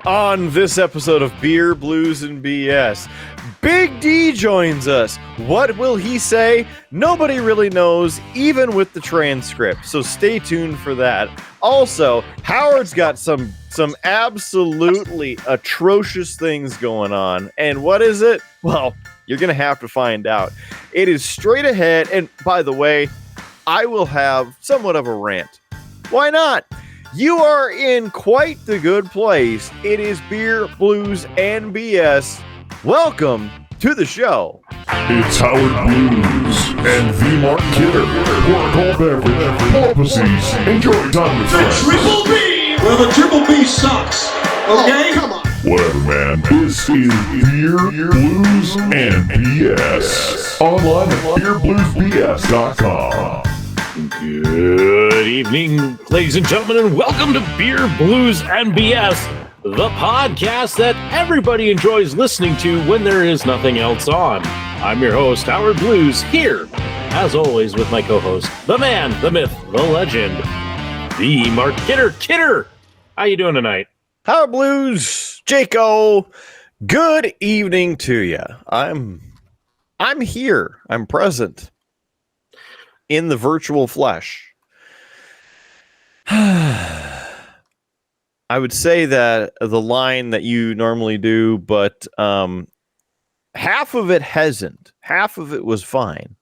On this episode of Beer, Blues, and BS, Big D joins us. What will he say? Nobody really knows, even with the transcript, so stay tuned for that. Also, Howard's got some absolutely atrocious things going on. And what is it? Well, you're going to have to find out. It is straight ahead, and by the way, I will have somewhat of a rant. Why not? You are in quite the good place. It is Beer, Blues, and BS. Welcome to the show. It's Howard Blues and the Mark Kidder. Pour a cold beverage, porpoises, enjoy time with friends. The Triple B! Well, the Triple B sucks. Okay? Oh, come on. Whatever, man. This is Beer, Blues, and BS. Online at beerbluesbs.com. Good evening, ladies and gentlemen, and welcome to Beer, Blues, and BS, the podcast that everybody enjoys listening to when there is nothing else on. I'm your host, Howard Blues, here, as always, with my co-host, the man, the myth, the legend, the Mark Kidder. Kidder, how you doing tonight? Howard Blues, Jaco, good evening to you. I'm here. I'm present. In the virtual flesh. I would say that the line that you normally do, but half of it hasn't. Half of it was fine.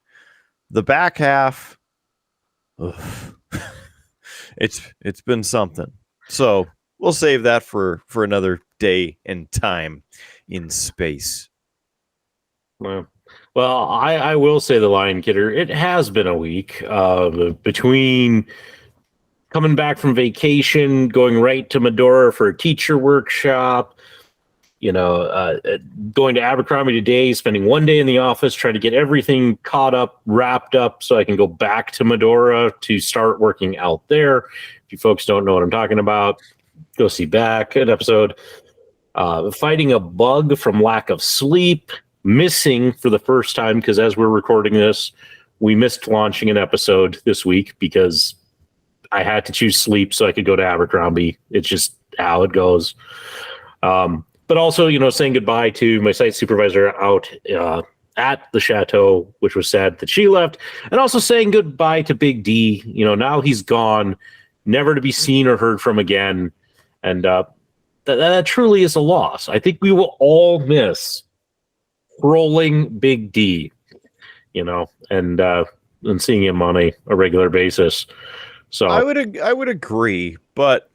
The back half, it's been something. So we'll save that for another day and time in space. Well, I will say the Lion Kidder, it has been a week between coming back from vacation, going right to Medora for a teacher workshop, going to Abercrombie today, spending one day in the office, trying to get everything caught up, wrapped up so I can go back to Medora to start working out there. If you folks don't know what I'm talking about, go see back an episode. Fighting a bug from lack of sleep. Missing for the first time, because as we're recording this, we missed launching an episode this week because I had to choose sleep so I could go to Abercrombie. It's just how it goes. But also, saying goodbye to my site supervisor out at the chateau, which was sad that she left, and also saying goodbye to Big D. Now he's gone, never to be seen or heard from again. And that truly is a loss. I think we will all miss rolling Big D, and seeing him on a regular basis. So I would agree, but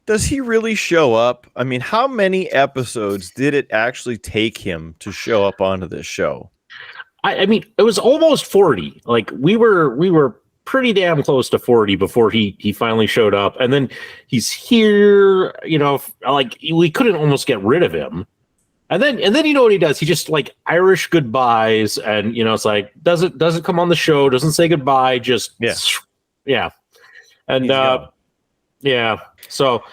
does he really show up? I mean, how many episodes did it actually take him to show up onto this show? I mean, it was almost 40. Like we were pretty damn close to 40 before he finally showed up, and then he's here. Like we couldn't almost get rid of him. And then you know what he does? He just like Irish goodbyes, and it's like doesn't come on the show, doesn't say goodbye, just yeah. And yeah. So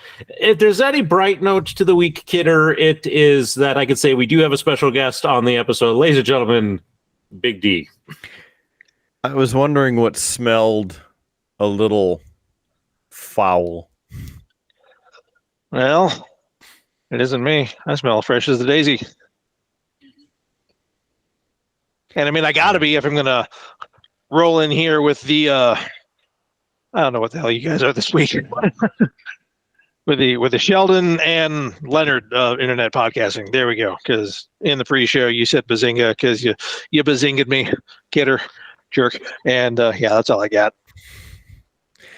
if there's any bright note to the week, Kidder, it is that I could say we do have a special guest on the episode, ladies and gentlemen, Big D. I was wondering what smelled a little foul. Well, it isn't me. I smell fresh as the daisy. And I mean, I gotta be if I'm gonna roll in here with the I don't know what the hell you guys are this week. with the Sheldon and Leonard internet podcasting. There we go. Because in the pre-show you said bazinga because you bazinged me, Kidder, jerk. And yeah, that's all I got.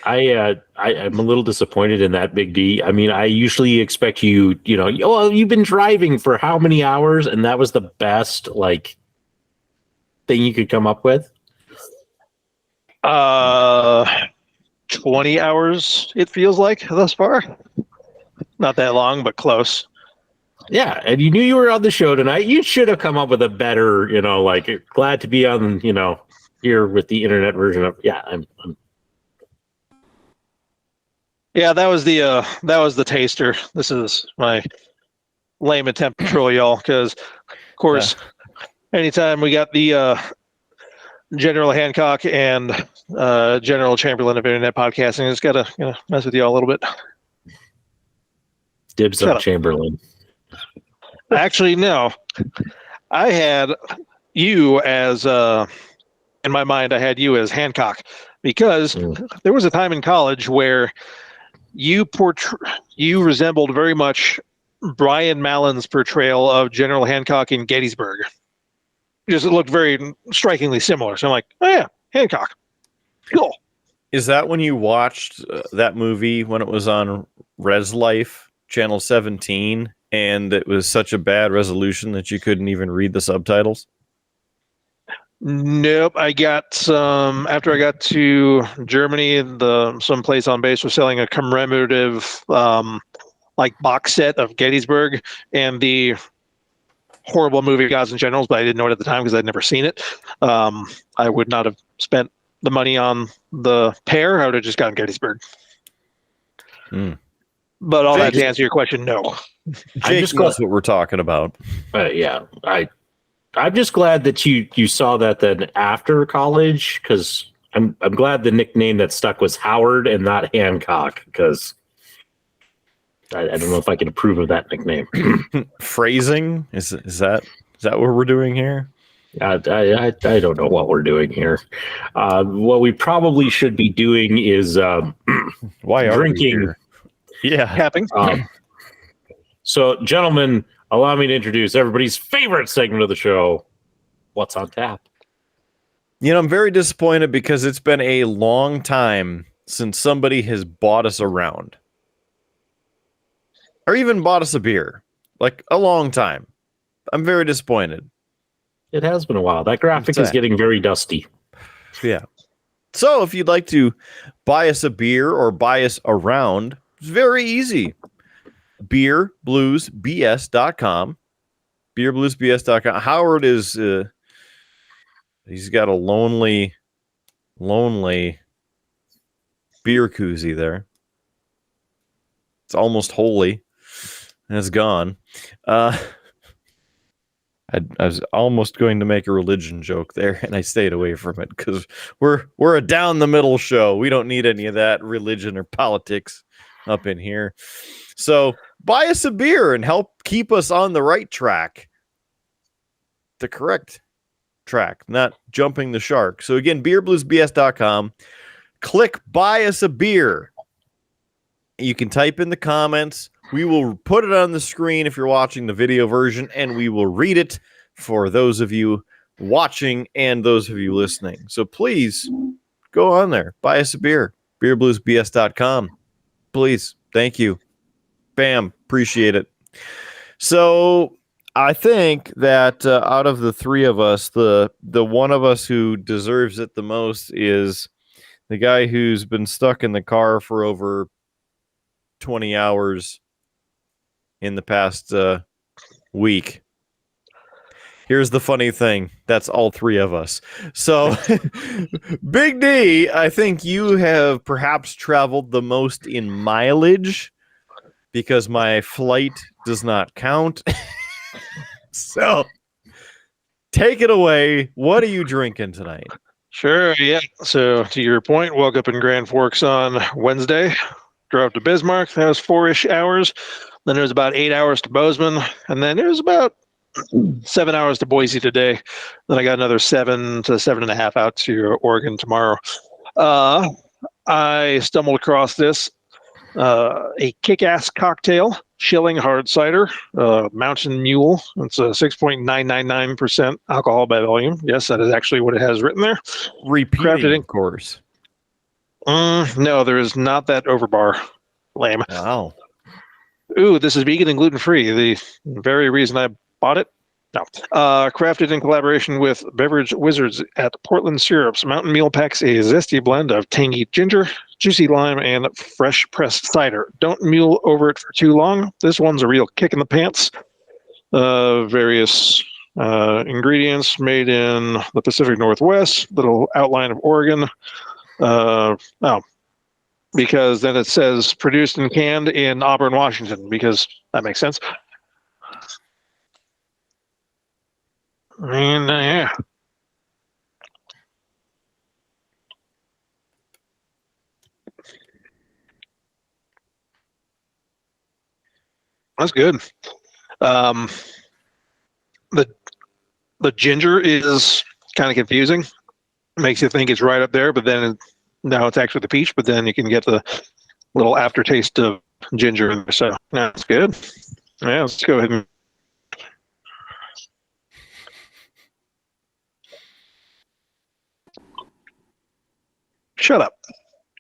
I'm a little disappointed in that, Big D. I mean, I usually expect you, you've been driving for how many hours, and that was the best thing you could come up with. 20 hours it feels like thus far. Not that long, but close. Yeah, and you knew you were on the show tonight. You should have come up with a better, glad to be on, here with the internet version of. Yeah, I'm Yeah, that was the taster. This is my lame attempt to troll y'all because, of course, anytime we got the General Hancock and General Chamberlain of internet podcasting, it's got to mess with y'all a little bit. Dibs Shut on up. Chamberlain. Actually, no. I had you as in my mind. I had you as Hancock because there was a time in college where you resembled very much Brian Mallon's portrayal of General Hancock in Gettysburg. Just it looked very strikingly similar. So I'm like, oh yeah, Hancock. Cool. Is that when you watched that movie when it was on Res Life, Channel 17, and it was such a bad resolution that you couldn't even read the subtitles? Nope. I got some after I got to Germany. Some place on base was selling a commemorative like box set of Gettysburg and the horrible movie Gods and Generals, but I didn't know it at the time because I'd never seen it. I would not have spent the money on the pair. I would have just gotten Gettysburg. But all that to answer your question, no. Jake knows what we're talking about. Yeah, I'm just glad that you saw that then after college, because I'm glad the nickname that stuck was Howard and not Hancock, because I don't know if I can approve of that nickname. Phrasing is that what we're doing here? I don't know what we're doing here. What we probably should be doing is Why are drinking. we here? Yeah, Capping. So, gentlemen, allow me to introduce everybody's favorite segment of the show. What's on tap? You know, I'm very disappointed because it's been a long time since somebody has bought us around. Or even bought us a beer. Like, a long time. I'm very disappointed. It has been a while. That graphic is getting very dusty. Yeah. So, if you'd like to buy us a beer or buy us around, it's very easy. beerbluesbs.com. beerbluesbs.com. Howard is he's got a lonely beer koozie there. It's almost holy and it's gone. I was almost going to make a religion joke there, and I stayed away from it because we're a down the middle show. We don't need any of that religion or politics up in here. So buy us a beer and help keep us on the right track. The correct track, not jumping the shark. So again, beerbluesbs.com. Click buy us a beer. You can type in the comments. We will put it on the screen if you're watching the video version, and we will read it for those of you watching and those of you listening. So please go on there. Buy us a beer. beerbluesbs.com. Please. Thank you. Bam. Appreciate it. So I think that out of the three of us, the one of us who deserves it the most is the guy who's been stuck in the car for over 20 hours in the past week. Here's the funny thing. That's all three of us. So, Big D, I think you have perhaps traveled the most in mileage because my flight does not count. So, take it away. What are you drinking tonight? Sure, yeah. So to your point, woke up in Grand Forks on Wednesday, drove to Bismarck. That was 4-ish hours. Then it was about 8 hours to Bozeman, and then it was about 7 hours to Boise today. Then I got another 7 to 7.5 out to Oregon tomorrow. I stumbled across this a kick-ass cocktail, Schilling hard cider, Mountain Mule. It's a 6.999% alcohol by volume. Yes, that is actually what it has written there. Repeating, of course. No, there is not that overbar. Lame. Wow. Ooh, this is vegan and gluten-free. The very reason I bought it. No. Crafted in collaboration with Beverage Wizards at Portland Syrups, Mountain Mule packs a zesty blend of tangy ginger, juicy lime, and fresh pressed cider. Don't mule over it for too long. This one's a real kick in the pants. Various ingredients made in the Pacific Northwest, little outline of Oregon. Because then it says produced and canned in Auburn, Washington, because that makes sense. And yeah. That's good. The ginger is kind of confusing. Makes you think it's right up there, but then now it's actually the peach. But then you can get the little aftertaste of ginger in there. So yeah, that's good. Yeah, let's go ahead and. Shut up.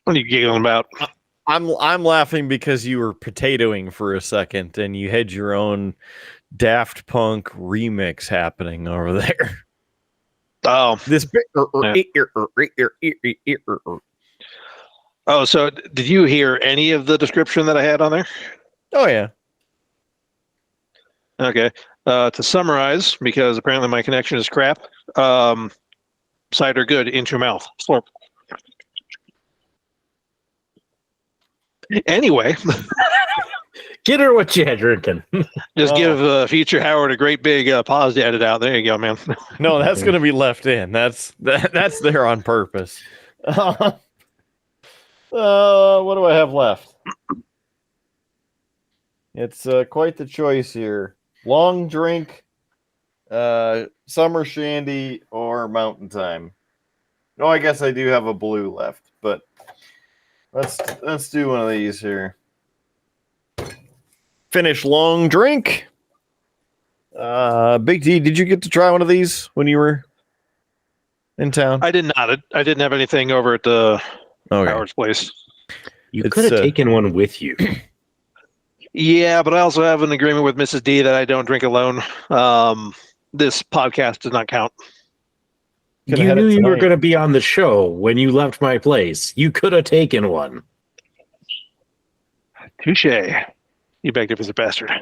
What are you giggling about? I'm laughing because you were potatoing for a second and you had your own Daft Punk remix happening over there. Oh, This oh. So did you hear any of the description that I had on there? Oh yeah. Okay. To summarize, because apparently my connection is crap. Cider good into your mouth. Slurp. Anyway, Get her what you had drinking. just give Future Howard a great big pause to edit out. There you go, man. No, that's gonna be left in. That's there on purpose. What do I have left? It's quite the choice here. Long drink, summer shandy, or mountain time. No, I guess I do have a blue left, but let's do one of these here. Finish long drink. Big D, did you get to try one of these when you were in town? I did not. I didn't have anything over at the Howard's place. You could have taken one with you. Yeah, but I also have an agreement with Mrs. D that I don't drink alone. This podcast does not count. You knew you were going to be on the show when you left my place. You could have taken one. Touche. You magnificent bastard.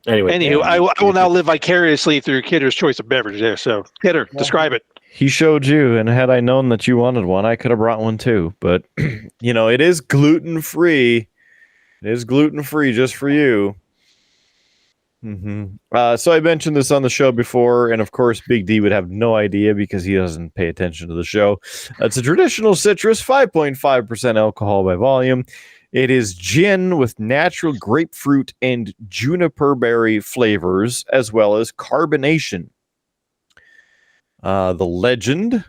Anyway, anywho, I will now live vicariously through Kidder's choice of beverage there. So, Kidder, describe it. He showed you, and had I known that you wanted one, I could have brought one too. But, it is gluten-free. It is gluten-free just for you. So I mentioned this on the show before, and of course, Big D would have no idea because he doesn't pay attention to the show. It's a traditional citrus, 5.5% alcohol by volume. It is gin with natural grapefruit and juniper berry flavors, as well as carbonation. The legend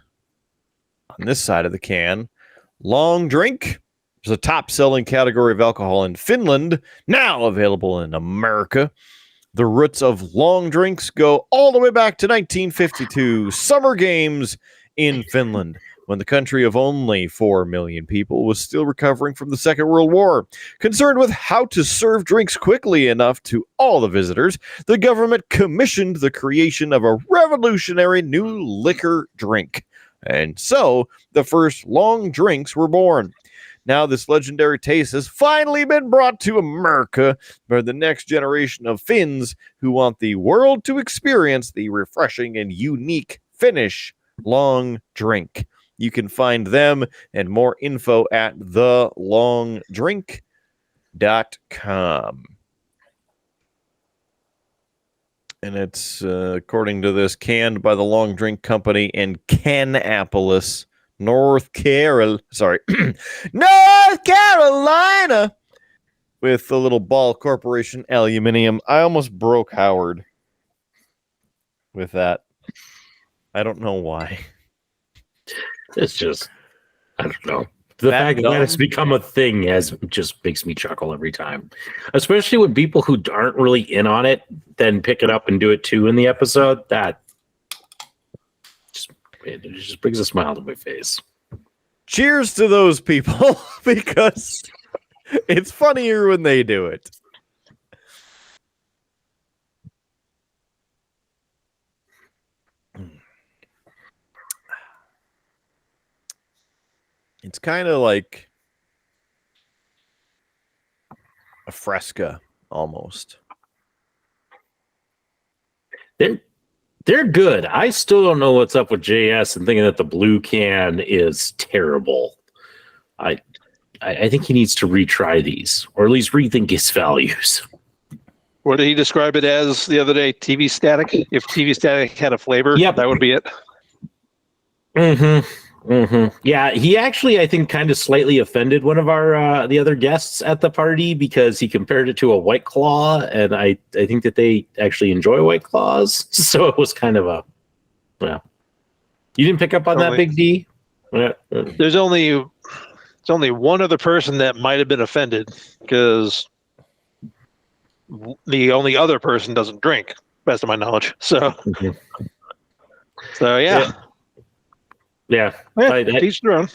on this side of the can, long drink, is a top-selling category of alcohol in Finland, now available in America. The roots of long drinks go all the way back to 1952 Summer Games in Finland, when the country of only 4 million people was still recovering from the Second World War. Concerned with how to serve drinks quickly enough to all the visitors, the government commissioned the creation of a revolutionary new liquor drink. And so, the first long drinks were born. Now this legendary taste has finally been brought to America by the next generation of Finns who want the world to experience the refreshing and unique Finnish long drink. You can find them and more info at thelongdrink.com. And it's, according to this, canned by the Long Drink Company in Kannapolis, North Carolina, with the little Ball Corporation aluminum. I almost broke Howard with that. I don't know why. It's just, I don't know. The fact that it's become a thing just makes me chuckle every time. Especially when people who aren't really in on it then pick it up and do it too in the episode. It just brings a smile to my face. Cheers to those people, because it's funnier when they do it. It's kind of like a Fresca, almost. They're good. I still don't know what's up with JS and thinking that the blue can is terrible. I think he needs to retry these, or at least rethink his values. What did he describe it as the other day? TV static? If TV static had a flavor, that would be it. Mm-hmm. Yeah, he actually, I think, kind of slightly offended one of our the other guests at the party because he compared it to a White Claw, and I think that they actually enjoy White Claws, so it was kind of a well. You didn't pick up on that, Big D? There's only one other person that might have been offended because the only other person doesn't drink, best of my knowledge. So, yeah. Teach their own.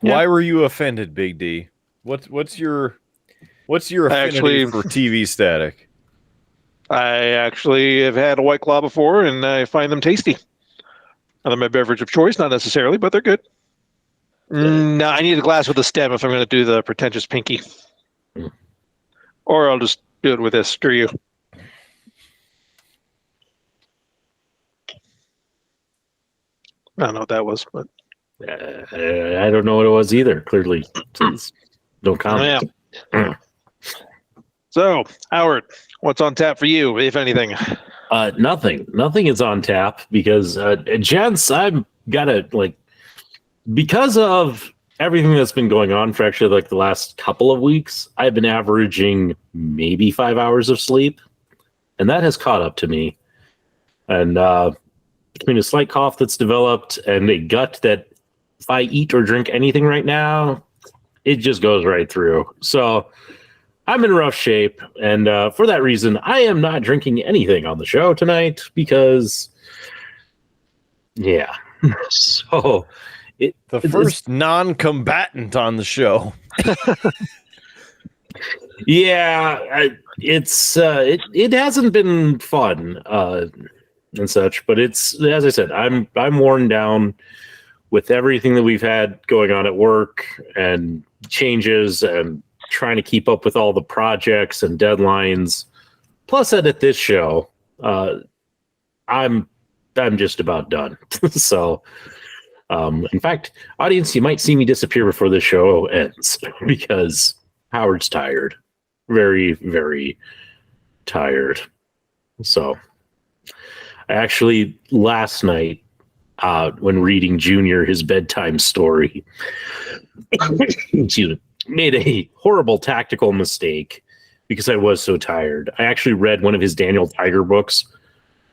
Why were you offended, Big D? What's your affinity for TV static? I actually have had a White Claw before, and I find them tasty. Not my beverage of choice, not necessarily, but they're good. No, I need a glass with a stem if I'm going to do the pretentious pinky. Or I'll just do it with this. Screw you. I don't know what that was, but I don't know what it was either. Clearly, please don't comment. Yeah. So, Howard, what's on tap for you, if anything? Nothing is on tap because, gents, I've got to because of everything that's been going on for actually the last couple of weeks, I've been averaging maybe 5 hours of sleep, and that has caught up to me. And between a slight cough that's developed and a gut that if I eat or drink anything right now, it just goes right through. So I'm in rough shape, and for that reason, I am not drinking anything on the show tonight because, yeah. So the first non-combatant on the show. Yeah, it hasn't been fun and such, but it's, as I said, I'm worn down with everything that we've had going on at work and changes and trying to keep up with all the projects and deadlines. Plus, at this show, I'm just about done. So, in fact, audience, you might see me disappear before the show ends because Howard's tired, very, very tired. So, I actually last night, when reading Junior his bedtime story, excuse me, made a horrible tactical mistake because I was so tired. I actually read one of his Daniel Tiger books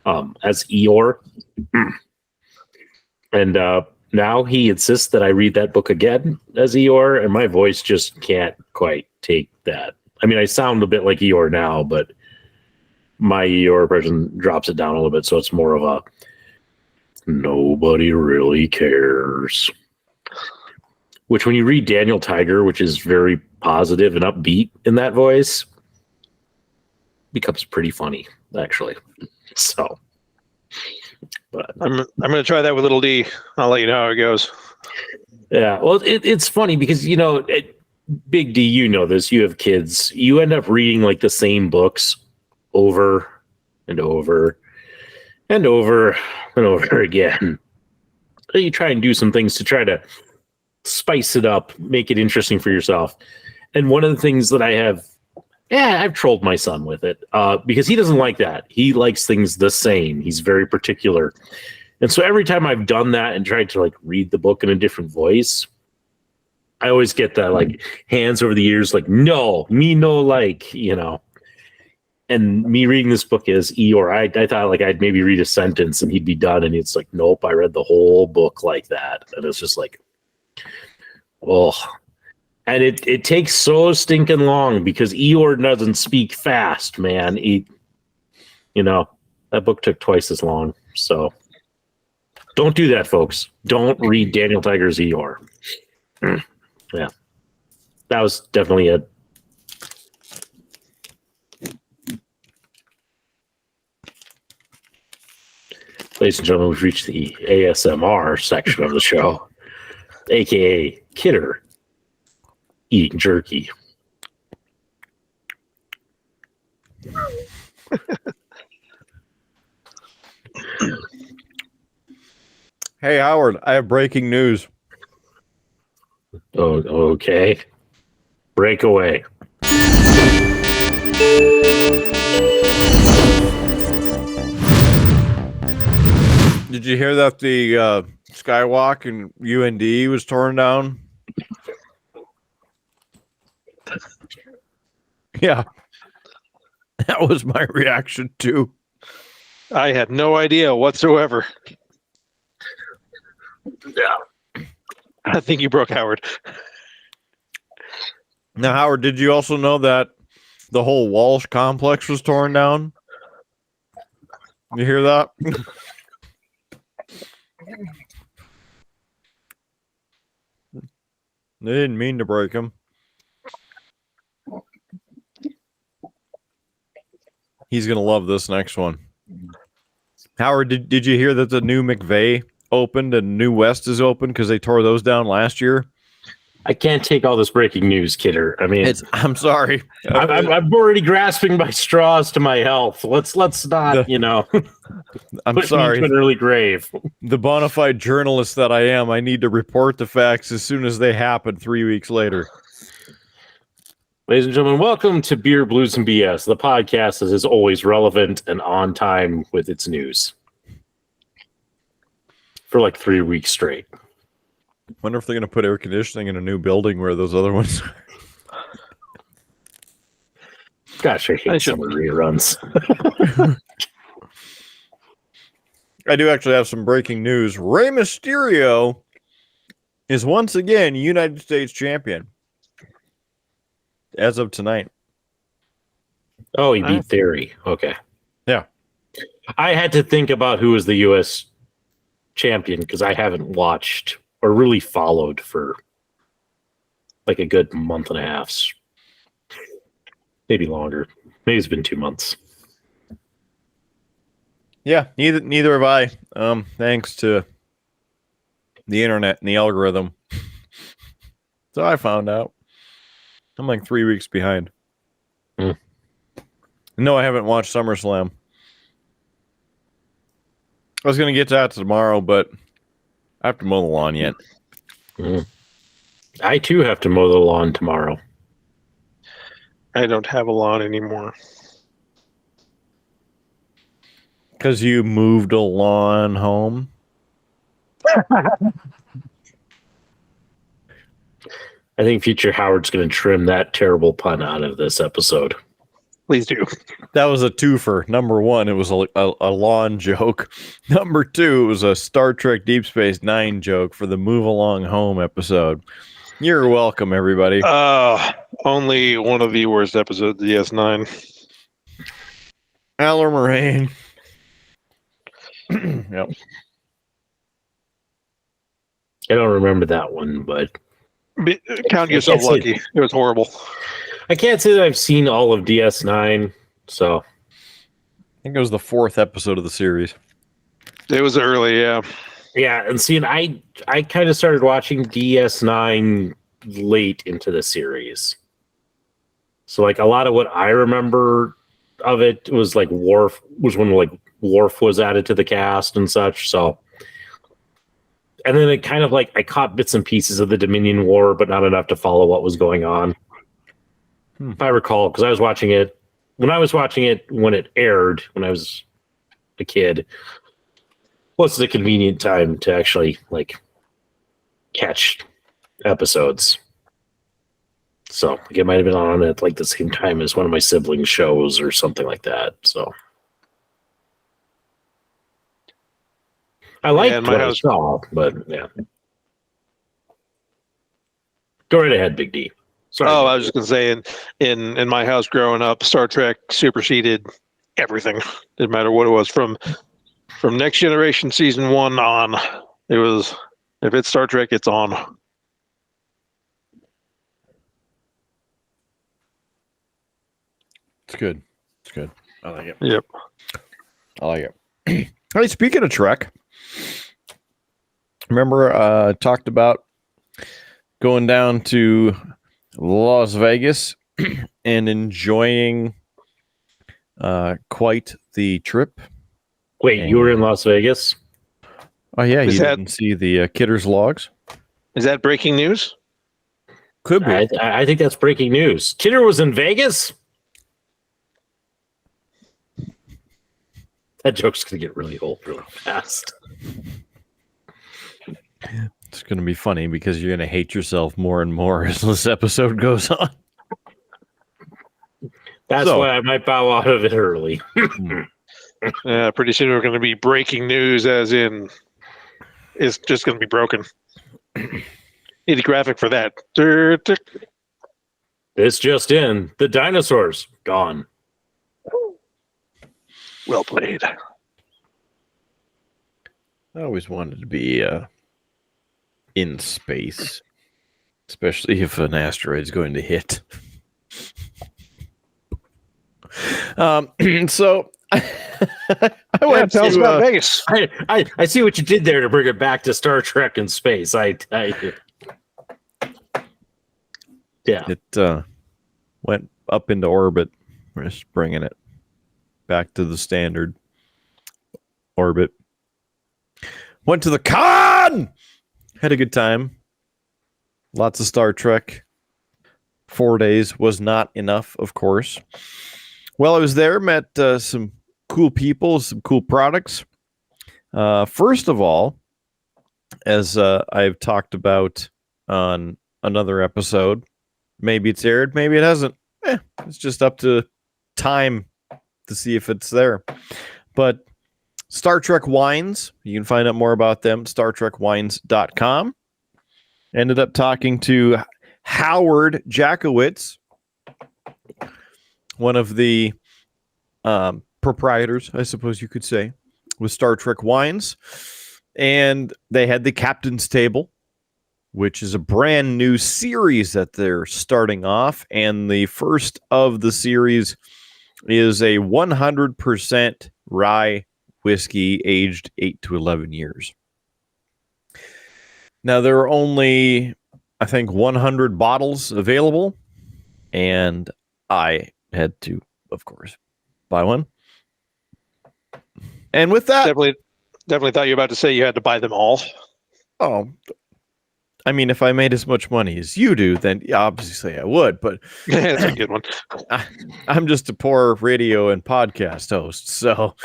as Eeyore. And now he insists that I read that book again as Eeyore, and my voice just can't quite take that. I mean, I sound a bit like Eeyore now, but my Eeyore version drops it down a little bit, so it's more of a nobody really cares. Which when you read Daniel Tiger, which is very positive and upbeat in that voice, becomes pretty funny, actually. So, but I'm going to try that with little D. I'll let you know how it goes. Yeah, well, it's funny because, Big D, you know this, you have kids. You end up reading the same books over and over and over and over again. You try and do some things to try to spice it up, make it interesting for yourself. And one of the things that I've trolled my son with it because he doesn't like that. He likes things the same. He's very particular. And so every time I've done that and tried to read the book in a different voice, I always get that hands over the ears, no, me no, and me reading this book as Eeyore, I thought I'd maybe read a sentence and he'd be done. And it's nope, I read the whole book like that. And it's just oh, and it takes so stinking long because Eeyore doesn't speak fast, man. That book took twice as long. So don't do that, folks. Don't read Daniel Tiger's Eeyore. Yeah, that was definitely it. Ladies and gentlemen, we've reached the ASMR section of the show, aka Kidder eating jerky. Hey, Howard, I have breaking news. Oh, okay. Break away. Did you hear that the Skywalk and UND was torn down? Yeah. That was my reaction too. I had no idea whatsoever. Yeah. I think you broke Howard. Now, Howard, did you also know that the whole Walsh complex was torn down? You hear that? They didn't mean to break him. He's going to love this next one. Howard, did you hear that the new McVay opened and New West is open because they tore those down last year? I can't take all this breaking news, Kidder. I mean, I'm sorry. I'm already grasping my straws to my health. Let's not, I'm put sorry. me into an early grave. The bona fide journalist that I am, I need to report the facts as soon as they happen 3 weeks later. Ladies and gentlemen, welcome to Beer, Blues, and BS, the podcast that is always relevant and on time with its news. For like 3 weeks straight. Wonder if they're going to put air conditioning in a new building where those other ones are. Gosh, I hate summer reruns. I do actually have some breaking news. Rey Mysterio is once again United States champion. As of tonight. Oh, he beat Theory. Okay. Yeah. I had to think about who was the U.S. champion because I haven't watched or really followed for like a good month and a half. Maybe longer. Maybe it's been 2 months. Yeah, neither have I. Thanks to the internet and the algorithm. So I found out. I'm like 3 weeks behind. No, I haven't watched SummerSlam. I was going to get to that tomorrow, but I have to mow the lawn yet. I, too, have to mow the lawn tomorrow. I don't have a lawn anymore. Because you moved a lawn home? I think future Howard's going to trim that terrible pun out of this episode. Please do. That was a twofer. Number one, it was a lawn joke. Number two, it was a Star Trek Deep Space Nine joke for the Move Along Home episode. You're welcome, everybody. Only one of the worst episodes of DS9. Aller Moraine. Yep. I don't remember that one, but... Count yourself lucky. It was horrible. I can't say that I've seen all of DS9, so... I think it was the fourth episode of the series. It was early, yeah. Yeah, and see, and I kind of started watching DS9 late into the series. So, like, a lot of what I remember of it was, like, Worf was when, like, Worf was added to the cast and such, so... And then it kind of like I caught bits and pieces of the Dominion War, but not enough to follow what was going on. If I recall, because I was watching it when it aired when I was a kid. Was the convenient time to actually like catch episodes? So like, it might have been on at like the same time as one of my siblings' shows or something like that. So. I like what I saw, but yeah. Go right ahead, Big D. Sorry. I was just gonna say, in my house growing up, Star Trek superseded everything. Didn't matter what it was from Next Generation season 1 on. It was if it's Star Trek, it's on. It's good. It's good. I like it. Yep. I like it. Hey, speaking of Trek. Remember, talked about going down to Las Vegas and enjoying quite the trip. Wait, you were in Las Vegas? Oh, yeah. You didn't see the Kidder's logs? Is that breaking news? Could be. I think that's breaking news. Kidder was in Vegas? That joke's going to get really old really fast. It's going to be funny because you're going to hate yourself more and more as this episode goes on. That's why I might bow out of it early. Yeah, pretty soon we're going to be breaking news, as in, it's just going to be broken. Need a graphic for that. This just in: the dinosaurs gone. Well played. I always wanted to be in space, especially if an asteroid's going to hit. So I went tell us to about Vegas. I see what you did there to bring it back to Star Trek and space. Yeah. It went up into orbit. We're just bringing it back to the standard orbit. Went to the con! Had a good time. Lots of Star Trek. 4 days was not enough, of course. While I was there, met some cool people, some cool products. First of all, as I've talked about on another episode, maybe it's aired, maybe it hasn't. It's just up to time to see if it's there. But Star Trek wines, you can find out more about them, StarTrekWines.com. Ended up talking to Howard Jackowitz, one of the proprietors, I suppose you could say, with Star Trek Wines. And they had the Captain's Table, which is a brand new series that they're starting off. And the first of the series is a 100% rye whiskey aged 8 to 11 years. Now, there are only, I think, 100 bottles available. And I had to, of course, buy one. And with that... Definitely thought you were about to say you had to buy them all. Oh, I mean, if I made as much money as you do, then yeah, obviously I would, but That's a good one. I'm just a poor radio and podcast host, so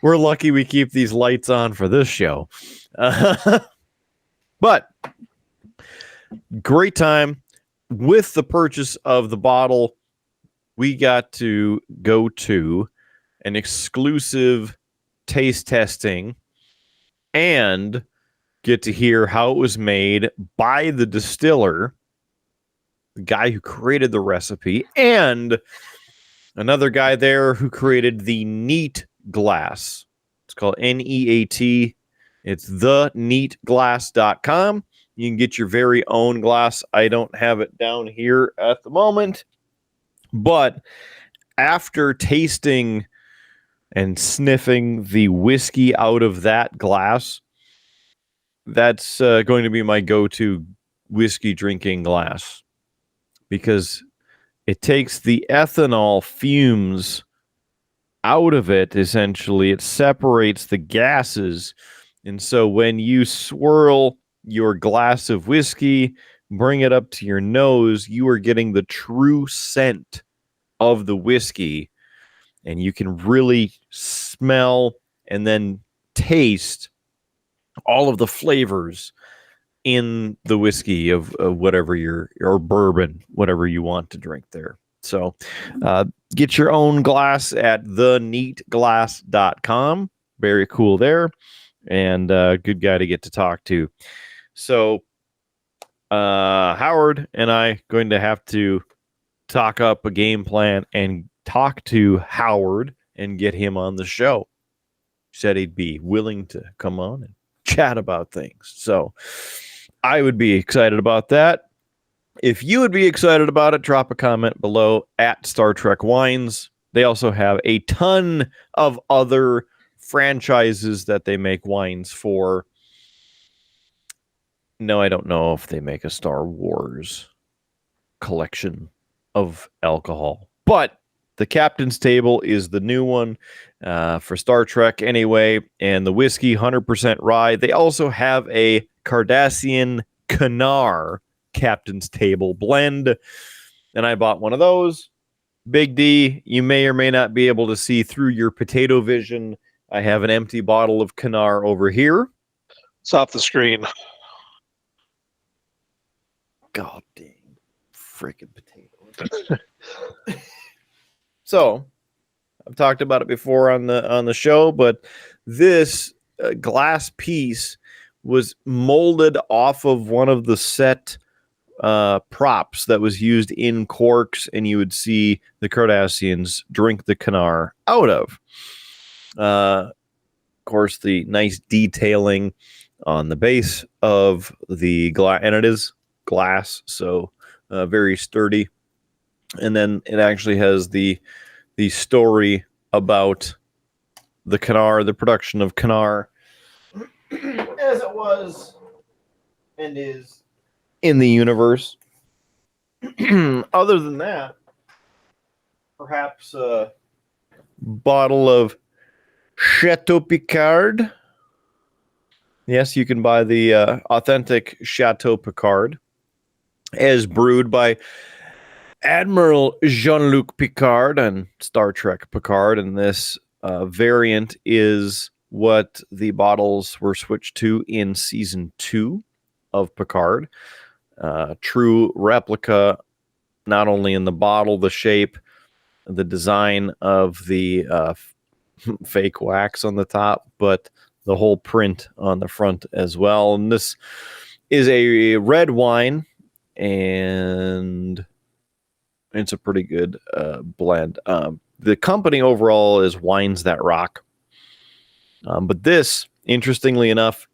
we're lucky we keep these lights on for this show. But great time. With the purchase of the bottle, we got to go to an exclusive taste testing and get to hear how it was made by the distiller, the guy who created the recipe, and another guy there who created the neat glass. It's called NEAT. It's theneatglass.com. You can get your very own glass. I don't have it down here at the moment, but after tasting and sniffing the whiskey out of that glass, that's going to be my go-to whiskey drinking glass, because it takes the ethanol fumes out of it. Essentially, it separates the gases, and so when you swirl your glass of whiskey, bring it up to your nose, you are getting the true scent of the whiskey, and you can really smell and then taste all of the flavors in the whiskey of whatever or bourbon, whatever you want to drink there. So get your own glass at theneatglass.com. Very cool there, and good guy to get to talk to. So Howard and I going to have to talk up a game plan and talk to Howard and get him on the show. He said he'd be willing to come on and chat about things. So I would be excited about that. If you would be excited about it, drop a comment below at Star Trek Wines. They also have a ton of other franchises that they make wines for. No, I don't know if they make a Star Wars collection of alcohol, but the Captain's Table is the new one for Star Trek anyway, and the whiskey 100% rye. They also have a Cardassian Canar Captain's Table blend, and I bought one of those. Big D, you may or may not be able to see through your potato vision. I have an empty bottle of Canar over here. It's off the screen. God dang, freaking potato. So, I've talked about it before on the show, but this glass piece was molded off of one of the set props that was used in corks, and you would see the Cardassians drink the Kanar out of. Of course, the nice detailing on the base of the glass, and it is glass, so very sturdy. And then it actually has the story about the Kanar, the production of Kanar, as it was and is in the universe. Other than that, perhaps a bottle of Chateau Picard. Yes, you can buy the authentic Chateau Picard, as brewed by Admiral Jean-Luc Picard and Star Trek Picard, and this variant is what the bottles were switched to in season 2 of Picard. True replica, not only in the bottle, the shape, the design of the fake wax on the top, but the whole print on the front as well. And this is a red wine, and it's a pretty good blend. The company overall is Wines That Rock. But this, interestingly enough,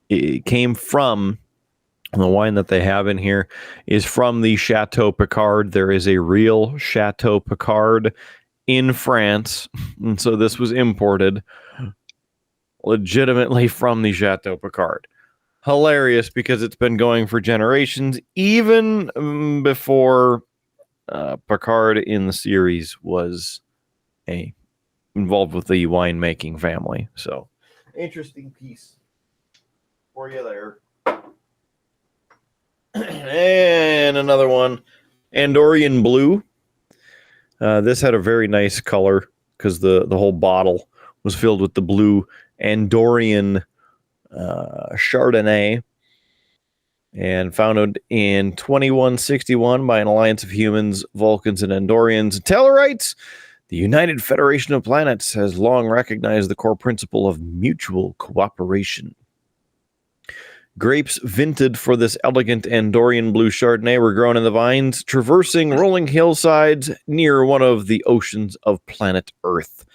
it came from the wine that they have in here is from the Chateau Picard. There is a real Chateau Picard in France. And so this was imported legitimately from the Chateau Picard. Hilarious, because it's been going for generations, even before Picard in the series was involved with the winemaking family. So, interesting piece for you there. And another one, Andorian Blue. This had a very nice color because the whole bottle was filled with the blue Andorian Chardonnay, and founded in 2161 by an alliance of humans, Vulcans, and Andorians and Tellarites. The United Federation of Planets has long recognized the core principle of mutual cooperation. Grapes vinted for this elegant Andorian Blue Chardonnay were grown in the vines, traversing rolling hillsides near one of the oceans of planet Earth.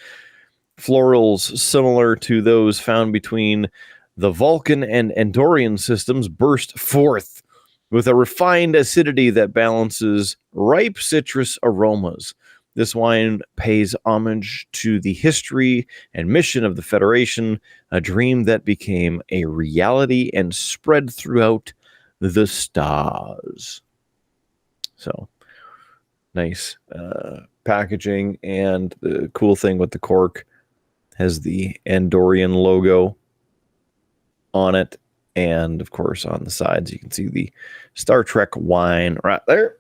Florals similar to those found between the Vulcan and Andorian systems burst forth with a refined acidity that balances ripe citrus aromas. This wine pays homage to the history and mission of the Federation, a dream that became a reality and spread throughout the stars. So, nice packaging, and the cool thing with the cork has the Andorian logo on it, and of course on the sides you can see the Star Trek wine right there.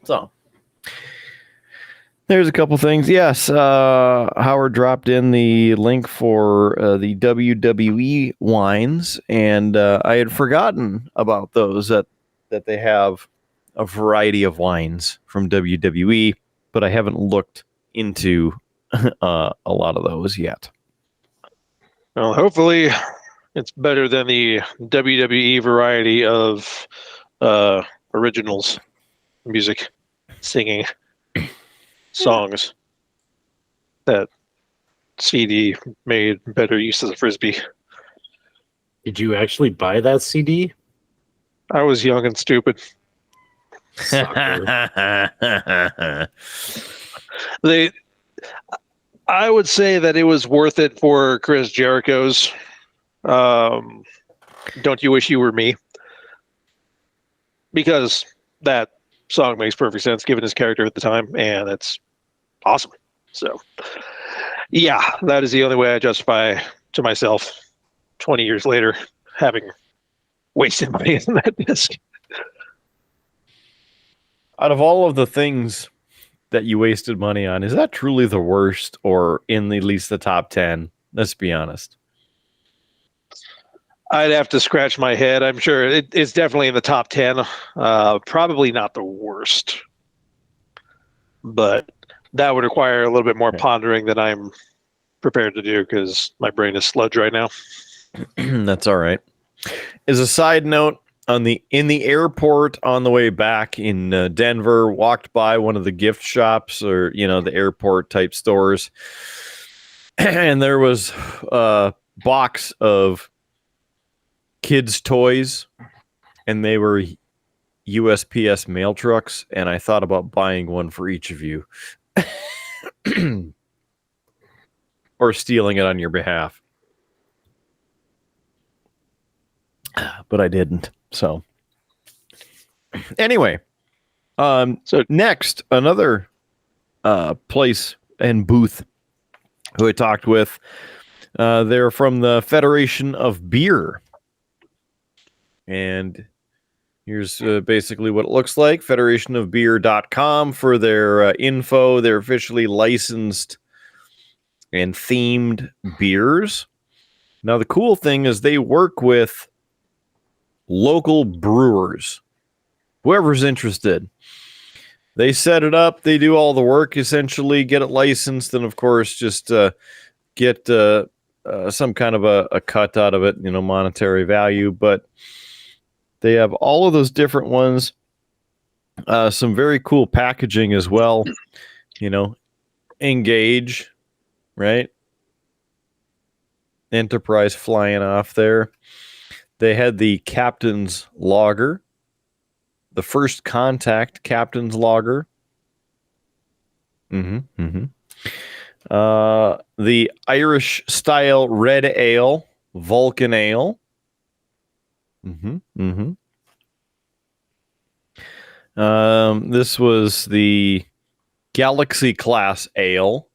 So there's a couple things. Yes, Howard dropped in the link for the WWE wines, and I had forgotten about those, that they have a variety of wines from WWE, but I haven't looked into a lot of those yet. Well, hopefully it's better than the WWE variety of originals, music, singing, songs that CD made better use as a frisbee. Did you actually buy that CD? I was young and stupid. I would say that it was worth it for Chris Jericho's Don't You Wish You Were Me, because that song makes perfect sense given his character at the time, and it's awesome. So yeah, that is the only way I justify to myself 20 years later having wasted money on that disc. Out of all of the things that you wasted money on, is that truly the worst or in at least the top 10? Let's be honest. I'd have to scratch my head. I'm sure it's definitely in the top 10. Probably not the worst, but that would require a little bit more pondering than I'm prepared to do because my brain is sludge right now. That's all right. As a side note, in the airport on the way back in Denver, walked by one of the gift shops or the airport type stores, and there was a box of kids' toys, and they were USPS mail trucks, and I thought about buying one for each of you. Or stealing it on your behalf. But I didn't. So anyway, so next, another place and booth who I talked with, they're from the Federation of Beer. And here's basically what it looks like. federationofbeer.com for their info. They're officially licensed and themed beers. Now, the cool thing is they work with local brewers, whoever's interested. They set it up. They do all the work, essentially, get it licensed, and, of course, just get some kind of a cut out of it, monetary value. But they have all of those different ones. Some very cool packaging as well. Engage, right? Enterprise flying off there. They had the Captain's Lager, the First Contact Captain's Lager. The Irish style red ale, Vulcan Ale. This was the Galaxy class ale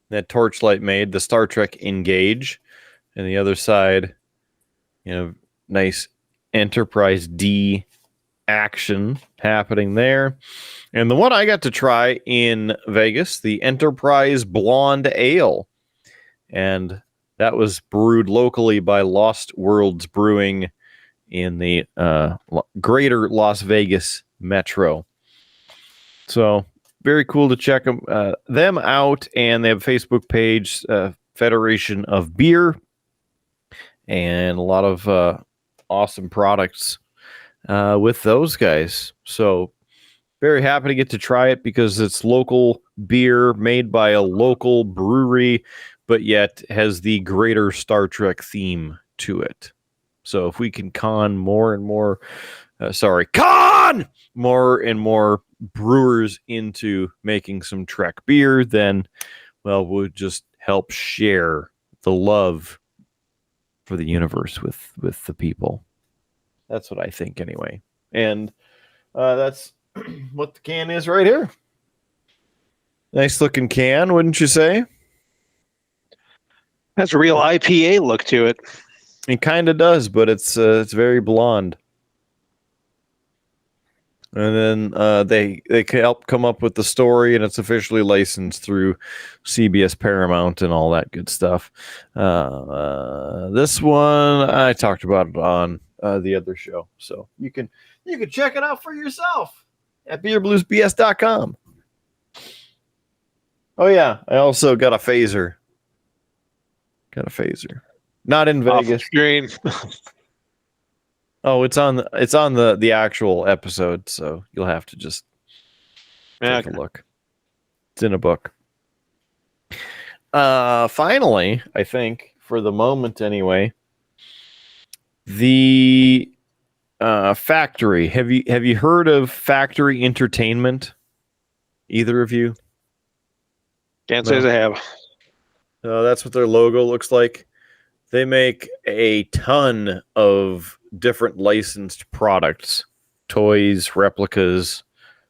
that Torchlight made, the Star Trek Engage, and the other side, nice Enterprise D action happening there. And the one I got to try in Vegas, the Enterprise Blonde Ale, and that was brewed locally by Lost Worlds Brewing in the greater Las Vegas metro. So very cool to check them out. And they have a Facebook page, Federation of Beer, and a lot of awesome products with those guys. So very happy to get to try it because it's local beer made by a local brewery, but yet has the greater Star Trek theme to it. So if we can con more and more brewers into making some Trek beer, then, well, we'll just help share the love for the universe with the people. That's what I think anyway. And that's what the can is right here. Nice looking can, wouldn't you say? Has a real IPA look to it. It kind of does, but it's very blonde. And then they help come up with the story, and it's officially licensed through CBS Paramount and all that good stuff. This one I talked about on the other show, so you can check it out for yourself at beerbluesbs.com. Oh yeah, I also got a phaser. Not in Vegas. Screen. Oh, it's on the actual episode, so you'll have to just take a look. It's in a book. Finally, I think for the moment anyway, the Factory. Have you heard of Factory Entertainment? Either of you? Can't say as I have. That's what their logo looks like. They make a ton of different licensed products, toys, replicas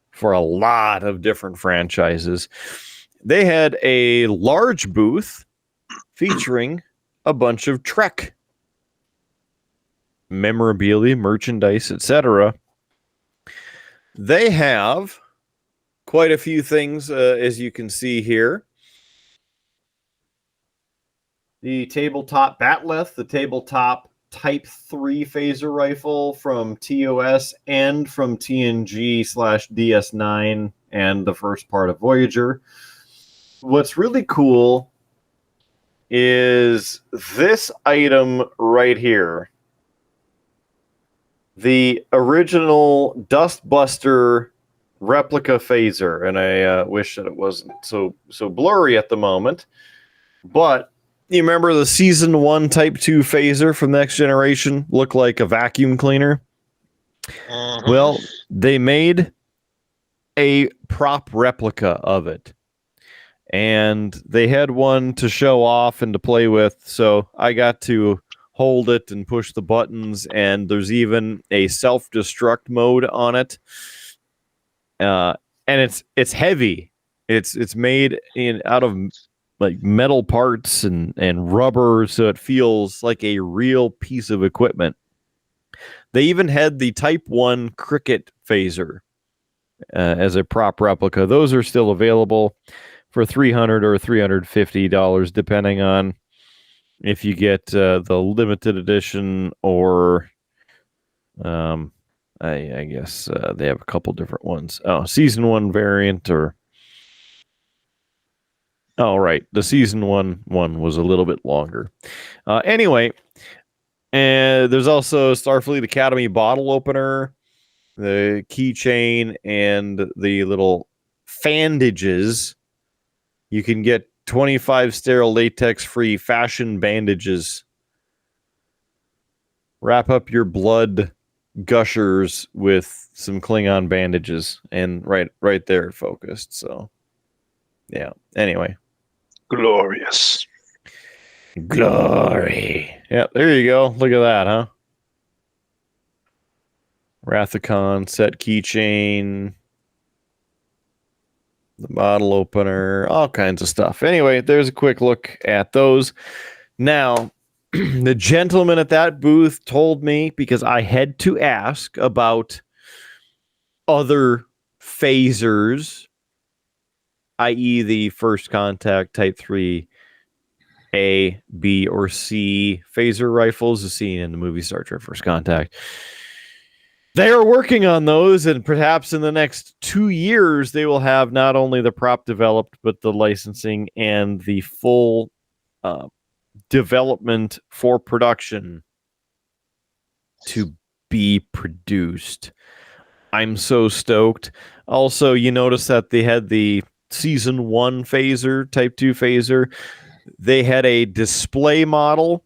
for a lot of different franchises. They had a large booth featuring a bunch of Trek memorabilia, merchandise, etc. They have quite a few things, as you can see here. The tabletop Batleth, the tabletop Type 3 phaser rifle from TOS and from TNG/DS9 and the first part of Voyager. What's really cool is this item right here. The original Dustbuster replica phaser, and I wish that it wasn't so blurry at the moment, but you remember the Season 1 Type 2 phaser from Next Generation looked like a vacuum cleaner? Well, they made a prop replica of it, and they had one to show off and to play with, so I got to hold it and push the buttons, and there's even a self-destruct mode on it. And it's heavy. It's made out of like metal parts and rubber, so it feels like a real piece of equipment. They even had the Type 1 Cricket phaser as a prop replica. Those are still available for $300 or $350, depending on if you get the limited edition or I guess they have a couple different ones. Oh, Season 1 variant or... Oh, right. The Season 1 one was a little bit longer. Anyway, and there's also Starfleet Academy bottle opener, the keychain, and the little bandages. You can get 25 sterile latex-free fashion bandages. Wrap up your blood gushers with some Klingon bandages, and right there it focused. So, yeah. Anyway. Glorious. Glory. Yeah, there you go. Look at that, huh? Rathacon set keychain, the bottle opener, all kinds of stuff. Anyway, there's a quick look at those. Now, the gentleman at that booth told me, because I had to ask about other phasers, i.e. the First Contact Type 3 A, B, or C phaser rifles as seen in the movie Star Trek First Contact. They are working on those, and perhaps in the next 2 years, they will have not only the prop developed, but the licensing and the full development for production to be produced. I'm so stoked. Also, you notice that they had the Season 1 phaser, Type 2 phaser. They had a display model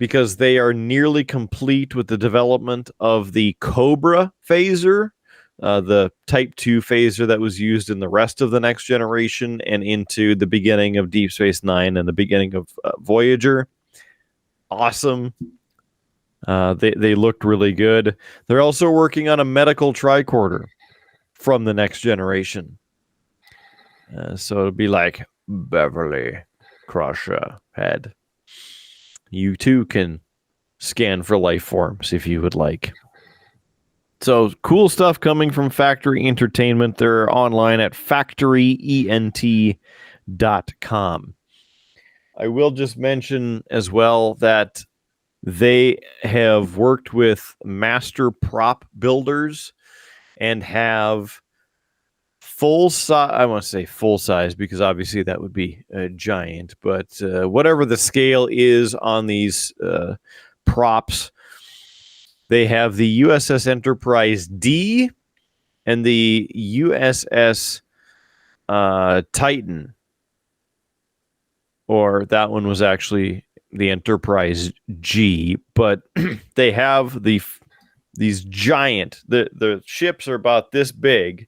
because they are nearly complete with the development of the Cobra phaser, the Type 2 phaser that was used in the rest of the Next Generation and into the beginning of Deep Space Nine and the beginning of Voyager. Awesome. They looked really good. They're also working on a medical tricorder from the Next Generation. So it'll be like Beverly Crusher head. You too can scan for life forms if you would like. So cool stuff coming from Factory Entertainment. They're online at factoryent.com. I will just mention as well that they have worked with master prop builders and have full size. I want to say full size because obviously that would be a giant, but whatever the scale is on these props, they have the USS Enterprise D and the USS Titan, or that one was actually the Enterprise G, but they have these giant, the ships are about this big,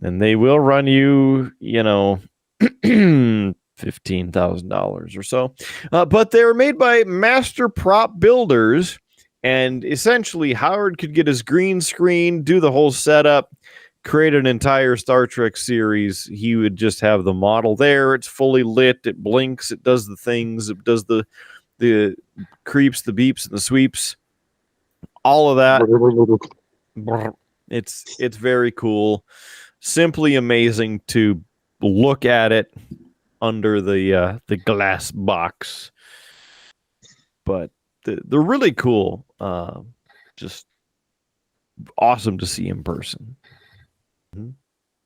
and they will run you, $15,000 or so. But they're made by master prop builders, and essentially Howard could get his green screen, do the whole setup, create an entire Star Trek series. He would just have the model there. It's fully lit. It blinks. It does the things. It does the creeps, the beeps, and the sweeps. All of that. It's very cool. simply amazing to look at it under the glass box. But they're really cool. Just awesome to see in person.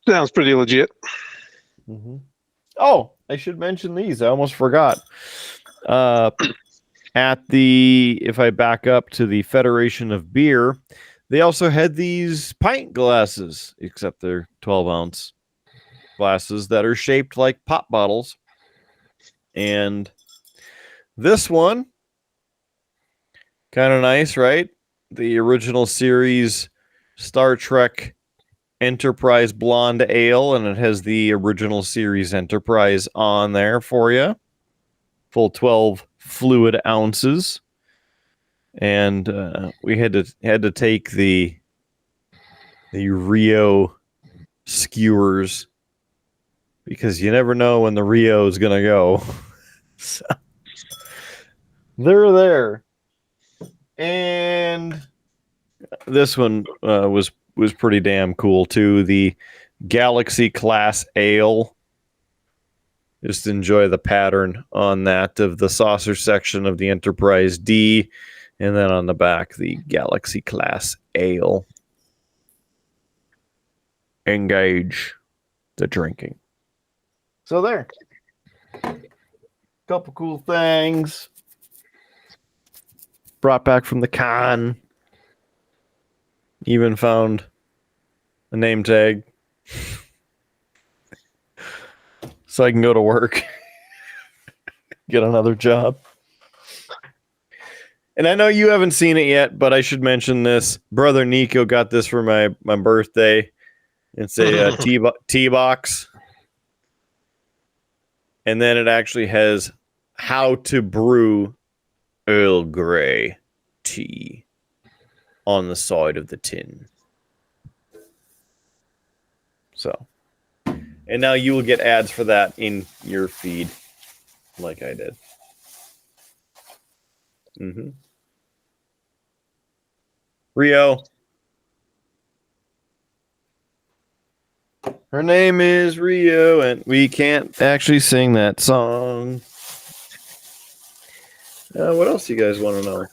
Sounds pretty legit. Mm-hmm. Oh, I should mention these. I almost forgot. If I back up to the Federation of Beer, they also had these pint glasses, except they're 12-ounce glasses that are shaped like pop bottles. And this one, kind of nice, right? The original series Star Trek Enterprise Blonde Ale, and it has the original series Enterprise on there for you. Full 12 fluid ounces. And we had to take the Rio skewers because you never know when the Rio is gonna go. So, they're there. And this one was pretty damn cool too. The Galaxy Class Ale. Just enjoy the pattern on that of the saucer section of the Enterprise D, and then on the back the Galaxy Class Ale. Engage the drinking. So there. Couple cool things. Brought back from the con. Even found a name tag. So I can go to work. Get another job. And I know you haven't seen it yet, but I should mention this. Brother Nico got this for my birthday. It's a tea box. And then it actually has how to brew Earl Grey tea on the side of the tin. So, and now you will get ads for that in your feed, like I did. Mm-hmm. Rio. Her name is Rio, and we can't actually sing that song. What else do you guys want to know?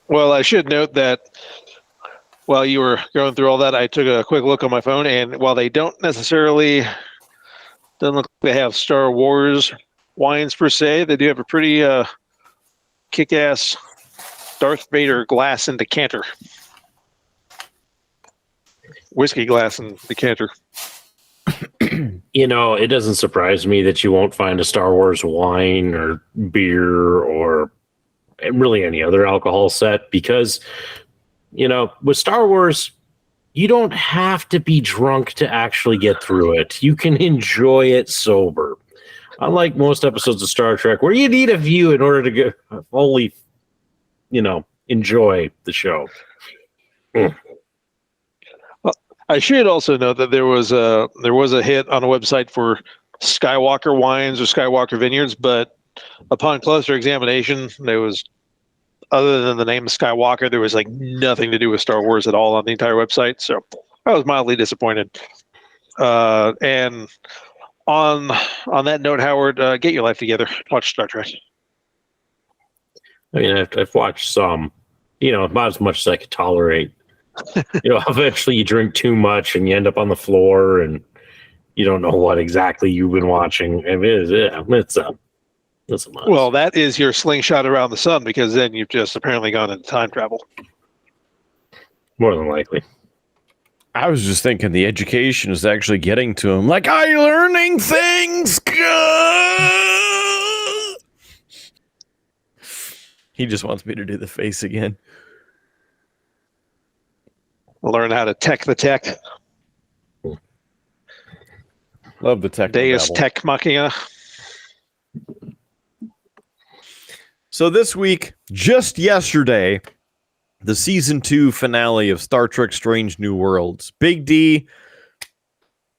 Well, I should note that while you were going through all that, I took a quick look on my phone, and while they don't necessarily doesn't look like they have Star Wars wines per se, they do have a pretty kick-ass Darth Vader glass and decanter. Whiskey glass and decanter. It doesn't surprise me that you won't find a Star Wars wine or beer or really any other alcohol set because, with Star Wars, you don't have to be drunk to actually get through it. You can enjoy it sober. Unlike most episodes of Star Trek where you need a view in order to fully, enjoy the show. I should also note that there was a hit on a website for Skywalker wines or Skywalker vineyards, but upon closer examination, there was, other than the name of Skywalker, there was like nothing to do with Star Wars at all on the entire website. So I was mildly disappointed. And on that note, Howard, get your life together. Watch Star Trek. I mean, I've watched some, about as much as I could tolerate. Eventually you drink too much and you end up on the floor and you don't know what exactly you've been watching. I mean, it's a mess. Well, that is your slingshot around the sun because then you've just apparently gone into time travel. More than likely. I was just thinking the education is actually getting to him. Like, are you learning things? He just wants me to do the face again. Learn how to tech the tech. Love the tech. Deus Tech Machina. So this week, just yesterday, the season 2 finale of Star Trek Strange New Worlds. Big D,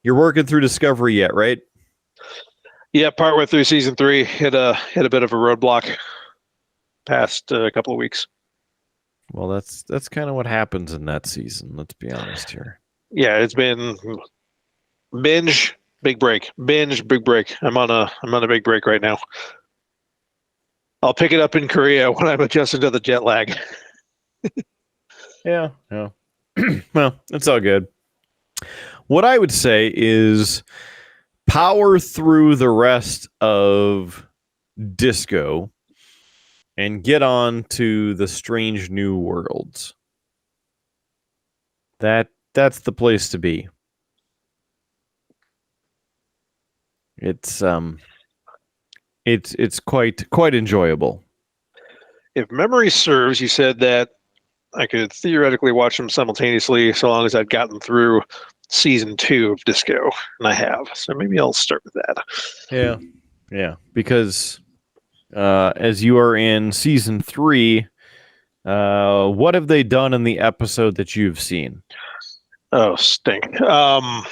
you're working through Discovery yet, right? Yeah, partway through season 3, hit a bit of a roadblock past a couple of weeks. Well, that's kind of what happens in that season. Let's be honest here. Yeah, it's been binge, big break, binge, big break. I'm on a big break right now. I'll pick it up in Korea when I'm adjusted to the jet lag. Yeah. Well, it's all good. What I would say is power through the rest of Disco and get on to the Strange New Worlds. That's the place to be. It's quite enjoyable. If memory serves, you said that I could theoretically watch them simultaneously so long as I'd gotten through season 2 of Disco, and I have. So maybe I'll start with that. Yeah, because as you are in season 3, what have they done in the episode that you've seen? Oh, stink. Mm.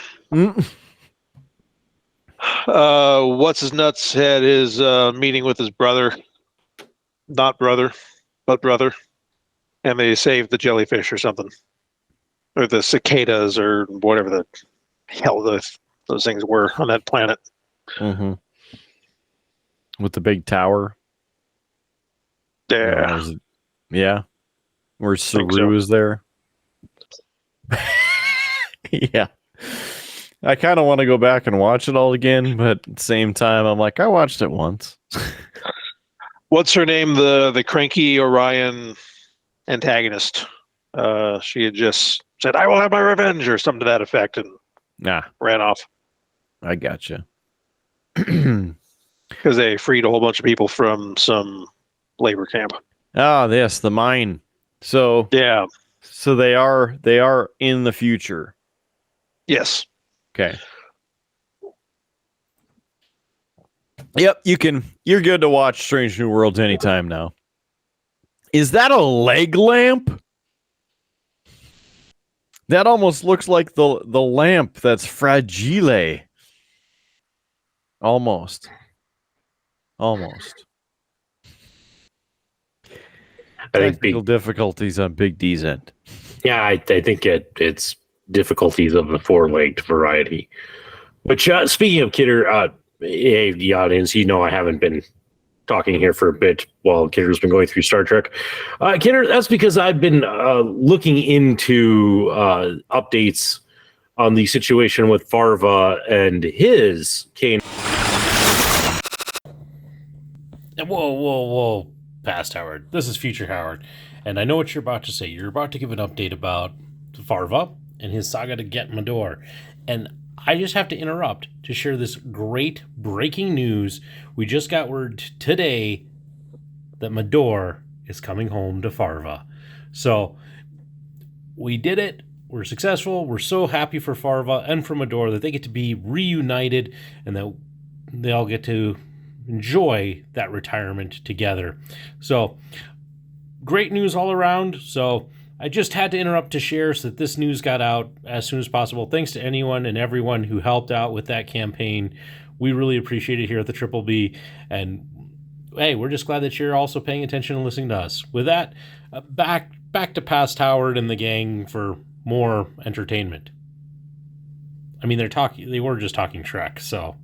What's his nuts had his meeting with his brother, not brother, but brother, and they saved the jellyfish or something, or the cicadas or whatever the hell those things were on that planet. Mm-hmm. With the big tower. Yeah. Yeah. Where Saru so. is there. Yeah. I kind of want to go back and watch it all again, but at the same time, I'm like, I watched it once. What's her name? The cranky Orion antagonist. She had just said, "I will have my revenge," or something to that effect, and ran off. I gotcha. Because they freed a whole bunch of people from some labor camp. Ah, yes, the mine. So yeah, so they are in the future. Yes. Okay. Yep, you're good to watch Strange New Worlds anytime now. Is that a leg lamp? That almost looks like the lamp that's Fragile. Almost. I think Technical difficulties on Big D's end. Yeah, I think it's difficulties of the four-legged variety. But speaking of Kidder, hey, the audience, I haven't been talking here for a bit while Kidder's been going through Star Trek. Kidder, that's because I've been looking into updates on the situation with Farva and his cane. Whoa. Past Howard. This is future Howard. And I know what you're about to say. You're about to give an update about Farva and his saga to get Mador. And I just have to interrupt to share this great breaking news. We just got word today that Mador is coming home to Farva. So we did it. We're successful. We're so happy for Farva and for Mador that they get to be reunited and that they all get to enjoy that retirement together. So great news all around. So I just had to interrupt to share so that this news got out as soon as possible. Thanks to anyone and everyone who helped out with that campaign. We really appreciate it here at the Triple B. And hey, we're just glad that you're also paying attention and listening to us. With that, back to Past Howard and the gang for more entertainment. I mean, they were just talking Shrek, so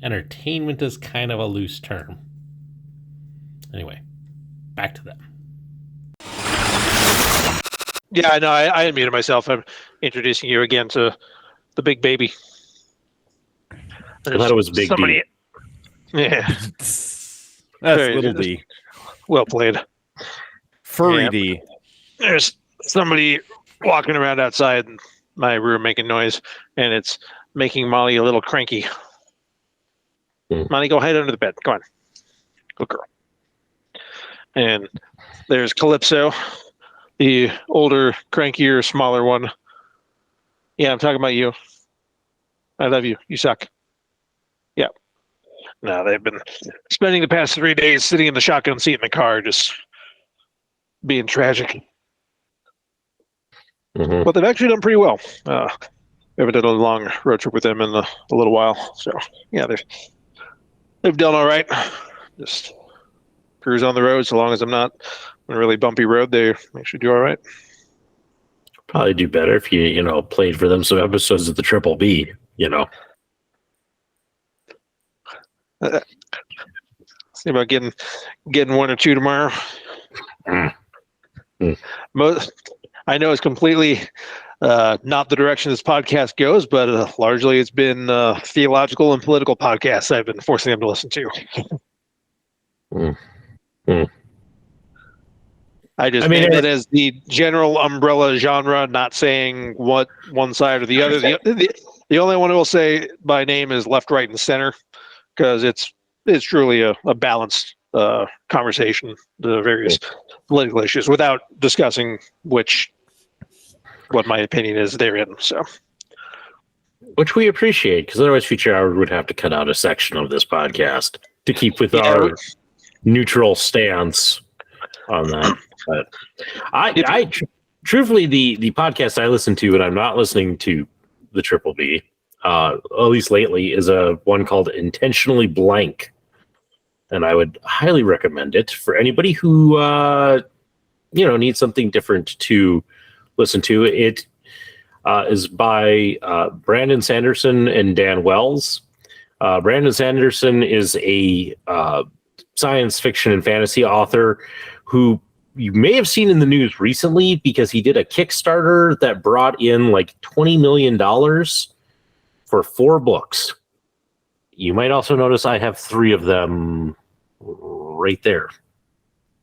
entertainment is kind of a loose term. Anyway, back to them. Yeah, I know. I unmuted myself. I'm introducing you again to the big baby. I thought it was Big D. Yeah. That's little D. Well played. Furry D. There's somebody walking around outside my room making noise, and it's making Molly a little cranky. Molly, go hide under the bed. Come on. Good girl. And there's Calypso, the older, crankier, smaller one. Yeah, I'm talking about you. I love you. You suck. Yeah. No, they've been spending the past 3 days sitting in the shotgun seat in the car, just being tragic. Mm-hmm. But they've actually done pretty well. We haven't done a long road trip with them in a little while. So, yeah, they've done all right. Just cruise on the road. So long as I'm not on a really bumpy road, they should do all right. Probably do better if you played for them some episodes of the Triple B. See about getting one or two tomorrow. Most, I know it's completely not the direction this podcast goes, but largely it's been theological and political podcasts I've been forcing them to listen to. I named it as the general umbrella genre, not saying what one side or the other. The only one I will say by name is Left, Right, and Center, because it's truly a balanced conversation, the various political issues, without discussing what my opinion is therein. So, which we appreciate, because otherwise Future Howard would have to cut out a section of this podcast to keep with our neutral stance on that. But I truthfully, the podcast I listen to, and I'm not listening to the Triple B, at least lately, is one called Intentionally Blank. And I would highly recommend it for anybody who, needs something different to listen to. It is by Brandon Sanderson and Dan Wells. Brandon Sanderson is a science fiction and fantasy author who you may have seen in the news recently because he did a Kickstarter that brought in like $20 million for 4 books. You might also notice I have 3 of them right there.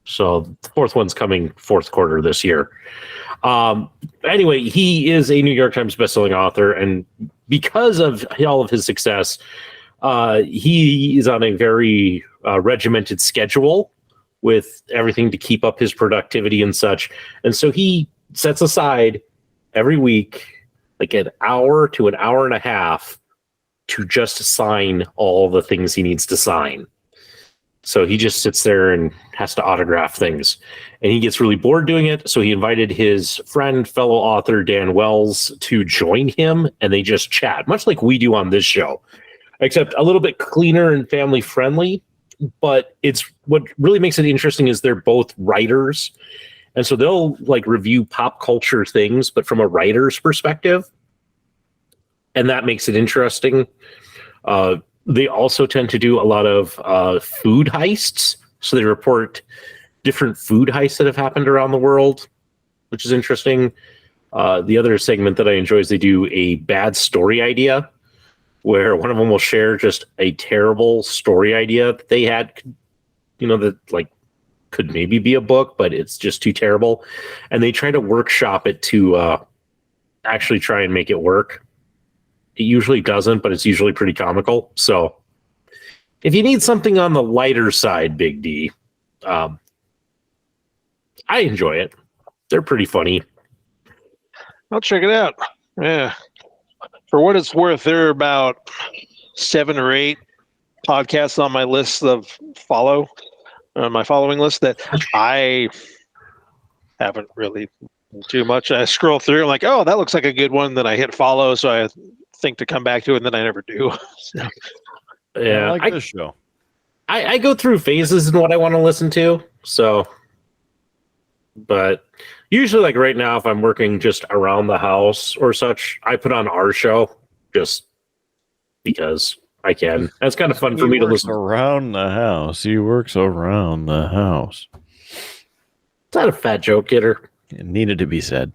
So the 4th one's coming 4th quarter this year. Anyway, he is a New York Times bestselling author, and because of all of his success, he is on a very regimented schedule with everything to keep up his productivity and such. And so he sets aside every week like an hour to an hour and a half to just sign all the things he needs to sign. So he just sits there and has to autograph things. And he gets really bored doing it. So he invited his friend, fellow author, Dan Wells, to join him. And they just chat, much like we do on this show, except a little bit cleaner and family friendly. But it's what really makes it interesting is they're both writers. And so they'll like review pop culture things, but from a writer's perspective. And that makes it interesting. They also tend to do a lot of food heists. So they report different food heists that have happened around the world, which is interesting. The other segment that I enjoy is they do a bad story idea, where one of them will share just a terrible story idea that they had, that like could maybe be a book, but it's just too terrible. And they try to workshop it to actually try and make it work. It usually doesn't, but it's usually pretty comical. So if you need something on the lighter side, Big D, I enjoy it. They're pretty funny. I'll check it out. Yeah. For what it's worth, there are about 7 or 8 podcasts on my list of my following list that I haven't really too much. I scroll through, I'm like, oh, that looks like a good one. Then I hit follow, so I think to come back to it, and then I never do. So. Yeah, I like this show. I go through phases in what I want to listen to. So, but usually, like right now, if I'm working just around the house or such, I put on our show just because I can. That's kind of fun for me to listen around the house. He works around the house. Is that a fat joke, Kidder? It needed to be said.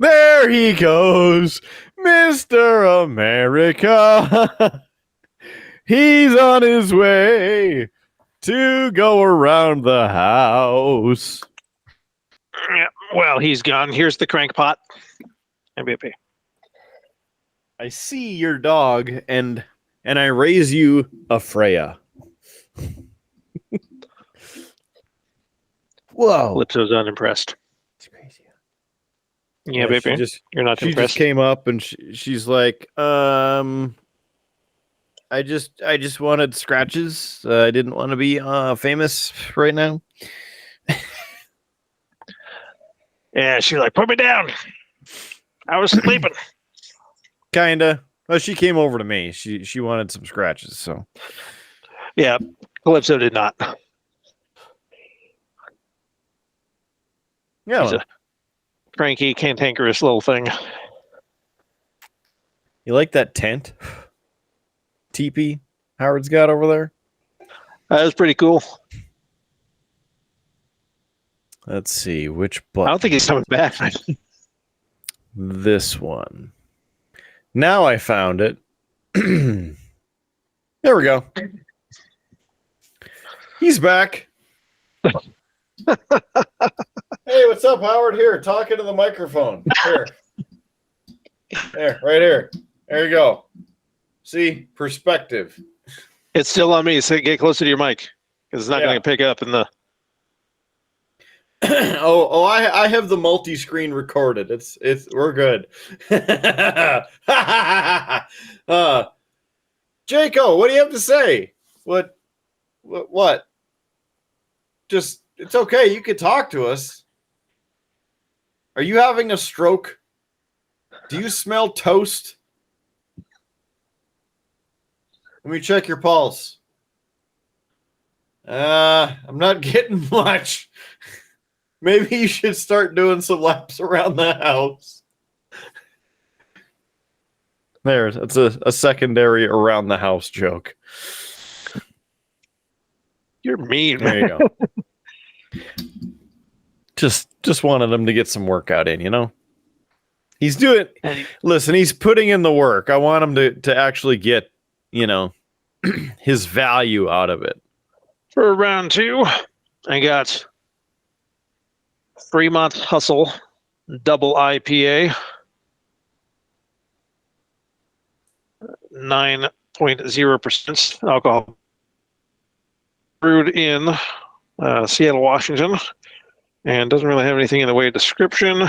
There he goes, Mr. America. He's on his way to go around the house. Yeah, well, he's gone. Here's the crank pot. MVP. I see your dog, and I raise you a Freya. Whoa. Lipso's unimpressed. It's crazy. Yeah, baby. You're not she impressed. Just came up and she's like, I just wanted scratches. I didn't want to be famous right now. Yeah, she's like, put me down. I was sleeping. Kinda. Well, she came over to me. She wanted some scratches, so. Yeah, Calypso did not. Yeah. He's a cranky, cantankerous little thing. You like that tent? Teepee Howard's got over there? That was pretty cool. Let's see, which I button? don't think he's coming back. This one. Now I found it. There we go. He's back. Hey, what's up, Howard? Here, talking to the microphone. Here. There, right here. There you go. See? Perspective. It's still on me, so get closer to your mic. Because it's not going to pick up in the... I have the multi-screen recorded. We're good. Jaco, what do you have to say? What? Just, it's okay. You can talk to us. Are you having a stroke? Do you smell toast? Let me check your pulse. I'm not getting much. Maybe you should start doing some laps around the house. There, it's a secondary around the house joke. You're mean. There you go. Just wanted him to get some workout in, you know? He's doing... Listen, he's putting in the work. I want him to actually get, you know, his value out of it. For round 2, I got Fremont Hustle Double IPA. 9.0% alcohol. Brewed in Seattle, Washington. And doesn't really have anything in the way of description.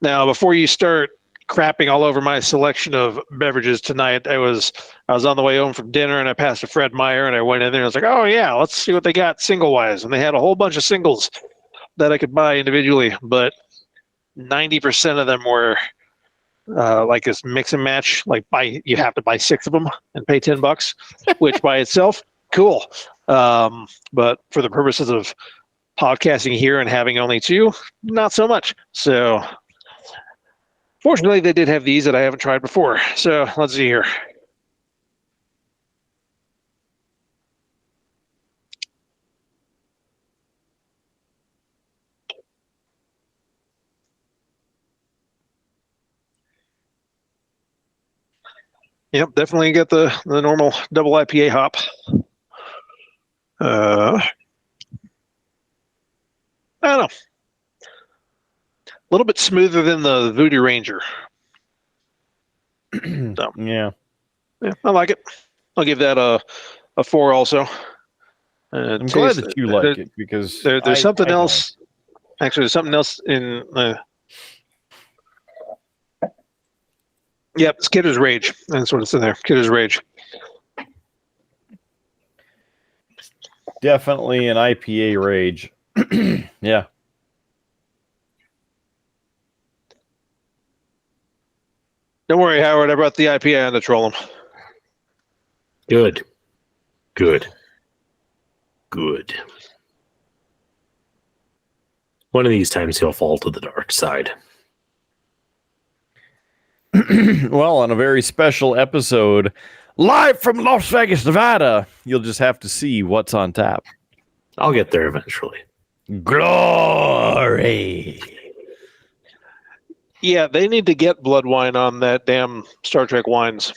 Now, before you start crapping all over my selection of beverages tonight, I was on the way home from dinner and I passed a Fred Meyer and I went in there and I was like, oh yeah, let's see what they got single-wise. And they had a whole bunch of singles that I could buy individually, but 90% of them were like this mix and match. Like you have to buy 6 of them and pay $10, which by itself, cool. But for the purposes of podcasting here and having only 2, not so much. So fortunately, they did have these that I haven't tried before. So let's see here. Yep, definitely get the normal double IPA hop. I don't know. A little bit smoother than the Voodoo Ranger. So, Yeah, I like it. I'll give that a 4 also. I'm glad that you like it because there's something else. Actually, there's something else in. Yep, it's Kidder's Rage. That's what it's in there. Kidder's Rage. Definitely an IPA rage. Yeah. Don't worry, Howard. I brought the IPA on to troll him. Good. One of these times he'll fall to the dark side. Well, on a very special episode, live from Las Vegas, Nevada, you'll just have to see what's on tap. I'll get there eventually. Glory. Yeah, they need to get blood wine on that damn Star Trek wines.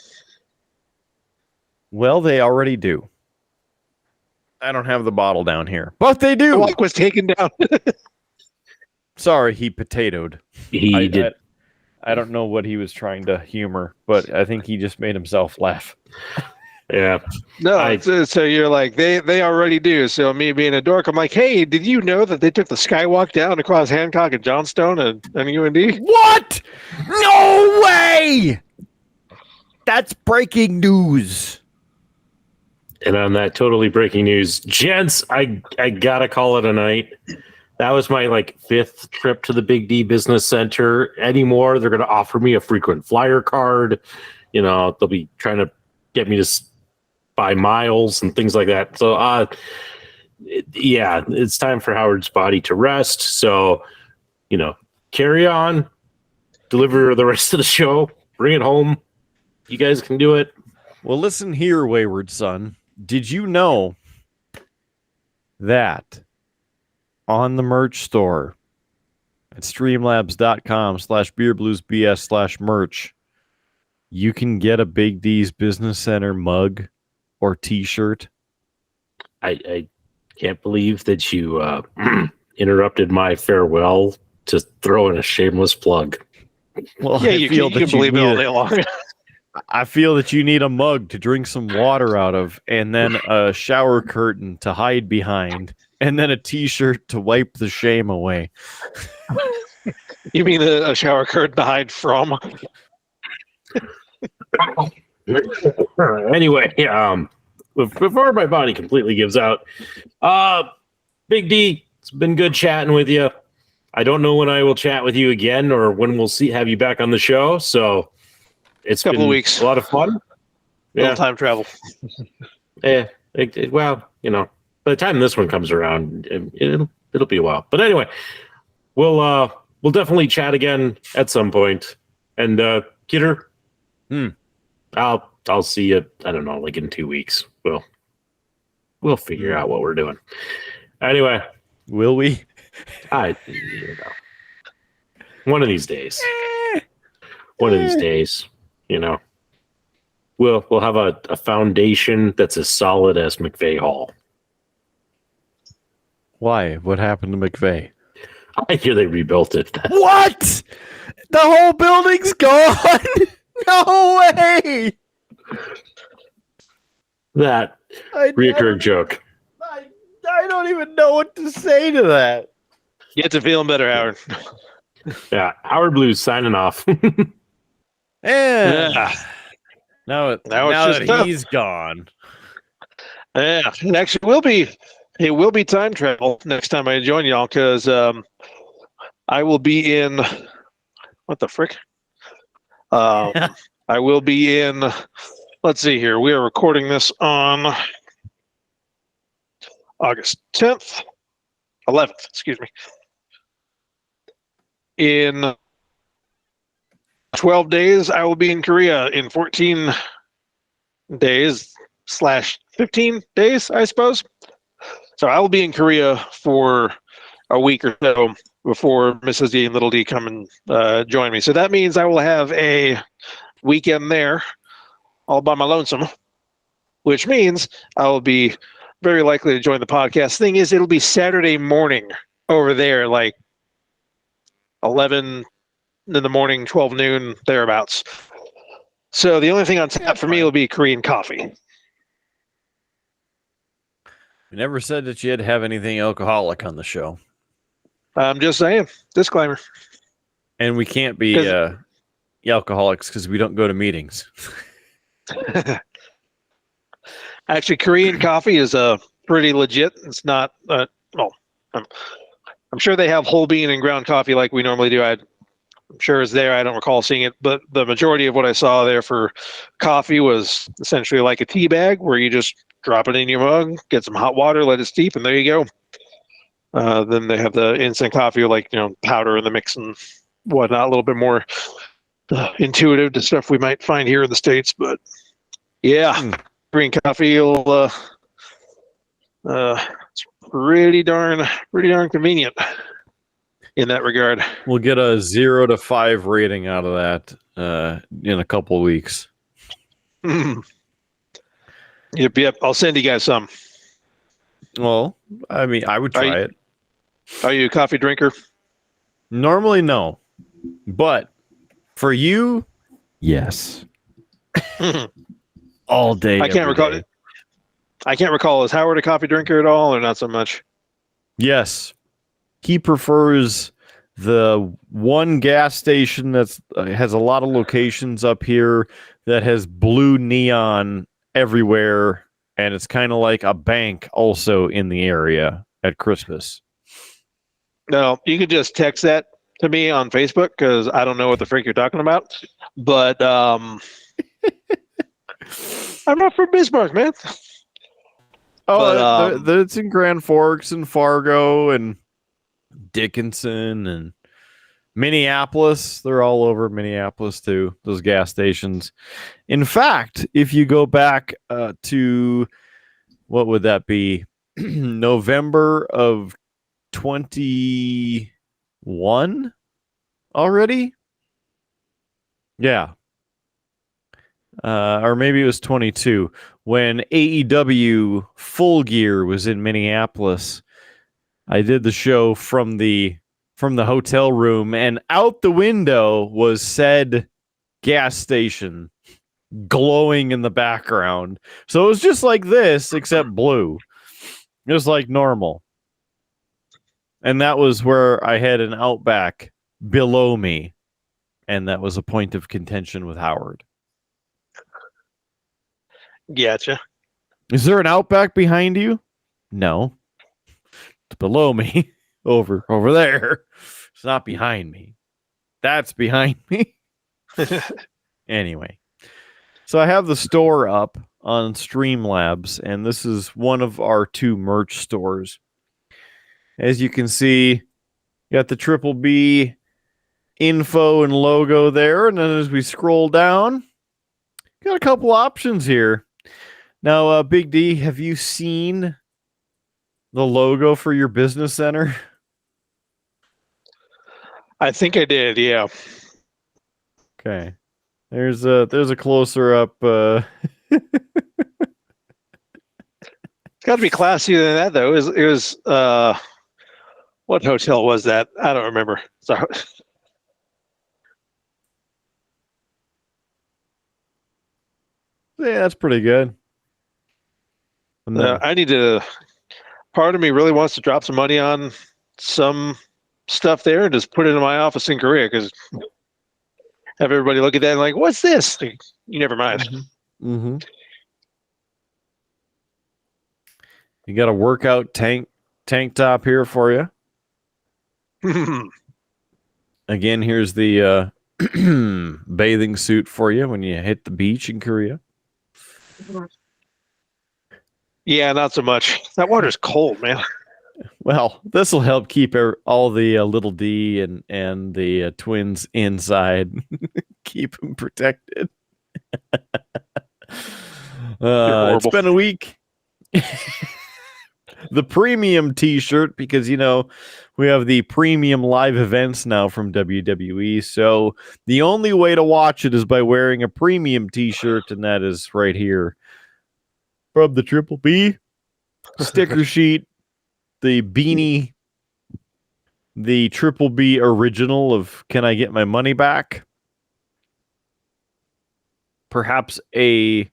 Well, they already do. I don't have the bottle down here, but they do. The lock was taken down. Sorry, he potatoed. He did. I don't know what he was trying to humor, but I think he just made himself laugh. Yeah. No, so you're like, they already do. So me being a dork, I'm like, hey, did you know that they took the Skywalk down across Hancock and Johnstone and UND? What? No way! That's breaking news. And on that totally breaking news, gents, I gotta call it a night. That was my like 5th trip to the Big D Business Center. Anymore, they're going to offer me a frequent flyer card. You know, they'll be trying to get me to buy miles and things like that. So, yeah, it's time for Howard's body to rest. So, you know, carry on, deliver the rest of the show, bring it home. You guys can do it. Well, listen here, wayward son. Did you know that on the merch store at streamlabs.com/beerbluesbs/merch, you can get a Big D's Business Center mug or t-shirt? I can't believe that you interrupted my farewell to throw in a shameless plug. Well, Yeah, you can believe it all day long. I feel that you need a mug to drink some water out of, and then a shower curtain to hide behind, and then a t-shirt to wipe the shame away. You mean a shower curtain to hide from? Anyway, before my body completely gives out, Big D, it's been good chatting with you. I don't know when I will chat with you again or when we'll have you back on the show. So it's Couple been of weeks. a lot of fun. Little time travel. Yeah. Well, you know, by the time this one comes around, it'll be a while. But anyway, we'll definitely chat again at some point. And Kidder, I'll see you. I don't know, like in 2 weeks. We'll figure out what we're doing. Anyway, Will we? One of these days. One of these days, you know, we'll have a foundation that's as solid as McVeigh Hall. Why? What happened to McVeigh? I hear they rebuilt it. What? The whole building's gone? No way! That reoccurring joke. I don't even know what to say to that. Get to feeling better, Howard. Yeah, Howard Blues signing off. Yeah. Now just that tough. he's gone. Yeah, it actually will be time travel next time I join y'all because I will be in what the frick? I will be in. Let's see here. We are recording this on August 10th, 11th. Excuse me. In 12 days, I will be in Korea. In 14 days / 15 days, I suppose. So I will be in Korea for a week or so before Mrs. D and Little D come and join me. So that means I will have a weekend there all by my lonesome, which means I will be very likely to join the podcast. Thing is, it'll be Saturday morning over there, like 11 in the morning, 12 noon, thereabouts. So the only thing on tap for me will be Korean coffee. You never said that you had to have anything alcoholic on the show. I'm just saying. Disclaimer. And we can't be alcoholics because we don't go to meetings. Actually, Korean coffee is pretty legit. It's not, I'm sure they have whole bean and ground coffee like we normally do. I'm sure it's there. I don't recall seeing it, but the majority of what I saw there for coffee was essentially like a tea bag where you just drop it in your mug, get some hot water, let it steep, and there you go. Then they have the instant coffee, like, you know, powder in the mix and whatnot, a little bit more intuitive to stuff we might find here in the States. But yeah, green coffee will it's pretty darn convenient in that regard. We'll get a 0 to 5 rating out of that in a couple weeks. Yep. I'll send you guys some. Well, I mean, I would try it. Are you a coffee drinker? Normally, no. But for you, yes. All day. I can't recall. I can't recall. Is Howard a coffee drinker at all, or not so much? Yes. He prefers the one gas station that's has a lot of locations up here that has blue neon everywhere, and it's kind of like a bank also in the area at Christmas. No, you could just text that to me on Facebook because I don't know what the freak you're talking about. But I'm not from Bismarck, man. Oh, But it's in Grand Forks and Fargo and Dickinson and Minneapolis. They're all over Minneapolis too, those gas stations. In fact, if you go back to, what would that be? November of 21 already? Yeah. Or maybe it was 22 when AEW Full Gear was in Minneapolis. I did the show from the hotel room, and out the window was said gas station glowing in the background. So it was just like this, except blue. It was like normal. And that was where I had an Outback below me. And that was a point of contention with Howard. gotcha. Is there an Outback behind you? No. It's below me. Over there. It's not behind me. That's behind me. Anyway. So I have the store up on Streamlabs, and this is one of our 2 merch stores. As you can see, you got the Triple B info and logo there, and then as we scroll down, got a couple options here. Now, Big D, have you seen the logo for your business center? I think I did, yeah. Okay. There's a closer up. It's got to be classier than that, though. It was what hotel was that? I don't remember. So Yeah, that's pretty good. I need to. Part of me really wants to drop some money on some stuff there and just put it in my office in Korea because have everybody look at that and like, what's this? Like, you never mind. Mm-hmm. You got a workout tank top here for you. Again, here's the bathing suit for you when you hit the beach in Korea. Yeah, not so much. That water's cold, man. Well, this will help keep all the little D and the twins inside. Keep them protected. It's been a week. The premium t-shirt, because, we have the premium live events now from WWE. So the only way to watch it is by wearing a premium t-shirt, and that is right here. From the Triple B sticker sheet, the beanie, the Triple B original of Can I Get My Money Back? Perhaps a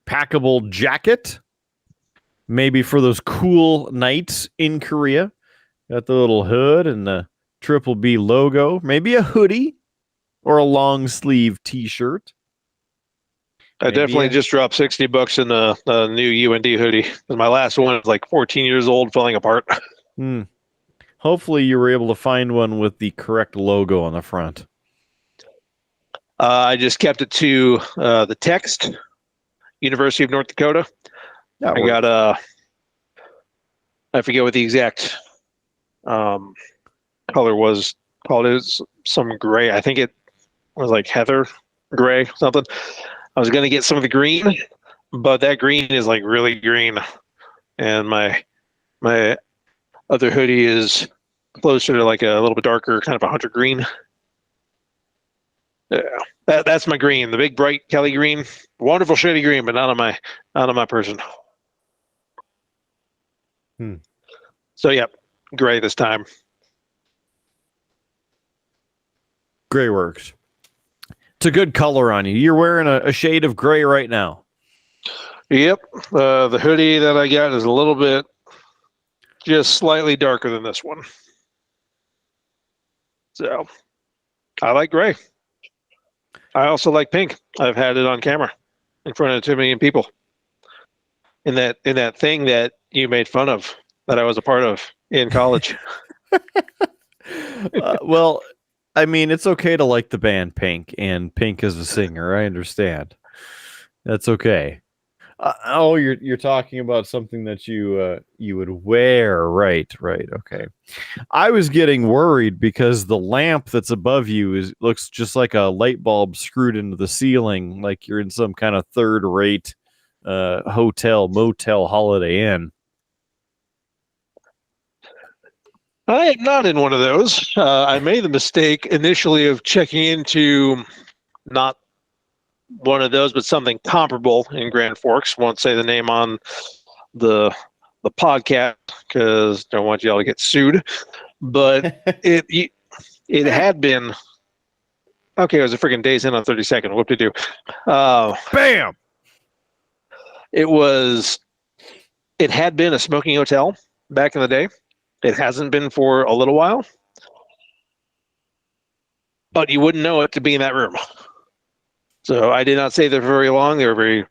packable jacket, maybe for those cool nights in Korea. Got the little hood and the Triple B logo, maybe a hoodie or a long sleeve t-shirt. I definitely just dropped $60 in a new UND hoodie. My last one was like 14 years old, falling apart. Hopefully you were able to find one with the correct logo on the front. I just kept it to the text, University of North Dakota. I got I forget what the exact color was called. It was some gray. I think it was like heather gray, something. I was going to get some of the green, but that green is like really green. And my other hoodie is closer to like a little bit darker, kind of a hunter green. Yeah, that's my green, the big bright Kelly green. Wonderful shady green, but not on my person. So yeah, gray this time. Gray works. It's a good color on you. You're wearing a shade of gray right now. Yep. The hoodie that I got is a little bit just slightly darker than this one. So I like gray. I also like pink. I've had it on camera in front of 2 million people. In that thing that you made fun of, that I was a part of in college. Well, I mean, it's okay to like the band Pink, and Pink is a singer. I understand. That's okay. Oh, you're talking about something that you would wear, right? Right. Okay. I was getting worried because the lamp that's above you looks just like a light bulb screwed into the ceiling, like you're in some kind of third-rate hotel, motel, Holiday Inn. I am not in one of those. I made the mistake initially of checking into not one of those, but something comparable in Grand Forks. Won't say the name on the podcast because don't want y'all to get sued. But it had been okay. It was a freaking Days In on 32nd. What to do? Bam! It had been a smoking hotel back in the day. It hasn't been for a little while, but you wouldn't know it to be in that room. So I did not stay there for very long. They were very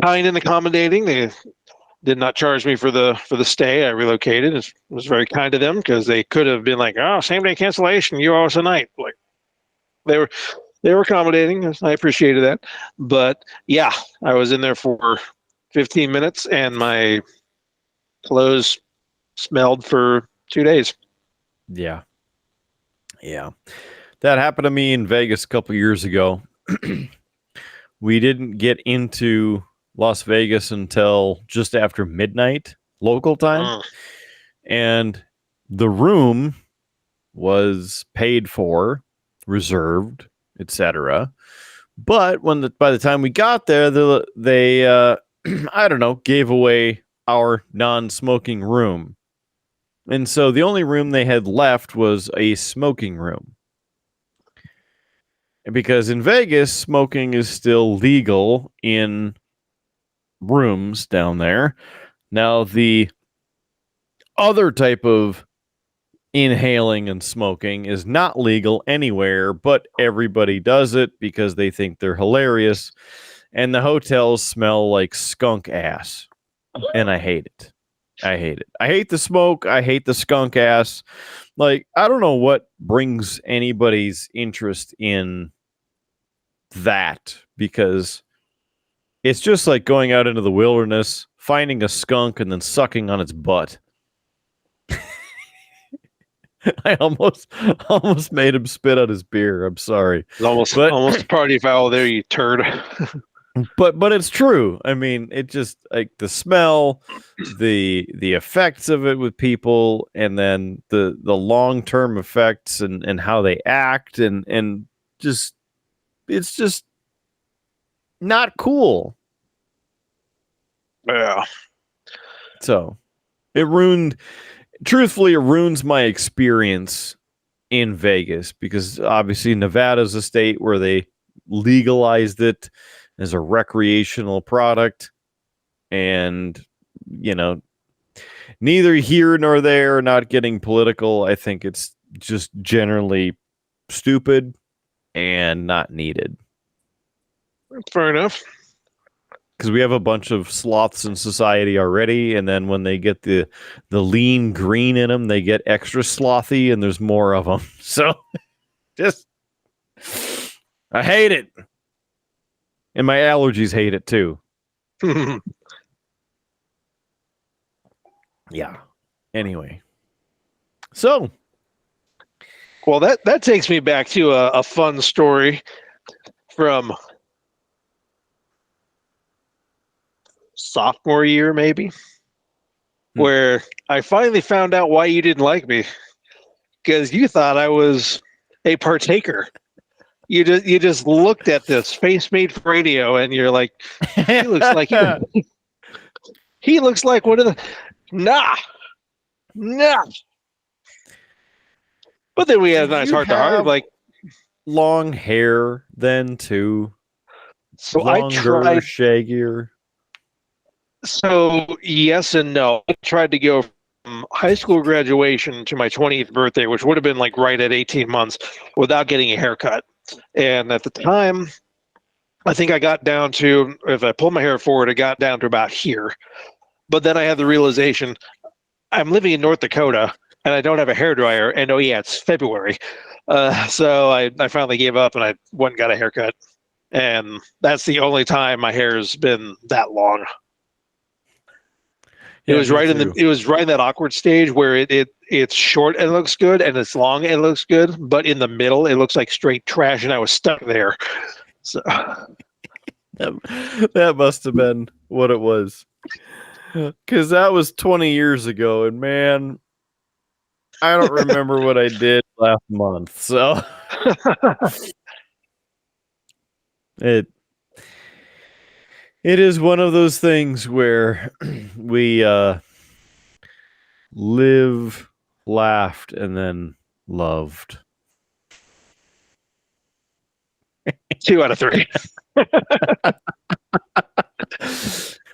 kind and accommodating. They did not charge me for the stay. I relocated. It was very kind to them because they could have been like, "Oh, same day cancellation. You owe us a night." Like they were accommodating. I appreciated that. But yeah, I was in there for 15 minutes and my clothes smelled for 2 days. Yeah. That happened to me in Vegas a couple years ago. We didn't get into Las Vegas until just after midnight local time. And the room was paid for, reserved, etc. But by the time we got there, they I don't know, gave away our non-smoking room. And so the only room they had left was a smoking room. Because in Vegas, smoking is still legal in rooms down there. Now, the other type of inhaling and smoking is not legal anywhere, but everybody does it because they think they're hilarious. And the hotels smell like skunk ass. And I hate it. I hate the smoke. I hate the skunk ass. Like, I don't know what brings anybody's interest in that, because it's just like going out into the wilderness, finding a skunk, and then sucking on its butt. I almost made him spit out his beer. I'm sorry. It's almost a party foul there, you turd. But it's true. I mean, it just like the smell, the effects of it with people, and then the long-term effects and how they act and just it's just not cool. Yeah. So it ruins my experience in Vegas, because obviously Nevada's a state where they legalized it as a recreational product, and neither here nor there, not getting political. I think it's just generally stupid and not needed. Fair enough. Because we have a bunch of sloths in society already, and then when they get the lean green in them, they get extra slothy, and there's more of them. So just I hate it. And my allergies hate it too. Yeah. Anyway. So. Well, that takes me back to a fun story from sophomore year, maybe, where I finally found out why you didn't like me, because you thought I was a partaker. You just looked at this face made for radio, and you're like, he looks like he looks like one of the nah. But then we had a nice heart to heart, like long hair then too. So longer, I tried shaggier. So yes and no. I tried to go from high school graduation to my 20th birthday, which would have been like right at 18 months, without getting a haircut. And at the time, I think I got down to, if I pull my hair forward, it got down to about here. But then I had the realization, I'm living in North Dakota. and I don't have a hairdryer. And oh yeah, it's February, so I finally gave up and I went and got a haircut, and that's the only time my hair's been that long. It Yeah, was me right too. it was right in that awkward stage where it's short and it looks good, and it's long and it looks good, but in the middle it looks like straight trash, and I was stuck there. So That must have been what it was. Because that was 20 years ago, and man, I don't remember what I did last month. So it is one of those things where we live, laughed, and then loved. 2 out of 3.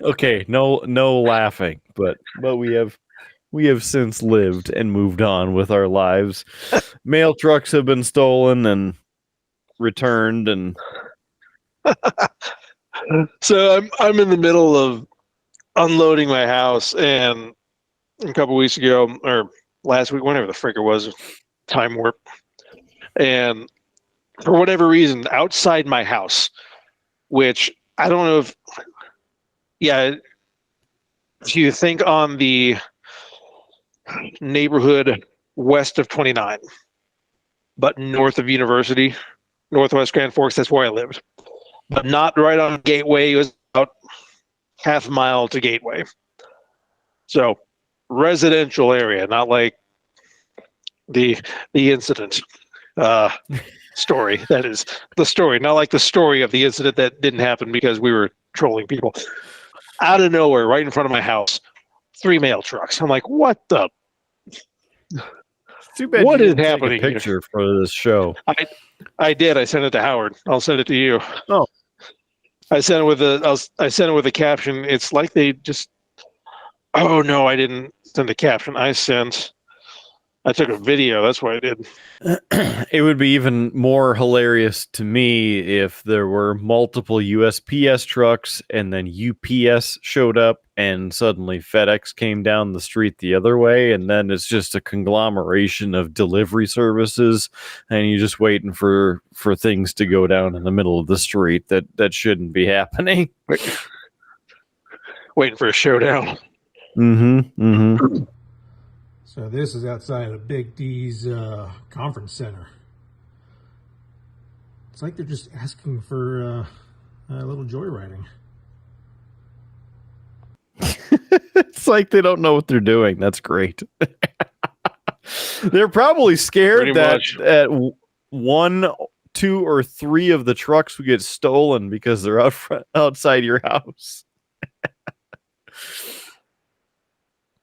Okay, no laughing, but we have since lived and moved on with our lives. Mail trucks have been stolen and returned, and So I'm in the middle of unloading my house, and a couple weeks ago or last week, whenever the frick it was, time warp, and for whatever reason, outside my house, which I don't know if, yeah, if you think on the neighborhood west of 29, but north of University, Northwest Grand Forks, that's where I lived, but not right on Gateway. It was about half a mile to Gateway. So residential area, not like the incident story. That is the story, not like the story of the incident that didn't happen because we were trolling people. Out of nowhere, right in front of my house, 3 mail trucks. I'm like, what the? too bad What you is didn't happening take a picture for this show. I did. I sent it to Howard. I'll send it to you. Oh. I sent it with a caption. It's like they just. Oh no, I didn't send a caption. I took a video. That's what I did. It would be even more hilarious to me if there were multiple USPS trucks and then UPS showed up and suddenly FedEx came down the street the other way, and then it's just a conglomeration of delivery services, and you're just waiting for things to go down in the middle of the street that shouldn't be happening. Waiting for a showdown. So this is outside of Big D's conference center. It's like they're just asking for a little joyriding. It's like they don't know what they're doing. That's great. They're probably scared Pretty that much. at 1, 2, or 3 of the trucks would get stolen because they're outside your house.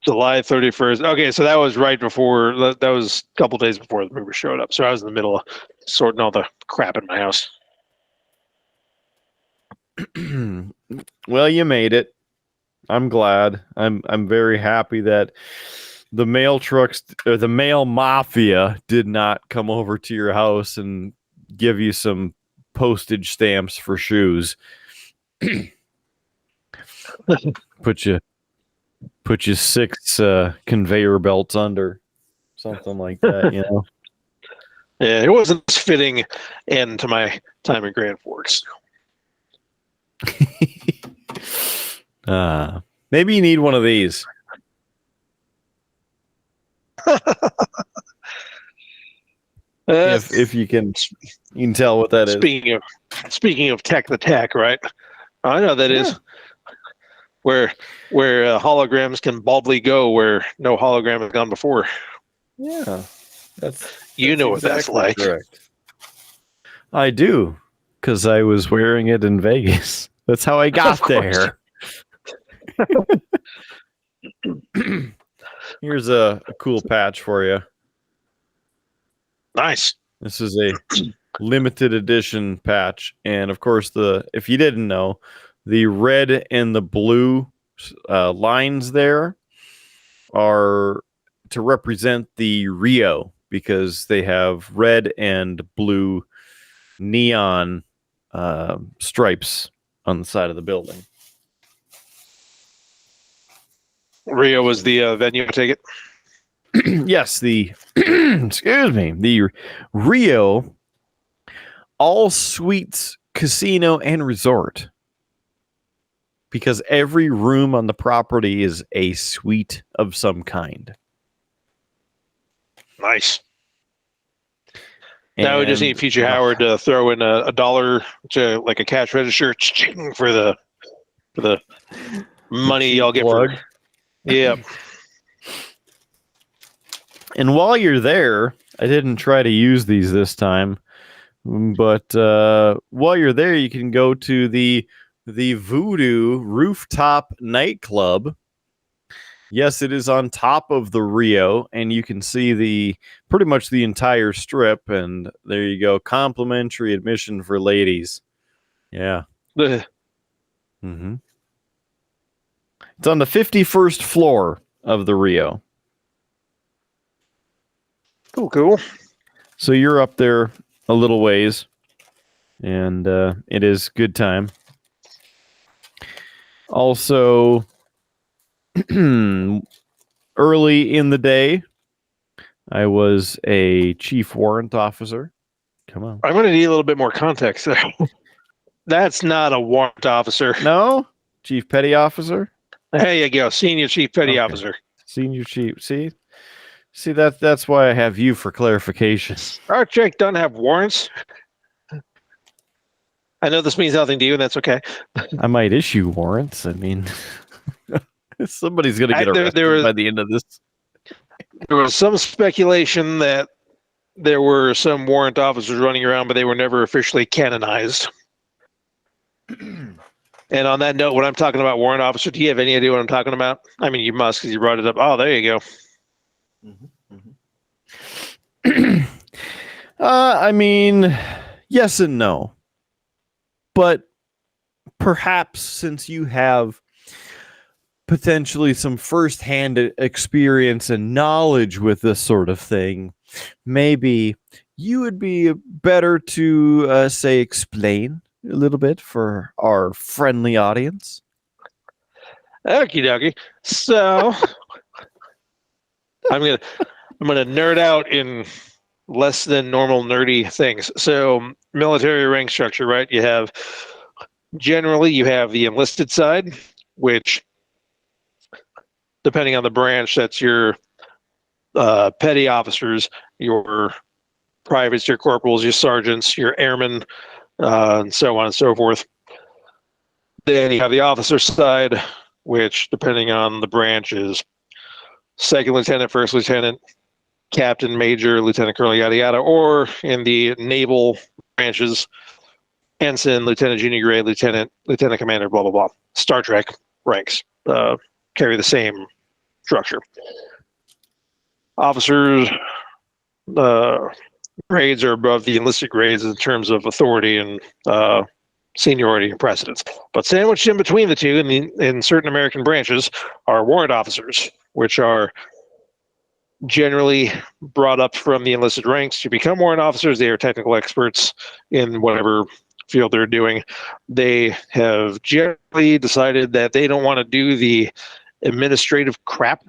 July 31st. Okay, so that was right before. That was a couple days before the movie showed up. So I was in the middle of sorting all the crap in my house. Well, you made it. I'm glad. I'm very happy that the mail trucks or the mail mafia did not come over to your house and give you some postage stamps for shoes. Put you 6 conveyor belts under, something like that, you know. Yeah, it wasn't fitting into my time in Grand Forks. Maybe you need one of these. If you can tell what that is. Speaking of tech, the tech, right? I know that is where holograms can baldly go where no hologram has gone before. Yeah, that's know what that's like. Correct. I do, because I was wearing it in Vegas. That's how I got there. Here's a cool patch for you. Nice. This is a limited edition patch, and of course, if you didn't know, the red and the blue lines there are to represent the Rio, because they have red and blue neon stripes on the side of the building. Rio was the venue, I take it? yes, the excuse me, the Rio All Suites Casino and Resort. Because every room on the property is a suite of some kind. Nice. Now we just need Future Howard to throw in a dollar to like a cash register for the money y'all get for. Yeah. And while you're there, I didn't try to use these this time, but while you're there, you can go to the Voodoo Rooftop Nightclub. Yes, it is on top of the Rio, and you can see pretty much the entire strip. And there you go, complimentary admission for ladies. Yeah. Mm-hmm. It's on the 51st floor of the Rio. Cool. So you're up there a little ways, and it is good time. Also, early in the day, I was a chief warrant officer. Come on. I'm going to need a little bit more context there. That's not a warrant officer. No? Chief petty officer? There you go. Senior chief petty Okay. officer. Senior chief. See, that's why I have you for clarification. Our Jake doesn't have warrants. I know this means nothing to you, and that's okay. I might issue warrants. I mean, somebody's going to get arrested by the end of this. There was some speculation that there were some warrant officers running around, but they were never officially canonized. And on that note, when I'm talking about warrant officer, do you have any idea what I'm talking about? I mean, you must, because you brought it up. Oh, there you go. I mean, yes and no. But perhaps since you have potentially some firsthand experience and knowledge with this sort of thing, maybe you would be better to, say, explain a little bit for our friendly audience. Okie dokie. So I'm gonna nerd out in less than normal nerdy things. So military rank structure, right? Generally you have the enlisted side, which depending on the branch, that's your petty officers, your privates, your corporals, your sergeants, your airmen, and so on and so forth. Then you have the officer side, which depending on the branch is second lieutenant, first lieutenant, captain, major, lieutenant colonel, yada yada, or in the naval branches, ensign, lieutenant, junior grade, lieutenant commander, blah blah blah. Star Trek ranks carry the same structure. Officers grades are above the enlisted grades in terms of authority and seniority and precedence. But sandwiched in between the two in certain American branches are warrant officers, which are generally brought up from the enlisted ranks to become warrant officers. They are technical experts in whatever field they're doing. They have generally decided that they don't want to do the administrative crap,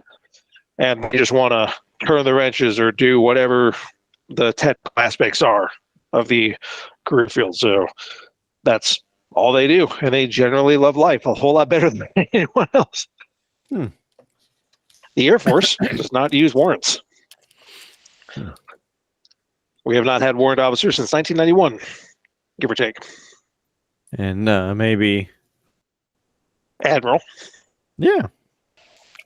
and they just want to turn the wrenches or do whatever the technical aspects are of the career field. So that's all they do, and they generally love life a whole lot better than anyone else. The Air Force does not use warrants. We have not had warrant officers since 1991, give or take. And maybe Admiral. Yeah.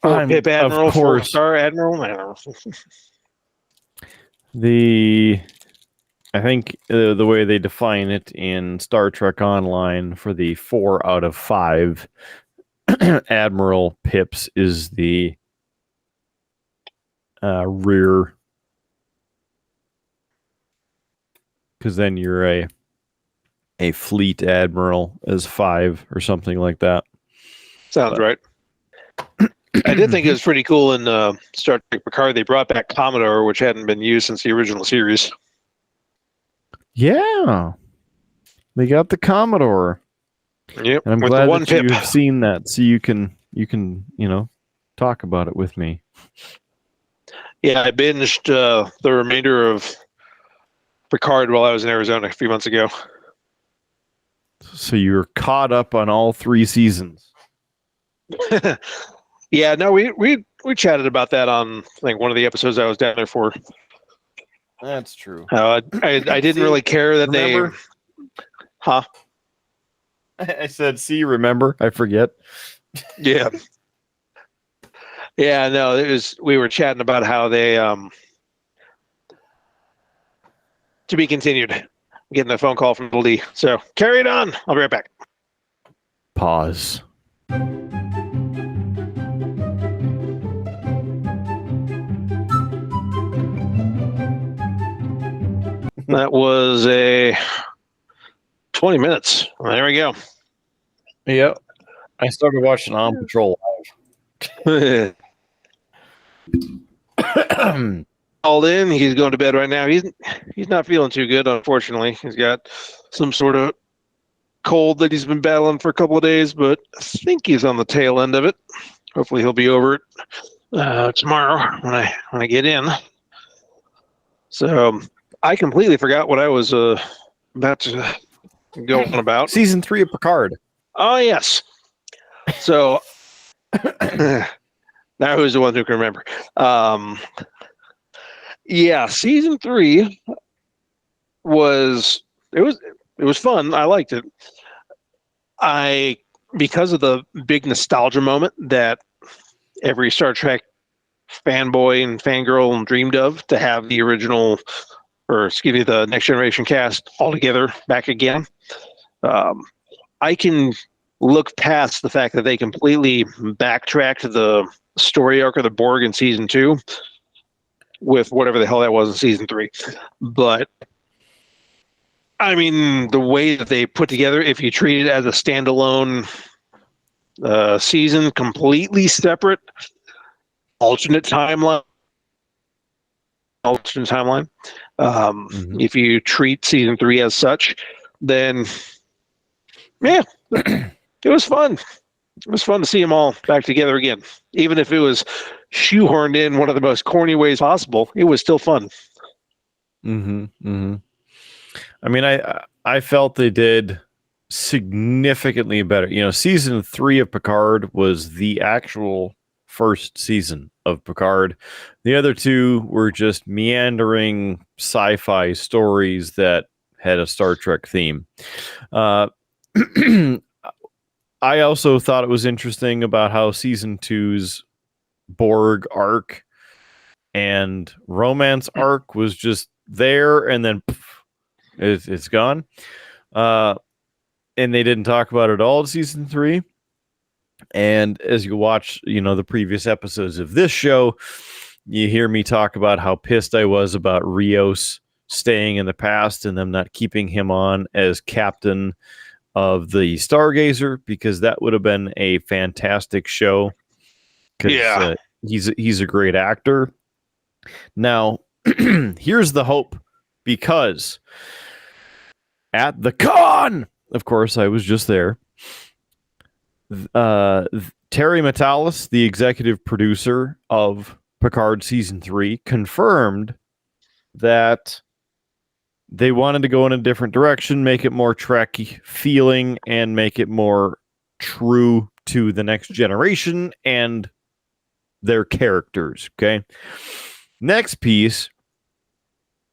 Or Pip Admiral, of course, 4-star Admiral. I don't know. I think the way they define it in Star Trek Online for the 4 out of 5 Admiral Pips is the rear, because then you're a fleet admiral as 5 or something like that. Sounds right. I did think it was pretty cool in Star Trek Picard. They brought back Commodore, which hadn't been used since the original series. Yeah, they got the Commodore. Yep, and I'm with glad the one that pip. you've seen that, so you can talk about it with me. Yeah, I binged the remainder of Picard while I was in Arizona a few months ago. So you're caught up on all 3 seasons. Yeah, no, we chatted about that on I think one of the episodes I was down there for. That's true. I didn't See, really care that remember? Huh? I said, see, remember? I forget. Yeah. Yeah, no, we were chatting about how they to be continued. I'm getting a phone call from Little D. So carry it on. I'll be right back. Pause. That was a 20 minutes. Well, there we go. Yep. I started watching On Patrol live. Called in. He's going to bed right now. He's not feeling too good, unfortunately. He's got some sort of cold that he's been battling for a couple of days, but I think he's on the tail end of it. Hopefully he'll be over it tomorrow when I get in. So I completely forgot what I was about to go on about. Season 3 of Picard. Oh, yes. So now who's the one who can remember? Yeah, season 3 was fun. I liked it. Because of the big nostalgia moment that every Star Trek fanboy and fangirl dreamed of, to have the original, or excuse me, the Next Generation cast all together back again. I can look past the fact that they completely backtracked the story arc of the Borg in season 2 with whatever the hell that was in season 3. But I mean, the way that they put together, if you treat it as a standalone season, completely separate, alternate timeline. If you treat season 3 as such, then yeah, it was fun. It was fun to see them all back together again. Even if it was shoehorned in one of the most corny ways possible, it was still fun. Mm-hmm. Mm-hmm. I mean, I felt they did significantly better. You know, season 3 of Picard was the actual first season of Picard. The other 2 were just meandering sci-fi stories that had a Star Trek theme. I also thought it was interesting about how season 2's Borg arc and romance arc was just there, and then it's gone. And they didn't talk about it at all in season 3. And as you watch, the previous episodes of this show, you hear me talk about how pissed I was about Rios staying in the past and them not keeping him on as captain of the Stargazer, because that would have been a fantastic show. Yeah. He's a great actor. Now, here's the hope, because at the con, of course, I was just there. Terry Matalas, the executive producer of Picard season 3, confirmed that they wanted to go in a different direction, make it more Trek-y feeling, and make it more true to the Next Generation and their characters. Okay. Next piece,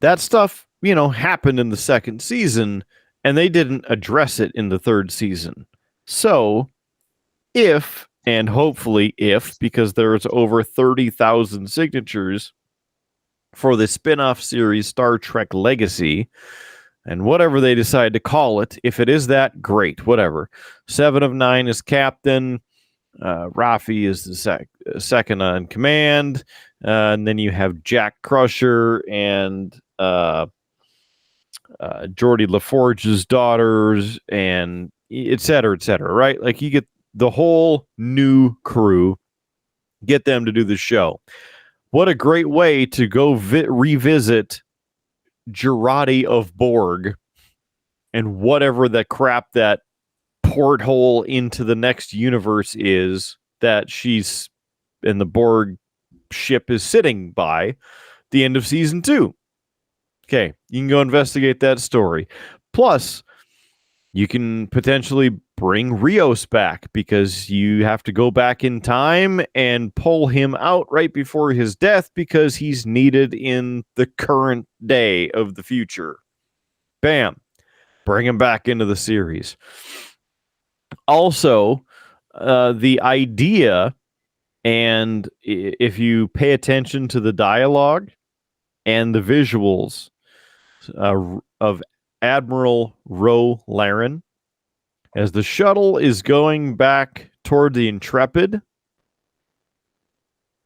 that stuff, happened in the second season, and they didn't address it in the third season. So if, and hopefully if, because there's over 30,000 signatures for the spin-off series Star Trek Legacy, and whatever they decide to call it, if it is that, great, whatever. 7 of 9 is captain. Rafi is the second in command. And then you have Jack Crusher and Geordie LaForge's daughters, and et cetera, right? Like, you get the whole new crew, get them to do the show. What a great way to go revisit Girardi of Borg and whatever the crap that porthole into the next universe is that she's in the Borg ship is sitting by the end of season 2. Okay, you can go investigate that story. Plus, you can potentially bring Rios back because you have to go back in time and pull him out right before his death because he's needed in the current day of the future. Bam. Bring him back into the series. Also, the idea, and if you pay attention to the dialogue and the visuals of Admiral Ro Laren, as the shuttle is going back toward the Intrepid,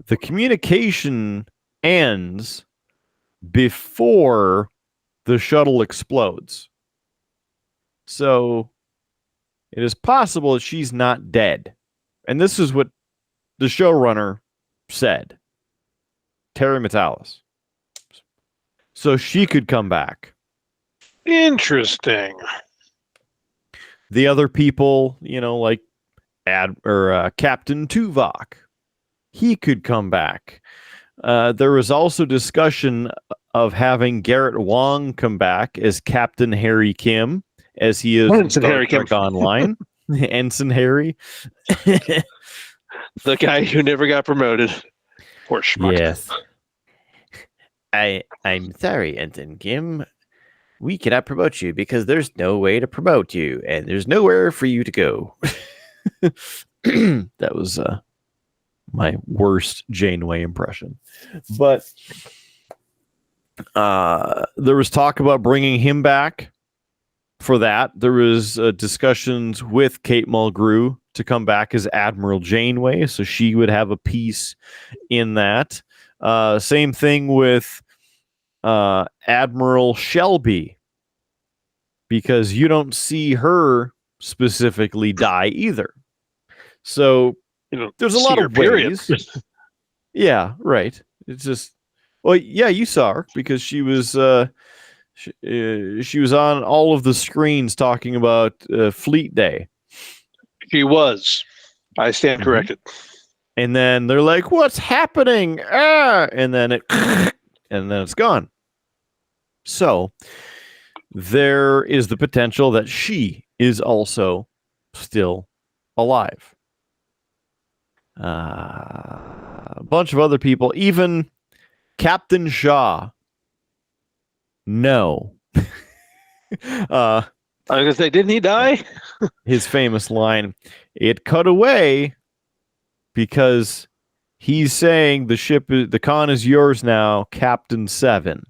the communication ends before the shuttle explodes. So it is possible that she's not dead. And this is what the showrunner said, Terry Metalis. So she could come back. Interesting. The other people, like Captain Tuvok, he could come back. There was also discussion of having Garrett Wang come back as Captain Harry Kim, as he is in Star Trek Online. Ensign Harry. The guy who never got promoted. Poor schmuck. Yes. I'm sorry, Ensign Kim. We cannot promote you because there's no way to promote you, and there's nowhere for you to go. That was my worst Janeway impression. But there was talk about bringing him back for that. There was discussions with Kate Mulgrew to come back as Admiral Janeway, so she would have a piece in that. Same thing with Admiral Shelby, because you don't see her specifically die either. So there's a lot of ways. Yeah, right. It's just, well, yeah, you saw her because she was she was on all of the screens talking about Fleet Day. She was. I stand corrected. And then they're like, "What's happening?" And then it's gone. So there is the potential that she is also still alive. A bunch of other people, even Captain Shaw. No. I was gonna say, didn't he die? His famous line, "It cut away," because he's saying the con is yours now, Captain 7.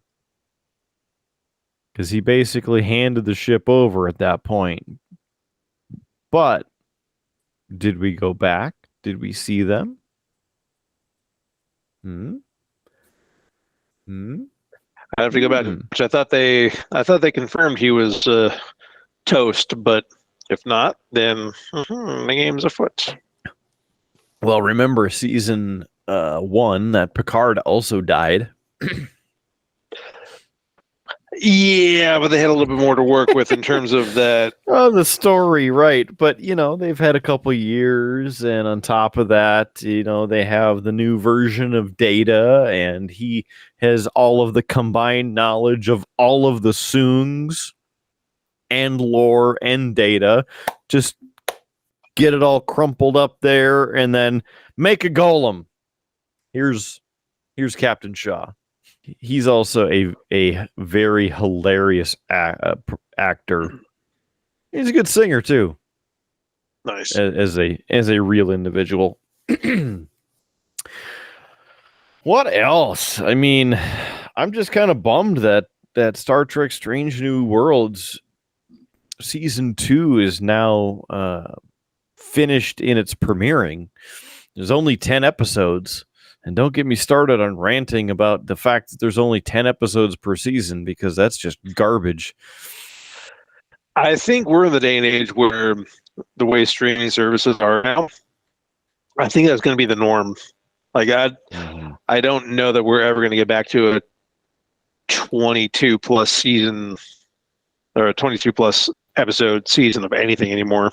Because he basically handed the ship over at that point. But did we go back? Did we see them? I have to go back. Which I thought they confirmed he was toast, but if not, then the game's afoot. Well, remember season 1 that Picard also died. Yeah, but they had a little bit more to work with in terms of that. Oh, the story, right. But, they've had a couple years, and on top of that, they have the new version of Data, and he has all of the combined knowledge of all of the Sioux and lore and Data. Just get it all crumpled up there, and then make a golem. Here's Captain Shaw. He's also a very hilarious actor. He's a good singer too. Nice. As a real individual. What else? I mean, I'm just kind of bummed that Star Trek Strange New Worlds season 2 is now finished in its premiering. There's only 10 episodes. And don't get me started on ranting about the fact that there's only 10 episodes per season, because that's just garbage. I think we're in the day and age where the way streaming services are now, I think that's going to be the norm. Like, I don't know that we're ever going to get back to a 22 plus season or a 22 plus episode season of anything anymore.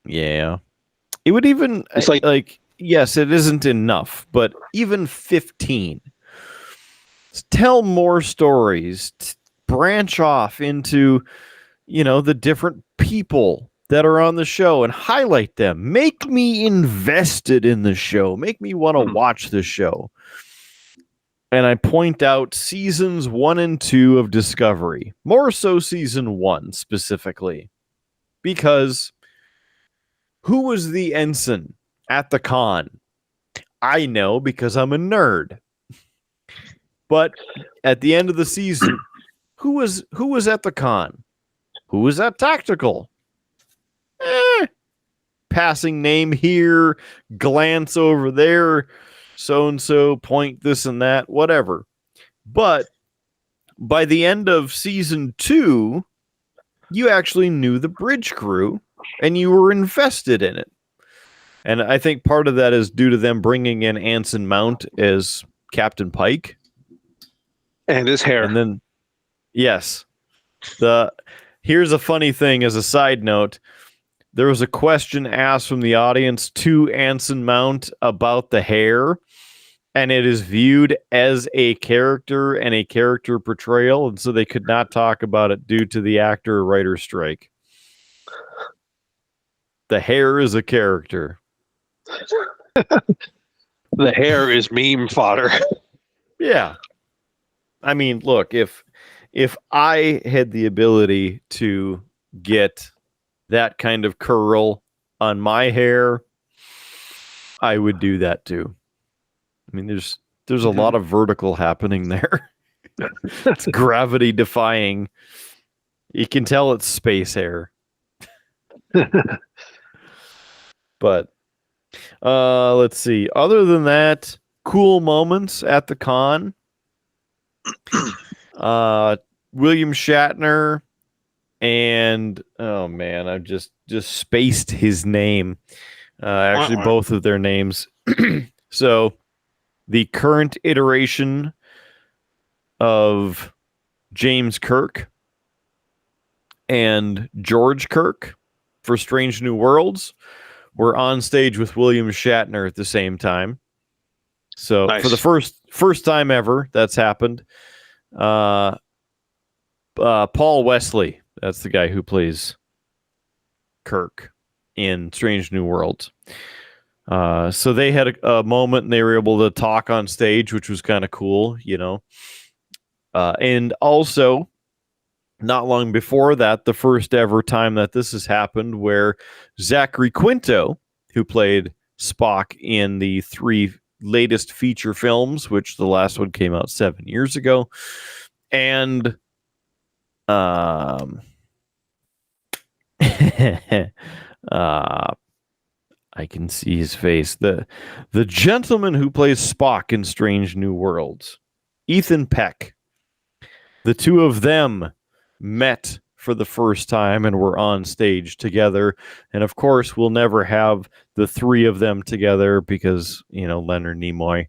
Yeah. It would even, it's like yes, it isn't enough, but even 15. Tell more stories, branch off into, the different people that are on the show and highlight them. Make me invested in the show. Make me want to watch the show. And I point out seasons 1 and 2 of Discovery, more so season 1 specifically, because who was the ensign at the con? I know because I'm a nerd. But at the end of the season, who was at the con? Who was at Tactical? Passing name here, glance over there, so-and-so, point this and that, whatever. But by the end of season 2, you actually knew the bridge crew, and you were invested in it. And I think part of that is due to them bringing in Anson Mount as Captain Pike. And his hair. And then, yes. Here's a funny thing as a side note. There was a question asked from the audience to Anson Mount about the hair, and it is viewed as a character and a character portrayal, and so they could not talk about it due to the actor-writer strike. The hair is a character. The hair is meme fodder. Yeah. I mean, look, if I had the ability to get that kind of curl on my hair, I would do that too. I mean, there's a lot of vertical happening there. It's gravity defying. You can tell it's space hair. But let's see. Other than that, cool moments at the con. William Shatner and oh man, I've just spaced his name. Actually, both of their names. So, the current iteration of James Kirk and George Kirk for Strange New Worlds were on stage with William Shatner at the same time. So nice. For the first time ever that's happened, Paul Wesley, that's the guy who plays Kirk in Strange New Worlds. So they had a moment and they were able to talk on stage, which was kind of cool, and also not long before that, the first ever time that this has happened, where Zachary Quinto, who played Spock in the 3 latest feature films, which the last one came out 7 years ago, and I can see his face. The gentleman who plays Spock in Strange New Worlds, Ethan Peck. The two of them met for the first time and were on stage together. And of course, we'll never have the 3 of them together because, Leonard Nimoy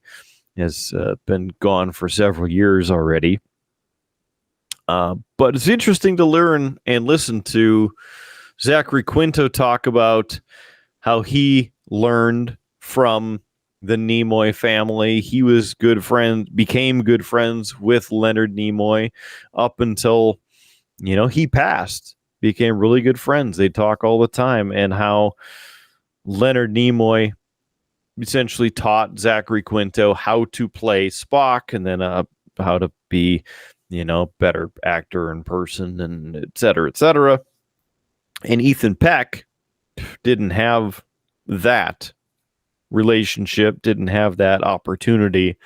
has been gone for several years already. But it's interesting to learn and listen to Zachary Quinto talk about how he learned from the Nimoy family. He was became good friends with Leonard Nimoy up until, he passed, became really good friends. They talk all the time, and how Leonard Nimoy essentially taught Zachary Quinto how to play Spock, and then how to be, better actor in person, and et cetera, et cetera. And Ethan Peck didn't have that relationship, didn't have that opportunity.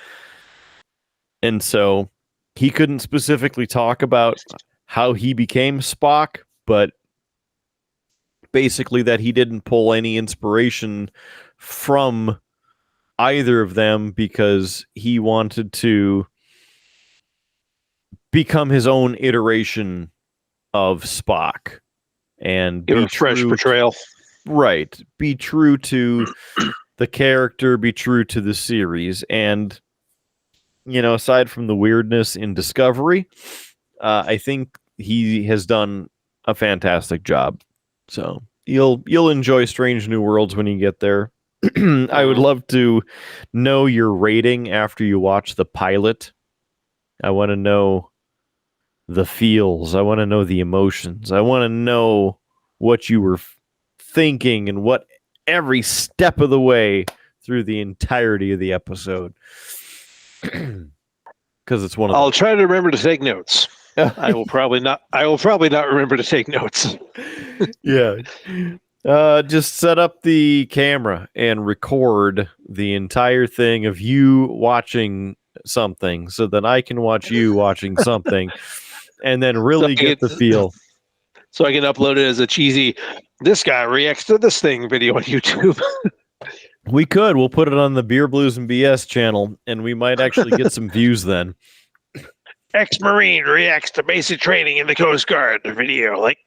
And so he couldn't specifically talk about how he became Spock, but basically that he didn't pull any inspiration from either of them because he wanted to become his own iteration of Spock and give a fresh portrayal. Right. Be true to the character, be true to the series. And, aside from the weirdness in Discovery, I think he has done a fantastic job. So you'll enjoy Strange New Worlds when you get there. I would love to know your rating after you watch the pilot. I want to know the feels. I want to know the emotions. I want to know what you were thinking and what every step of the way through the entirety of the episode. Because it's one of I'll try to remember to take notes. I will probably not remember to take notes. Yeah. Just set up the camera and record the entire thing of you watching something so that I can watch you watching something and then really get the feel. So I can upload it as a cheesy, this guy reacts to this thing video on YouTube. We could. We'll put it on the Beer Blues and BS channel, and we might actually get some views then. Ex-Marine reacts to basic training in the Coast Guard video. Like,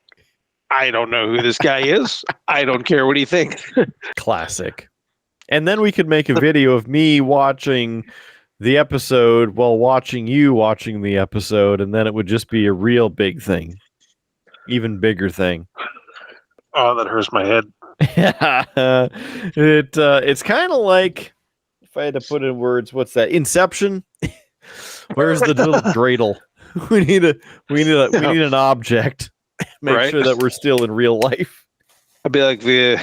I don't know who this guy is. I don't care what he thinks. Classic. And then we could make a video of me watching the episode while watching you watching the episode, and then it would just be a real big thing. Even bigger thing. Oh, that hurts my head. It's kind of like, if I had to put in words, what's that? Inception. Where's the little dreidel? We need an object. Make sure that we're still in real life. I'd be like the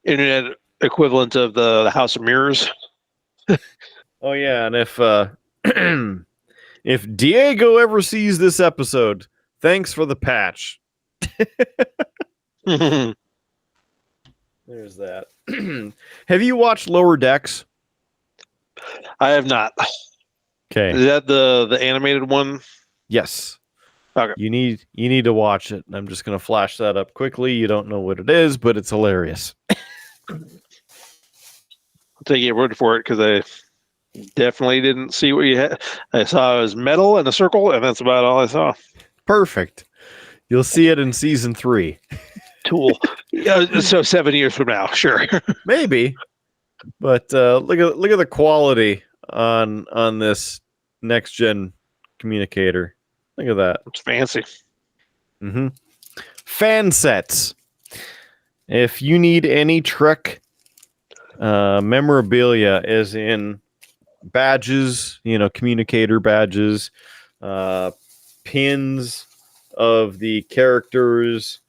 internet equivalent of the House of Mirrors. Oh yeah, and if Diego ever sees this episode, thanks for the patch. There's that. Have you watched Lower Decks? I have not. Okay. Is that the animated one? Yes. Okay. You need to watch it. I'm just gonna flash that up quickly. You don't know what it is, but it's hilarious. I'll take your word for it because I definitely didn't see what you had. I saw it was metal and a circle, and that's about all I saw. Perfect. You'll see it in season 3. Tool. Yeah, so 7 years from now, sure. Maybe. But look at the quality on this next gen communicator. Look at that. It's fancy. Mm-hmm. Fan sets. If you need any Trek memorabilia, as in badges, communicator badges, pins of the characters,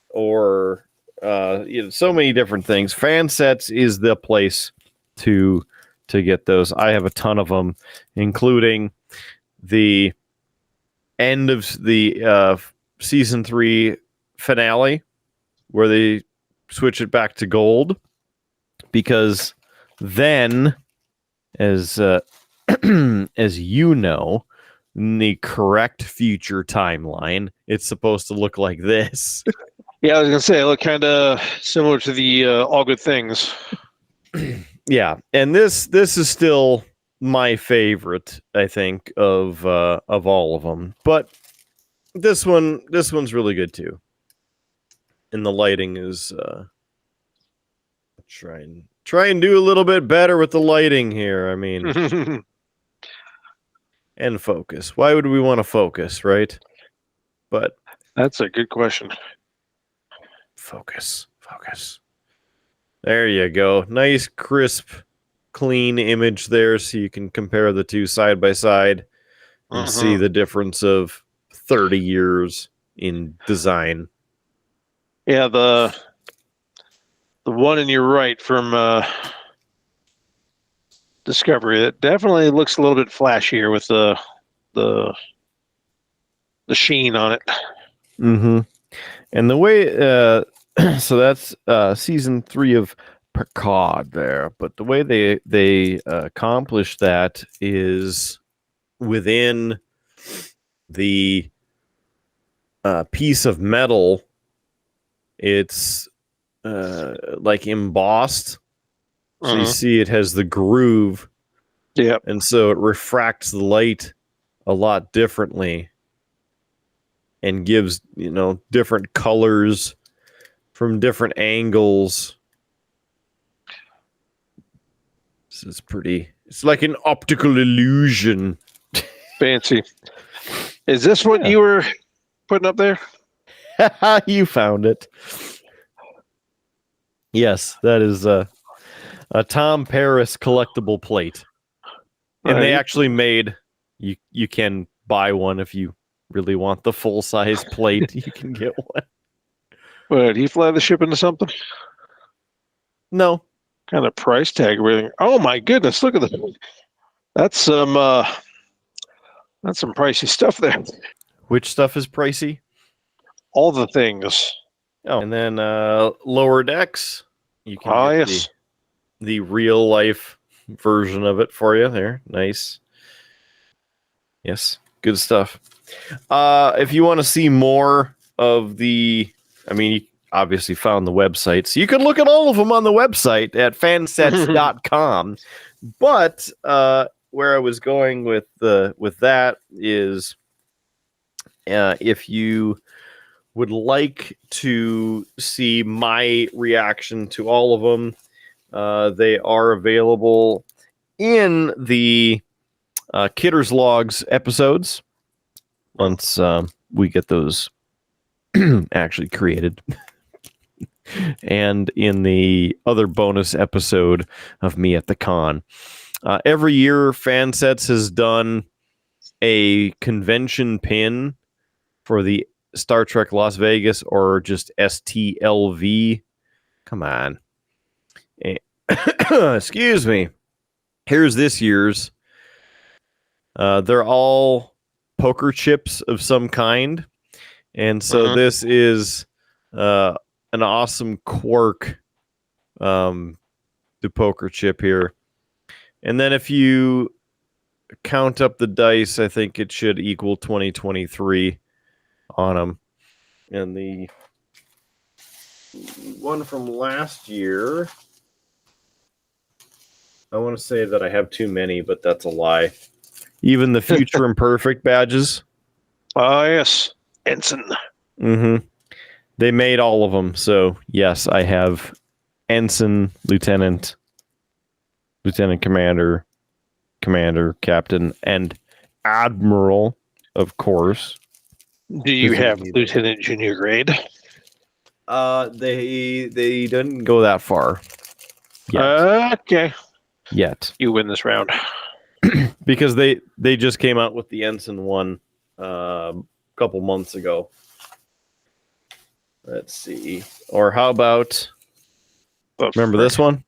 or so many different things. Fan sets is the place to get those. I have a ton of them, including the end of the season 3 finale, where they switch it back to gold, because then, as as you know, in the correct future timeline, it's supposed to look like this. Yeah, I was gonna say, it looked kind of similar to the All Good Things. Yeah, and this is still my favorite, I think, of all of them. But this one's really good too. And the lighting is try and do a little bit better with the lighting here. I mean, and focus. Why would we want to focus, right? But that's a good question. Focus. There you go. Nice, crisp, clean image there, so you can compare the two side by side and see the difference of 30 years in design. Yeah, the one in your right from Discovery, it definitely looks a little bit flashier with the sheen on it. Mm-hmm. And the way so that's season 3 of Picard there, but the way they accomplish that is within the piece of metal. It's like embossed, so you see it has the groove. Yeah, and so it refracts the light a lot differently and gives different colors from different angles. This is pretty. It's like an optical illusion. Fancy. Is this what you were putting up there? You found it. Yes, that is a Tom Paris collectible plate. And they Right. actually made you can buy one if you really want the full size plate. You can get one. But he fly the ship into something? No, Kind of price tag everything. Oh my goodness, look at this. That's some pricey stuff there. which stuff is pricey? All the things. Oh, and then lower decks. You can Oh get yes. the real life version of it for you there. Nice. Yes, good stuff. If you want to see more of you obviously found the website, so you can look at all of them on the website at fansets.com. But where I was going with that is if you would like to see my reaction to all of them, they are available in the Kidder's Logs episodes once we get those actually created. And in the other bonus episode of Me at the Con. Every year, Fansets has done a convention pin for the Star Trek Las Vegas, or just STLV. Come on. Excuse me. Here's this year's. They're all poker chips of some kind. And so this is an awesome quirk to poker chip here. And then if you count up the dice, I think it should equal 2023 on them. And the one from last year, I want to say that I have too many, but that's a lie. Even the Future Imperfect badges. Oh yes. Ensign. Mm-hmm. They made all of them. So yes, I have Ensign, Lieutenant Commander, Captain, and Admiral, of course. Do you have Lieutenant Junior grade? They didn't go that far Okay. yet. You win this round. Because they just came out with the Ensign one a couple months ago. Let's see. Or how about, remember this one?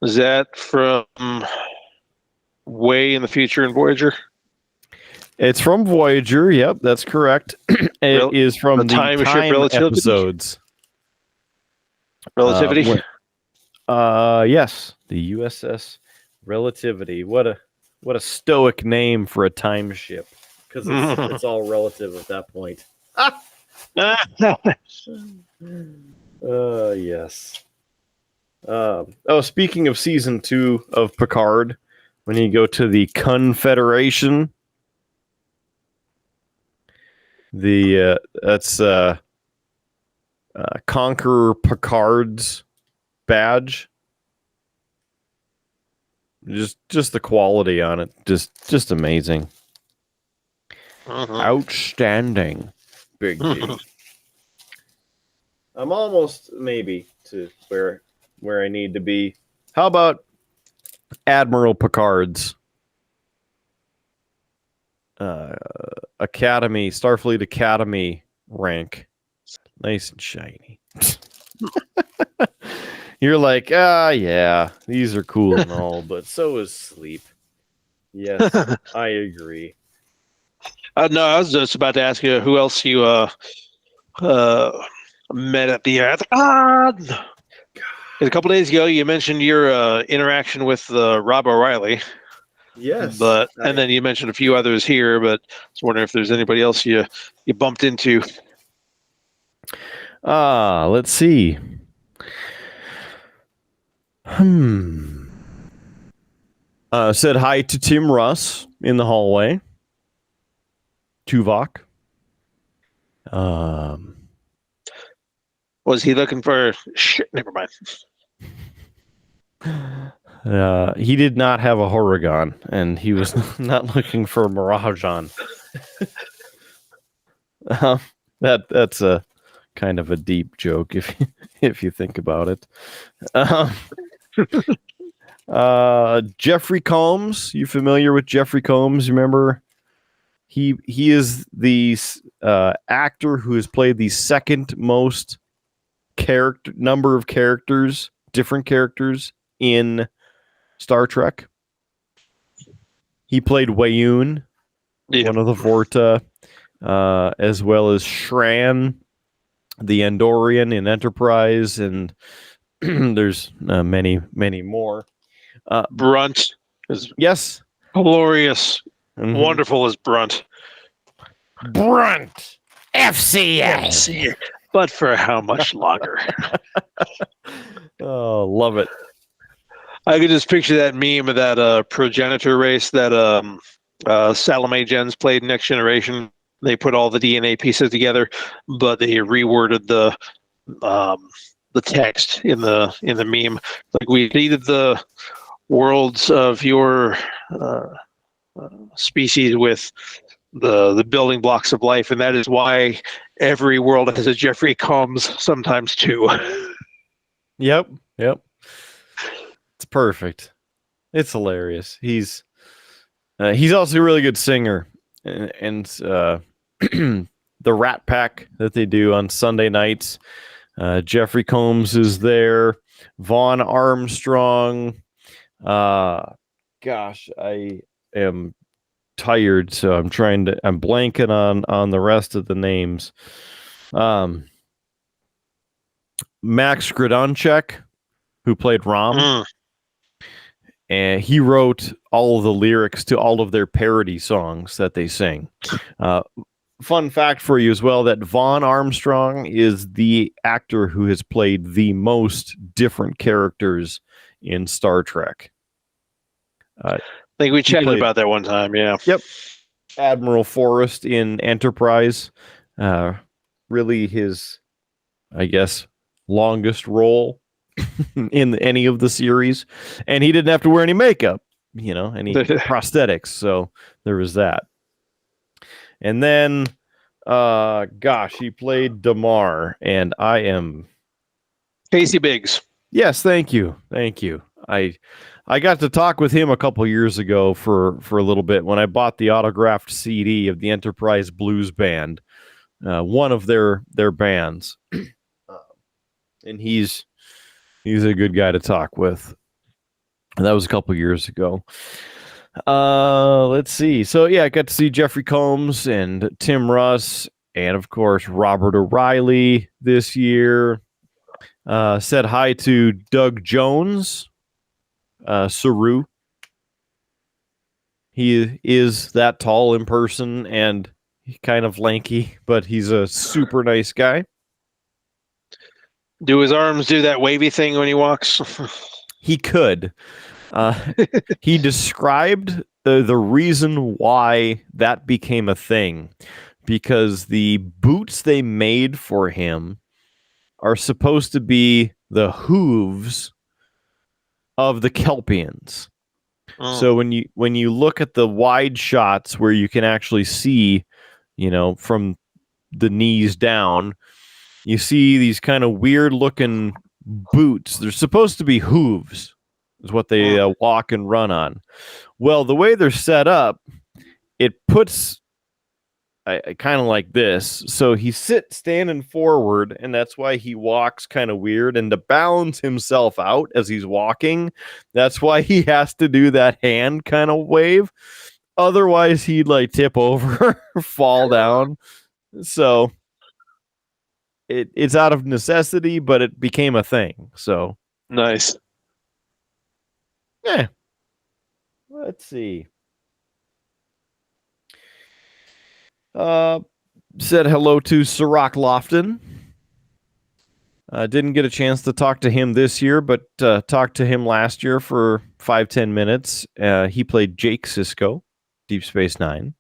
Is that from way in the future in Voyager? It's from Voyager. Yep, that's correct. It is from the time episodes. Relativity? Yes, the USS Relativity. What a stoic name for a time ship, because it's all relative at that point. Yes. Speaking of season 2 of Picard, when you go to the Confederation, that's Conqueror Picard's badge. Just the quality on it, just amazing. Outstanding. Big D. I'm almost maybe to where I need to be. How about Admiral Picard's Academy, Starfleet Academy rank? Nice and shiny. You're like, yeah, these are cool and all, but so is sleep. Yes, I agree. No, I was just about to ask you who else you met at the con. A couple days ago, you mentioned your interaction with Rob O'Reilly. Yes, and then you mentioned a few others here, but I was wondering if there's anybody else you bumped into. Let's see. Said hi to Tim Russ in the hallway. Tuvok. Was he looking for shit? Never mind. He did not have a Horogon, and he was not looking for a Mirajon. That's a kind of a deep joke, if if you think about it. Jeffrey Combs. You familiar with Jeffrey Combs? Remember, he is the actor who has played the second most number of different characters in Star Trek. He played Wayun, one of the Vorta, as well as Shran, the Andorian in Enterprise, and there's many more. Brunt is Yes, glorious, wonderful as Brunt. Brunt, FCA. But for how much longer? Oh, love it. I could just picture that meme of that progenitor race that Salome Jens played in Next Generation. They put all the DNA pieces together, but they reworded the text in the meme. Like, we seeded the worlds of your species with the building blocks of life, and that is why every world has a Jeffrey Combs sometimes too. Yep. It's perfect. It's hilarious. He's also a really good singer, and the Rat Pack that they do on Sunday nights. Jeffrey Combs is there. Vaughn Armstrong. Gosh, I am tired, so I'm blanking on the rest of the names. Max Gradonchek, who played Rom, and he wrote all of the lyrics to all of their parody songs that they sing. Fun fact for you as well, that Vaughn Armstrong is the actor who has played the most different characters in Star Trek. I think we chatted about that one time. Yeah. Yep. Admiral Forrest in Enterprise. Really his, I guess, longest role in any of the series. And he didn't have to wear any makeup, any prosthetics. So there was that. And then, he played Damar, and I am... Casey Biggs. Yes, thank you. I got to talk with him a couple years ago for a little bit when I bought the autographed CD of the Enterprise Blues Band, one of their bands, and he's a good guy to talk with. And that was a couple years ago. Let's see. So yeah, I got to see Jeffrey Combs and Tim Russ, and of course Robert O'Reilly this year. Said hi to Doug Jones. Saru. He is that tall in person and kind of lanky, but he's a super nice guy. Do his arms do that wavy thing when he walks? He could. He described the reason why that became a thing, because the boots they made for him are supposed to be the hooves of the Kelpians. So when you look at the wide shots where you can actually see, from the knees down, you see these kind of weird looking boots. They're supposed to be hooves, is what they walk and run on. Well, the way they're set up, it puts kind of like this. So he standing forward, and that's why he walks kind of weird. And to balance himself out as he's walking, that's why he has to do that hand kind of wave. Otherwise, he'd tip over, fall down. So it's out of necessity, but it became a thing. So nice. Yeah. Let's see. Said hello to Sirach Lofton. Didn't get a chance to talk to him this year, but talked to him last year for 5-10 minutes. He played Jake Sisko, Deep Space Nine,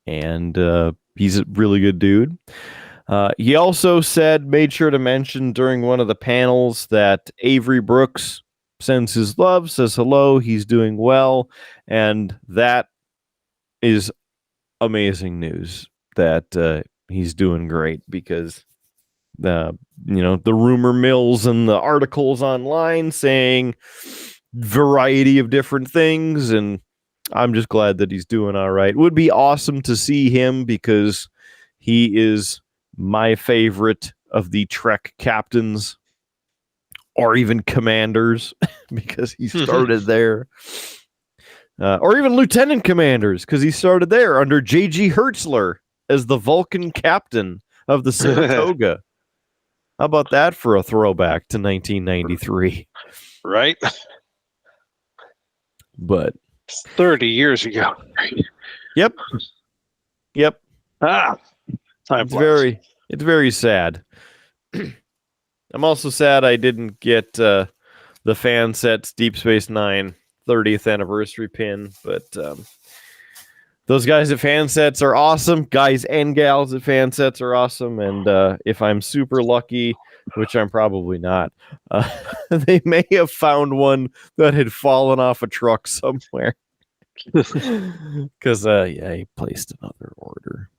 and he's a really good dude. He also made sure to mention during one of the panels that Avery Brooks sends his love, says hello, he's doing well, and that is amazing news that he's doing great, because the rumor mills and the articles online saying variety of different things, and I'm just glad that he's doing all right. It would be awesome to see him because he is my favorite of the Trek captains or even commanders because he started there. Or even lieutenant commanders because he started there under J.G. Hertzler as the Vulcan captain of the Saratoga. How about that for a throwback to 1993? Right? But 30 years ago. Yep. Time It's flies. very sad. I'm also sad I didn't get the fan sets Deep Space Nine 30th anniversary pin, but those guys at Fansets are awesome. Guys and gals at Fansets are awesome, and if I'm super lucky, which I'm probably not, they may have found one that had fallen off a truck somewhere. Because he placed another order.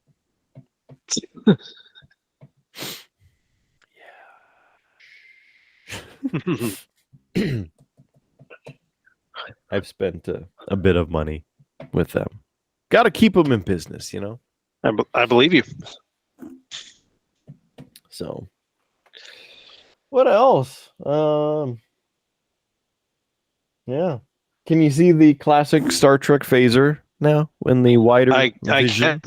I've spent a bit of money with them. Got to keep them in business, you know? I believe you. So, what else? Yeah. Can you see the classic Star Trek phaser now in the wider vision?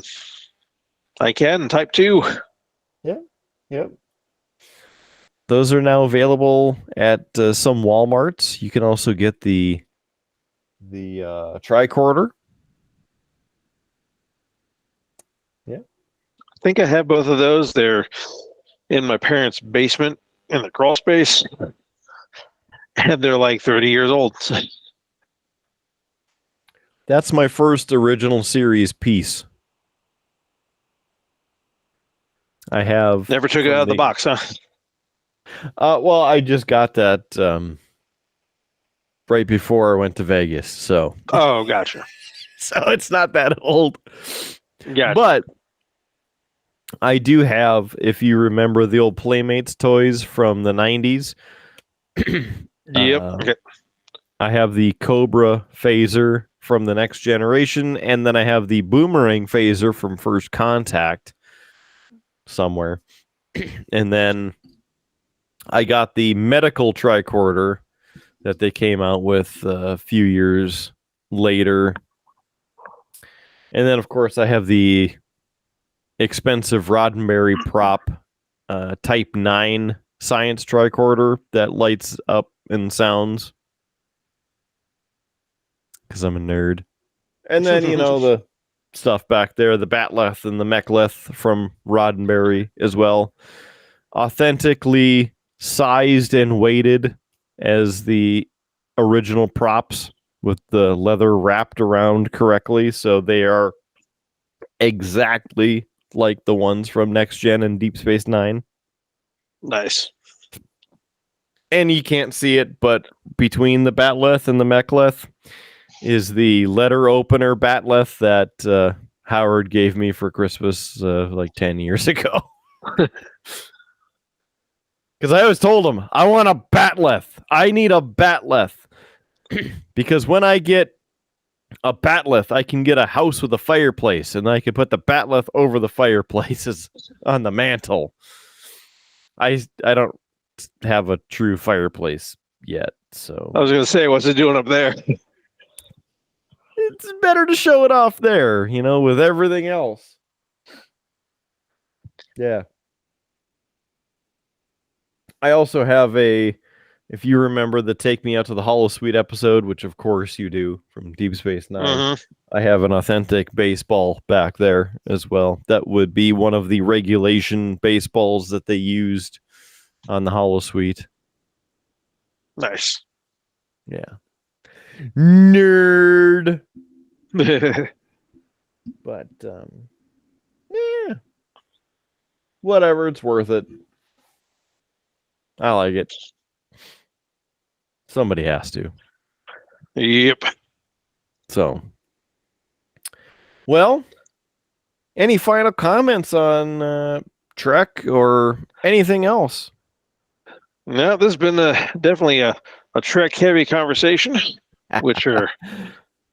I can. Type 2. Yep. Those are now available at some Walmarts. You can also get the tricorder. I think I have both of those. They're in my parents' basement in the crawl space. And they're like 30 years old. That's my first original series piece. I have Never took it out of the box, huh? Well, I just got that right before I went to Vegas, so. Oh, gotcha. So it's not that old. Gotcha. But I do have, if you remember the old Playmates toys from the 90s. Yep. Okay. I have the Cobra phaser from the Next Generation, and then I have the Boomerang phaser from First Contact somewhere. And then I got the medical tricorder that they came out with a few years later. And then, of course, I have the expensive Roddenberry prop Type 9 science tricorder that lights up and sounds. Because I'm a nerd. And then, the stuff back there, the Batleth and the Mechleth from Roddenberry as well. Authentically sized and weighted as the original props with the leather wrapped around correctly. So they are exactly like the ones from Next Gen and Deep Space Nine. Nice. And you can't see it, but between the Batleth and the Mechleth is the letter opener Batleth that Howard gave me for Christmas like 10 years ago. Because I always told him, I want a Batleth. I need a Batleth. Because when I get a Batleth, I can get a house with a fireplace, and I can put the Batleth over the fireplaces on the mantle. I don't have a true fireplace yet, so I was going to say, what's it doing up there? it's better to show it off there, with everything else. Yeah. I also have if you remember the Take Me Out to the Holosuite episode, which of course you do from Deep Space Nine, Mm-hmm. I have an authentic baseball back there as well. That would be one of the regulation baseballs that they used on the Holosuite. Nice. Yeah. Nerd. But, yeah. Whatever, it's worth it. I like it. Somebody has to. Yep. So, well, any final comments on Trek or anything else? No, this has been definitely a Trek heavy conversation, which are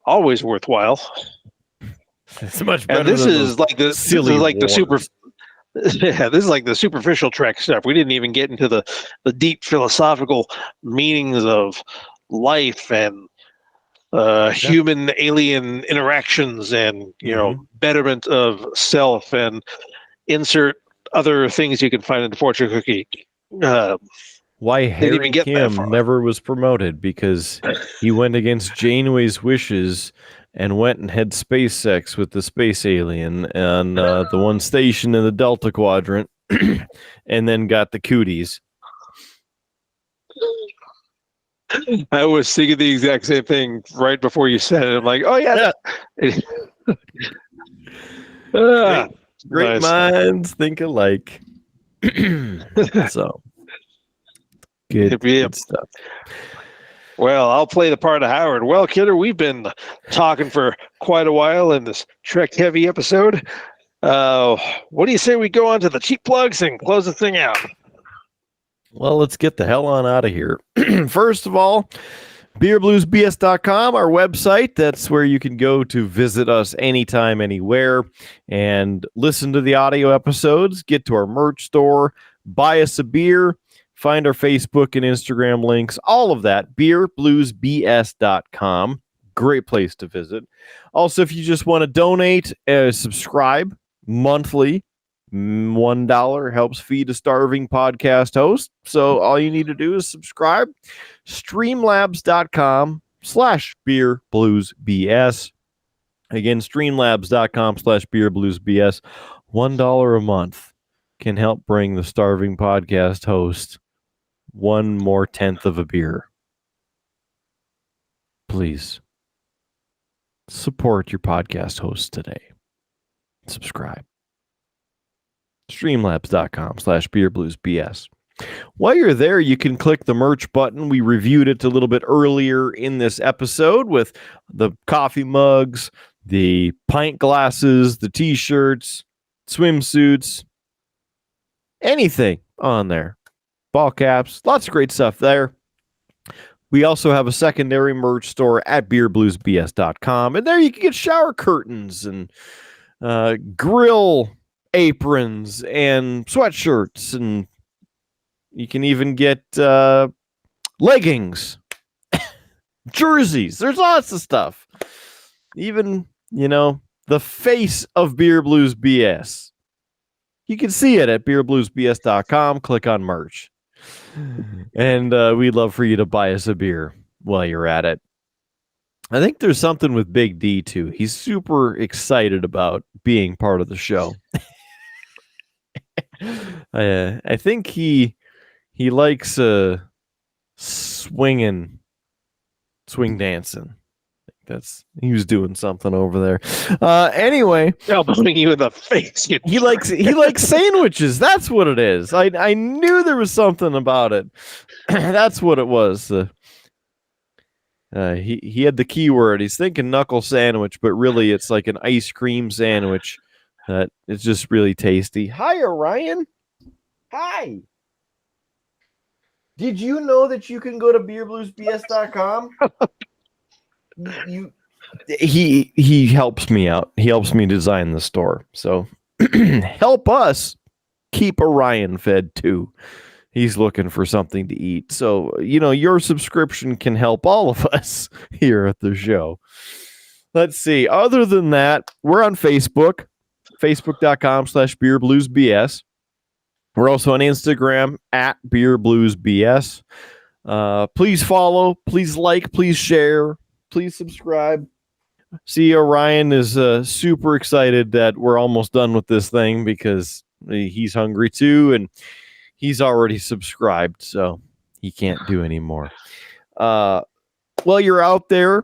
always worthwhile. It's much better And this than is like the silly super. Yeah, this is like the superficial Trek stuff. We didn't even get into the deep philosophical meanings of life and human alien interactions, and betterment of self, and insert other things you can find in the fortune cookie. Why Harry even get that far. Kim never was promoted, because he went against Janeway's wishes and went and had space sex with the space alien and the one stationed in the Delta Quadrant, and then got the cooties. I was thinking the exact same thing right before you said it. I'm like, oh yeah. Great Nice. minds think alike. So good stuff. Well, I'll play the part of Howard. Well, Kidder, we've been talking for quite a while in this Trek heavy episode. What do you say we go on to the cheap plugs and close the thing out? Well, let's get the hell on out of here. First of all, beerbluesbs.com, our website. That's where you can go to visit us anytime, anywhere, and listen to the audio episodes, get to our merch store, buy us a beer, find our Facebook and Instagram links, all of that, beerbluesbs.com. Great place to visit. Also, if you just want to donate, subscribe monthly, $1 helps feed a starving podcast host. So all you need to do is subscribe. Streamlabs.com/beerbluesbs. Again, streamlabs.com/beerbluesbs. $1 a month can help bring the starving podcast host one more tenth of a beer. Please support your podcast host today. Subscribe. Streamlabs.com/beerbluesbs. While you're there, you can click the merch button. We reviewed it a little bit earlier in this episode with the coffee mugs, the pint glasses, the t-shirts, swimsuits, anything on there. Ball caps, lots of great stuff there. We also have a secondary merch store at beerbluesbs.com, and there you can get shower curtains and grill aprons and sweatshirts, and you can even get leggings, jerseys. There's lots of stuff. Even, the face of Beer Blues BS. You can see it at beerbluesbs.com. Click on merch. And we'd love for you to buy us a beer while you're at it. I think there's something with Big D, too. He's super excited about being part of the show. I think he likes swing dancing. He was doing something over there. Anyway, elbowing you in the face. He likes sandwiches. That's what it is. I knew there was something about it. That's what it was. He had the keyword. He's thinking knuckle sandwich, but really it's like an ice cream sandwich. It's just really tasty. Hi, Orion. Hi. Did you know that you can go to beerbluesbs.com? He helps me out. He helps me design the store. So help us keep Orion fed too. He's looking for something to eat. So, your subscription can help all of us here at the show. Let's see. Other than that, we're on Facebook, facebook.com/beerbluesbs. We're also on Instagram at beerbluesbs. Please follow, please like, please share. Please subscribe. See, Orion is super excited that we're almost done with this thing because he's hungry too, and he's already subscribed, so he can't do any more. While you're out there,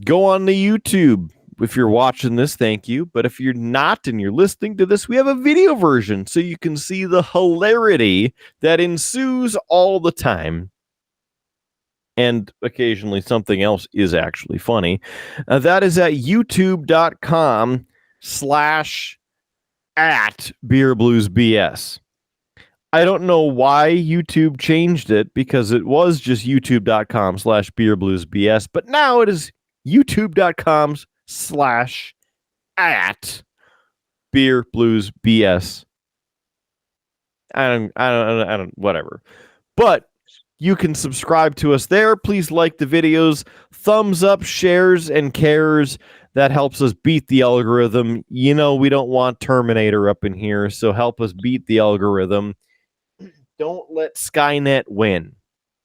go on to YouTube. If you're watching this, thank you. But if you're not and you're listening to this, we have a video version so you can see the hilarity that ensues all the time. And occasionally something else is actually funny. That is at youtube.com/ at Beer Blues BS. I don't know why YouTube changed it, because it was just youtube.com/beerbluesbs, but now it is youtube.com/at Beer Blues BS. I don't, whatever. But you can subscribe to us there. Please like the videos, thumbs up, shares, and cares. That helps us beat the algorithm. You know, we don't want Terminator up in here, so help us beat the algorithm. Don't let Skynet win.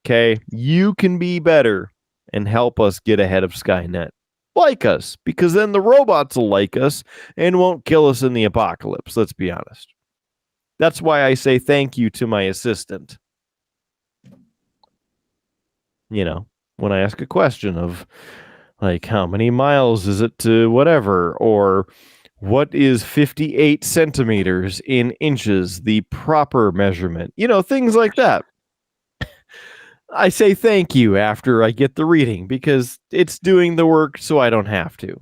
Okay? You can be better and help us get ahead of Skynet. Like us, because then the robots will like us and won't kill us in the apocalypse. Let's be honest. That's why I say thank you to my assistant. You know, when I ask a question of, like, how many miles is it to whatever, or what is 58 centimeters in inches, the proper measurement, you know, things like that. I say thank you after I get the reading, because it's doing the work so I don't have to.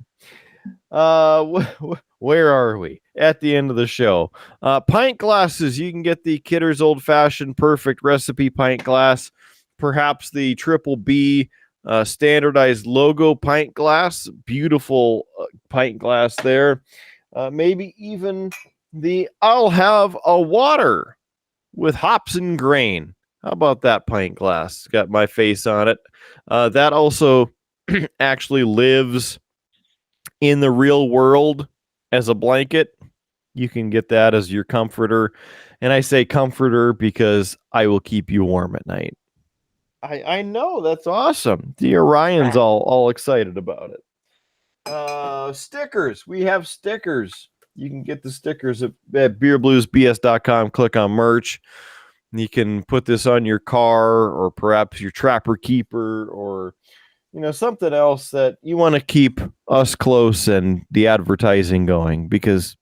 Where are we? At the end of the show. Pint glasses. You can get the Kidder's Old Fashioned Perfect Recipe pint glass. Perhaps the Triple B standardized logo pint glass. Beautiful pint glass there. Maybe even the I'll have a water with hops and grain. How about that pint glass? Got my face on it. That also actually lives in the real world as a blanket. You can get that as your comforter. And I say comforter because I will keep you warm at night. I know, that's awesome. The Orion's all excited about it. Stickers. We have stickers. You can get the stickers at beerbluesbs.com. Click on merch. You can put this on your car, or perhaps your Trapper Keeper, or, you know, something else that you want to keep us close and the advertising going, because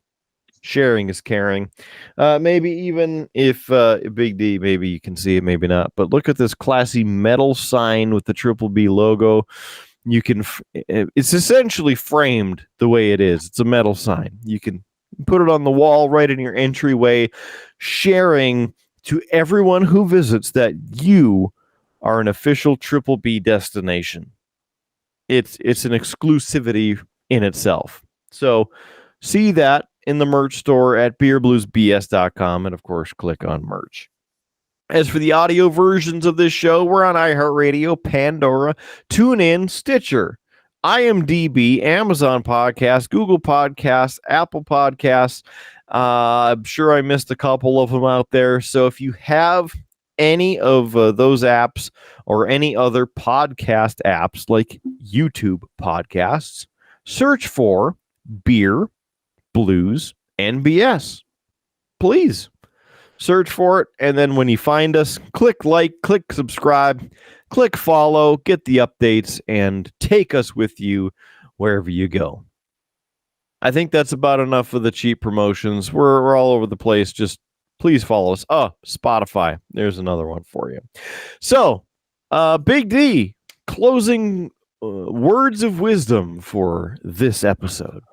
sharing is caring. Maybe even if Big D, maybe you can see it, maybe not. But look at this classy metal sign with the Triple B logo. You can, it's essentially framed the way it is. It's a metal sign. You can put it on the wall right in your entryway, sharing to everyone who visits that you are an official Triple B destination. It's an exclusivity in itself. So see that in the merch store at beerbluesbs.com, and of course, click on merch. As for the audio versions of this show, we're on iHeartRadio, Pandora, TuneIn, Stitcher, IMDb, Amazon Podcasts, Google Podcasts, Apple Podcasts. I'm sure I missed a couple of them out there. So if you have any of those apps, or any other podcast apps like YouTube podcasts, search for Beer Blues and BS. Please search for it, and then when you find us, click like, click subscribe, click follow, get the updates, and take us with you wherever you go. I think that's about enough for the cheap promotions. We're all over the place. Just please follow us. Oh, Spotify. There's another one for you. So, Big D, closing words of wisdom for this episode.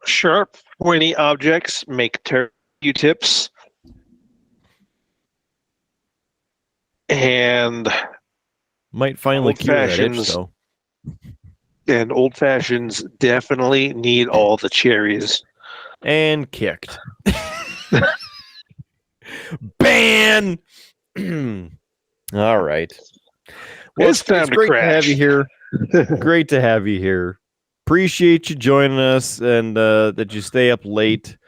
Sharp, pointy objects make turkey tips. And might finally cure that itch, though. And old fashions definitely need all the cherries. And kicked. Ban! All right. Well, It's time to great crash. to have you here. Great to have you here. Appreciate you joining us, and that you stay up late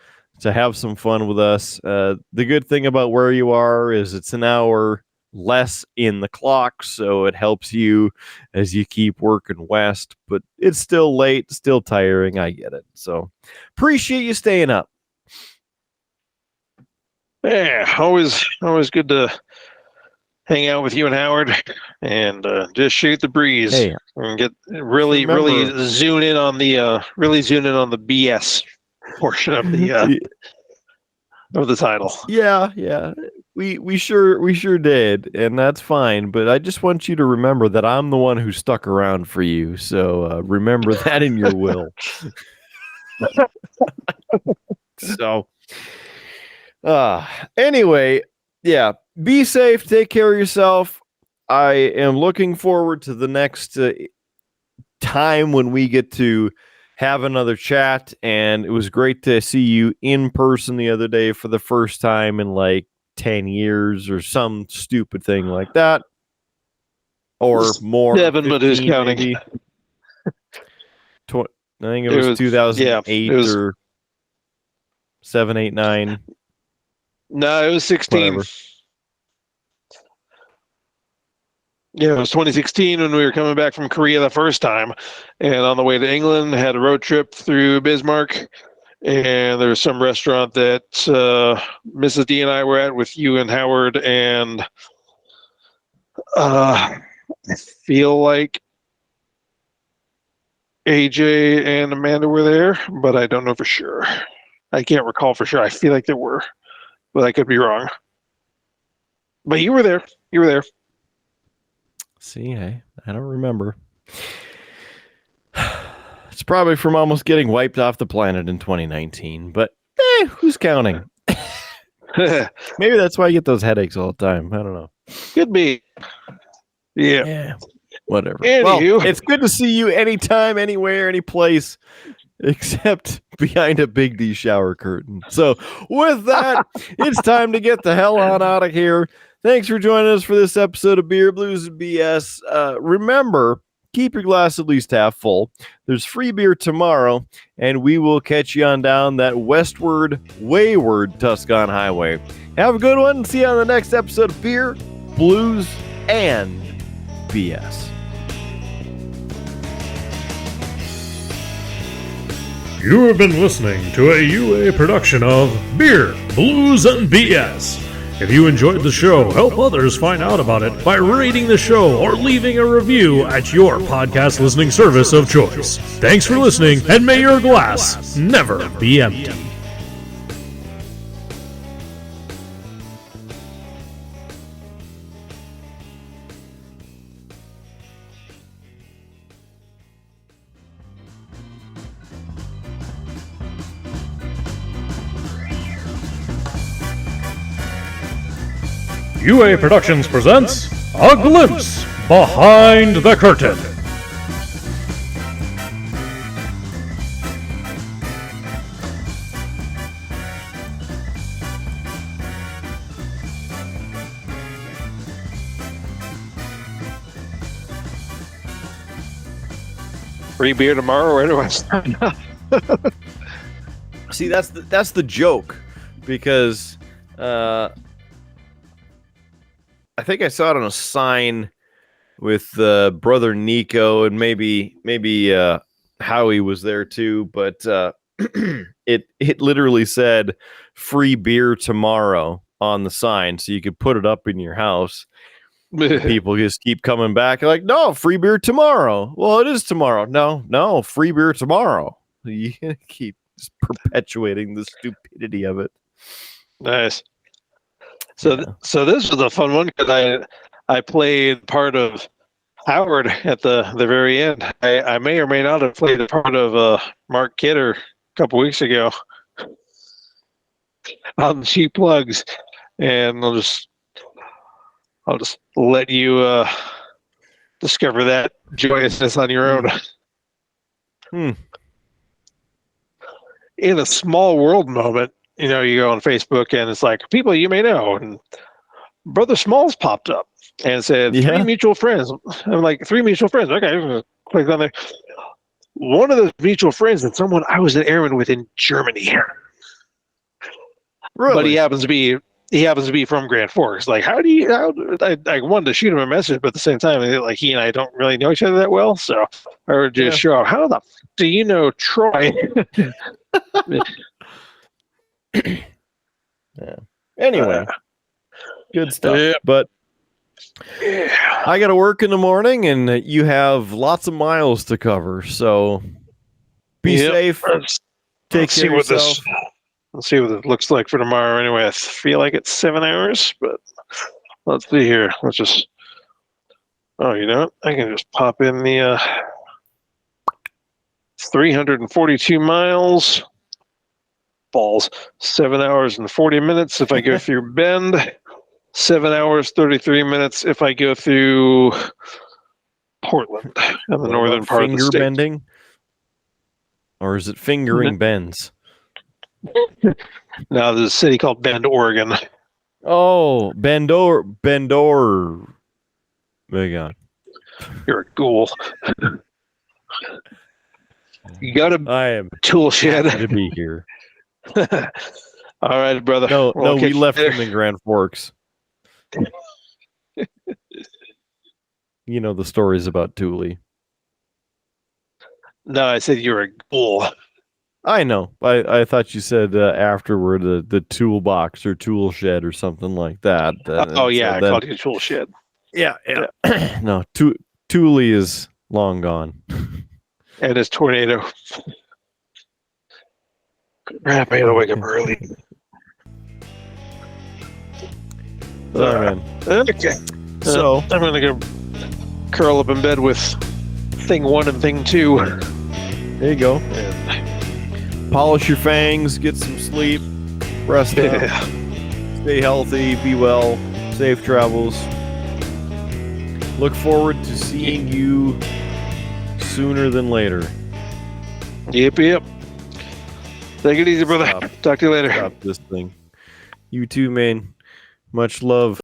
to have some fun with us. The good thing about where you are is it's an hour less in the clock, so it helps you as you keep working west, but it's still late, still tiring. I get it. So appreciate you staying up. Yeah, always good to hang out with you and Howard, and just shoot the breeze. Hey, and get really zoom in on the BS portion of the title. Yeah. We sure did, and that's fine. But I just want you to remember that I'm the one who stuck around for you. So remember that in your will. So, anyway, yeah, be safe, take care of yourself. I am looking forward to the next time when we get to have another chat, and it was great to see you in person the other day for the first time in like 10 years or some stupid thing like that, or more. 7, but who's counting? Maybe. I think it was 2008 or 7, 8, 9. No, it was 16. Whatever. Yeah, it was 2016 when we were coming back from Korea the first time, and on the way to England, had a road trip through Bismarck, and there was some restaurant that Mrs. D and I were at with you and Howard, and I feel like AJ and Amanda were there, but I don't know for sure. I can't recall for sure. I feel like there were, but I could be wrong. But you were there. You were there. See, I don't remember. It's probably from almost getting wiped off the planet in 2019, but who's counting? Maybe that's why I get those headaches all the time. I don't know. Could be. Yeah. Whatever. Anywho. Well, it's good to see you anytime, anywhere, any place, except behind a Big D shower curtain. So with that, it's time to get the hell on out of here. Thanks for joining us for this episode of Beer, Blues, and BS. Remember, keep your glass at least half full. There's free beer tomorrow, and we will catch you on down that westward, wayward Tuscan highway. Have a good one, and see you on the next episode of Beer, Blues, and BS. You have been listening to a UA production of Beer, Blues, and BS. If you enjoyed the show, help others find out about it by rating the show or leaving a review at your podcast listening service of choice. Thanks for listening, and may your glass never be empty. UA Productions presents A Glimpse Behind the Curtain. Free beer tomorrow. Where do I sign up? See, that's the joke, because I think I saw it on a sign with brother Nico, and maybe Howie was there too, but it literally said free beer tomorrow on the sign, so you could put it up in your house. People just keep coming back like, no, free beer tomorrow. Well, it is tomorrow. No, free beer tomorrow. You keep just perpetuating the stupidity of it. Nice. So this was a fun one because I played part of Howard at the very end. I may or may not have played a part of Mark Kidder a couple weeks ago on Cheap Plugs, and I'll just let you discover that joyousness on your own. In a small world moment, you know, you go on Facebook and it's like, people you may know, and Brother Smalls popped up and said, 3 mutual friends. I'm like, 3 mutual friends. Okay, I'm gonna click on there. One of those mutual friends is someone I was an airman with in Germany. Really? But he happens to be from Grand Forks. Like, I wanted to shoot him a message, but at the same time, like, he and I don't really know each other that well. So I would just show up, how the f do you know Troy? Anyway, good stuff. But I got to work in the morning, and you have lots of miles to cover. So be safe. Take care of yourself. Let's see what it looks like for tomorrow. Anyway, I feel like it's 7 hours, but let's see here. Let's just. Oh, you know what? I can just pop in the 342 miles. Balls. 7 hours and 40 minutes if I go through Bend. 7 hours, 33 minutes if I go through Portland in the What northern about part of the finger state. bending? Or is it fingering bends? Now there's a city called Bend, Oregon. Oh, Bendor. My God. You're a ghoul. You got a I am tool happy to shed. be here. All right, brother. No, Well, we catch you left later. them in Grand Forks. You know the stories about Thule. No, I said you're a ghoul. I know. I thought you said afterward the toolbox or tool shed or something like that. Oh, yeah, I called you a tool shed. Yeah. No, Thule is long gone. And his tornado. Crap, I gotta wake up early. Sorry, man. Okay. So I'm gonna go curl up in bed with thing 1 and thing 2. there you go. And Polish your fangs, get some sleep, rest up, yeah. stay healthy, be well, safe travels. Look forward to seeing you sooner than later. Yep. Take it easy, brother. Stop. Talk to you later. Stop this thing. You too, man. Much love.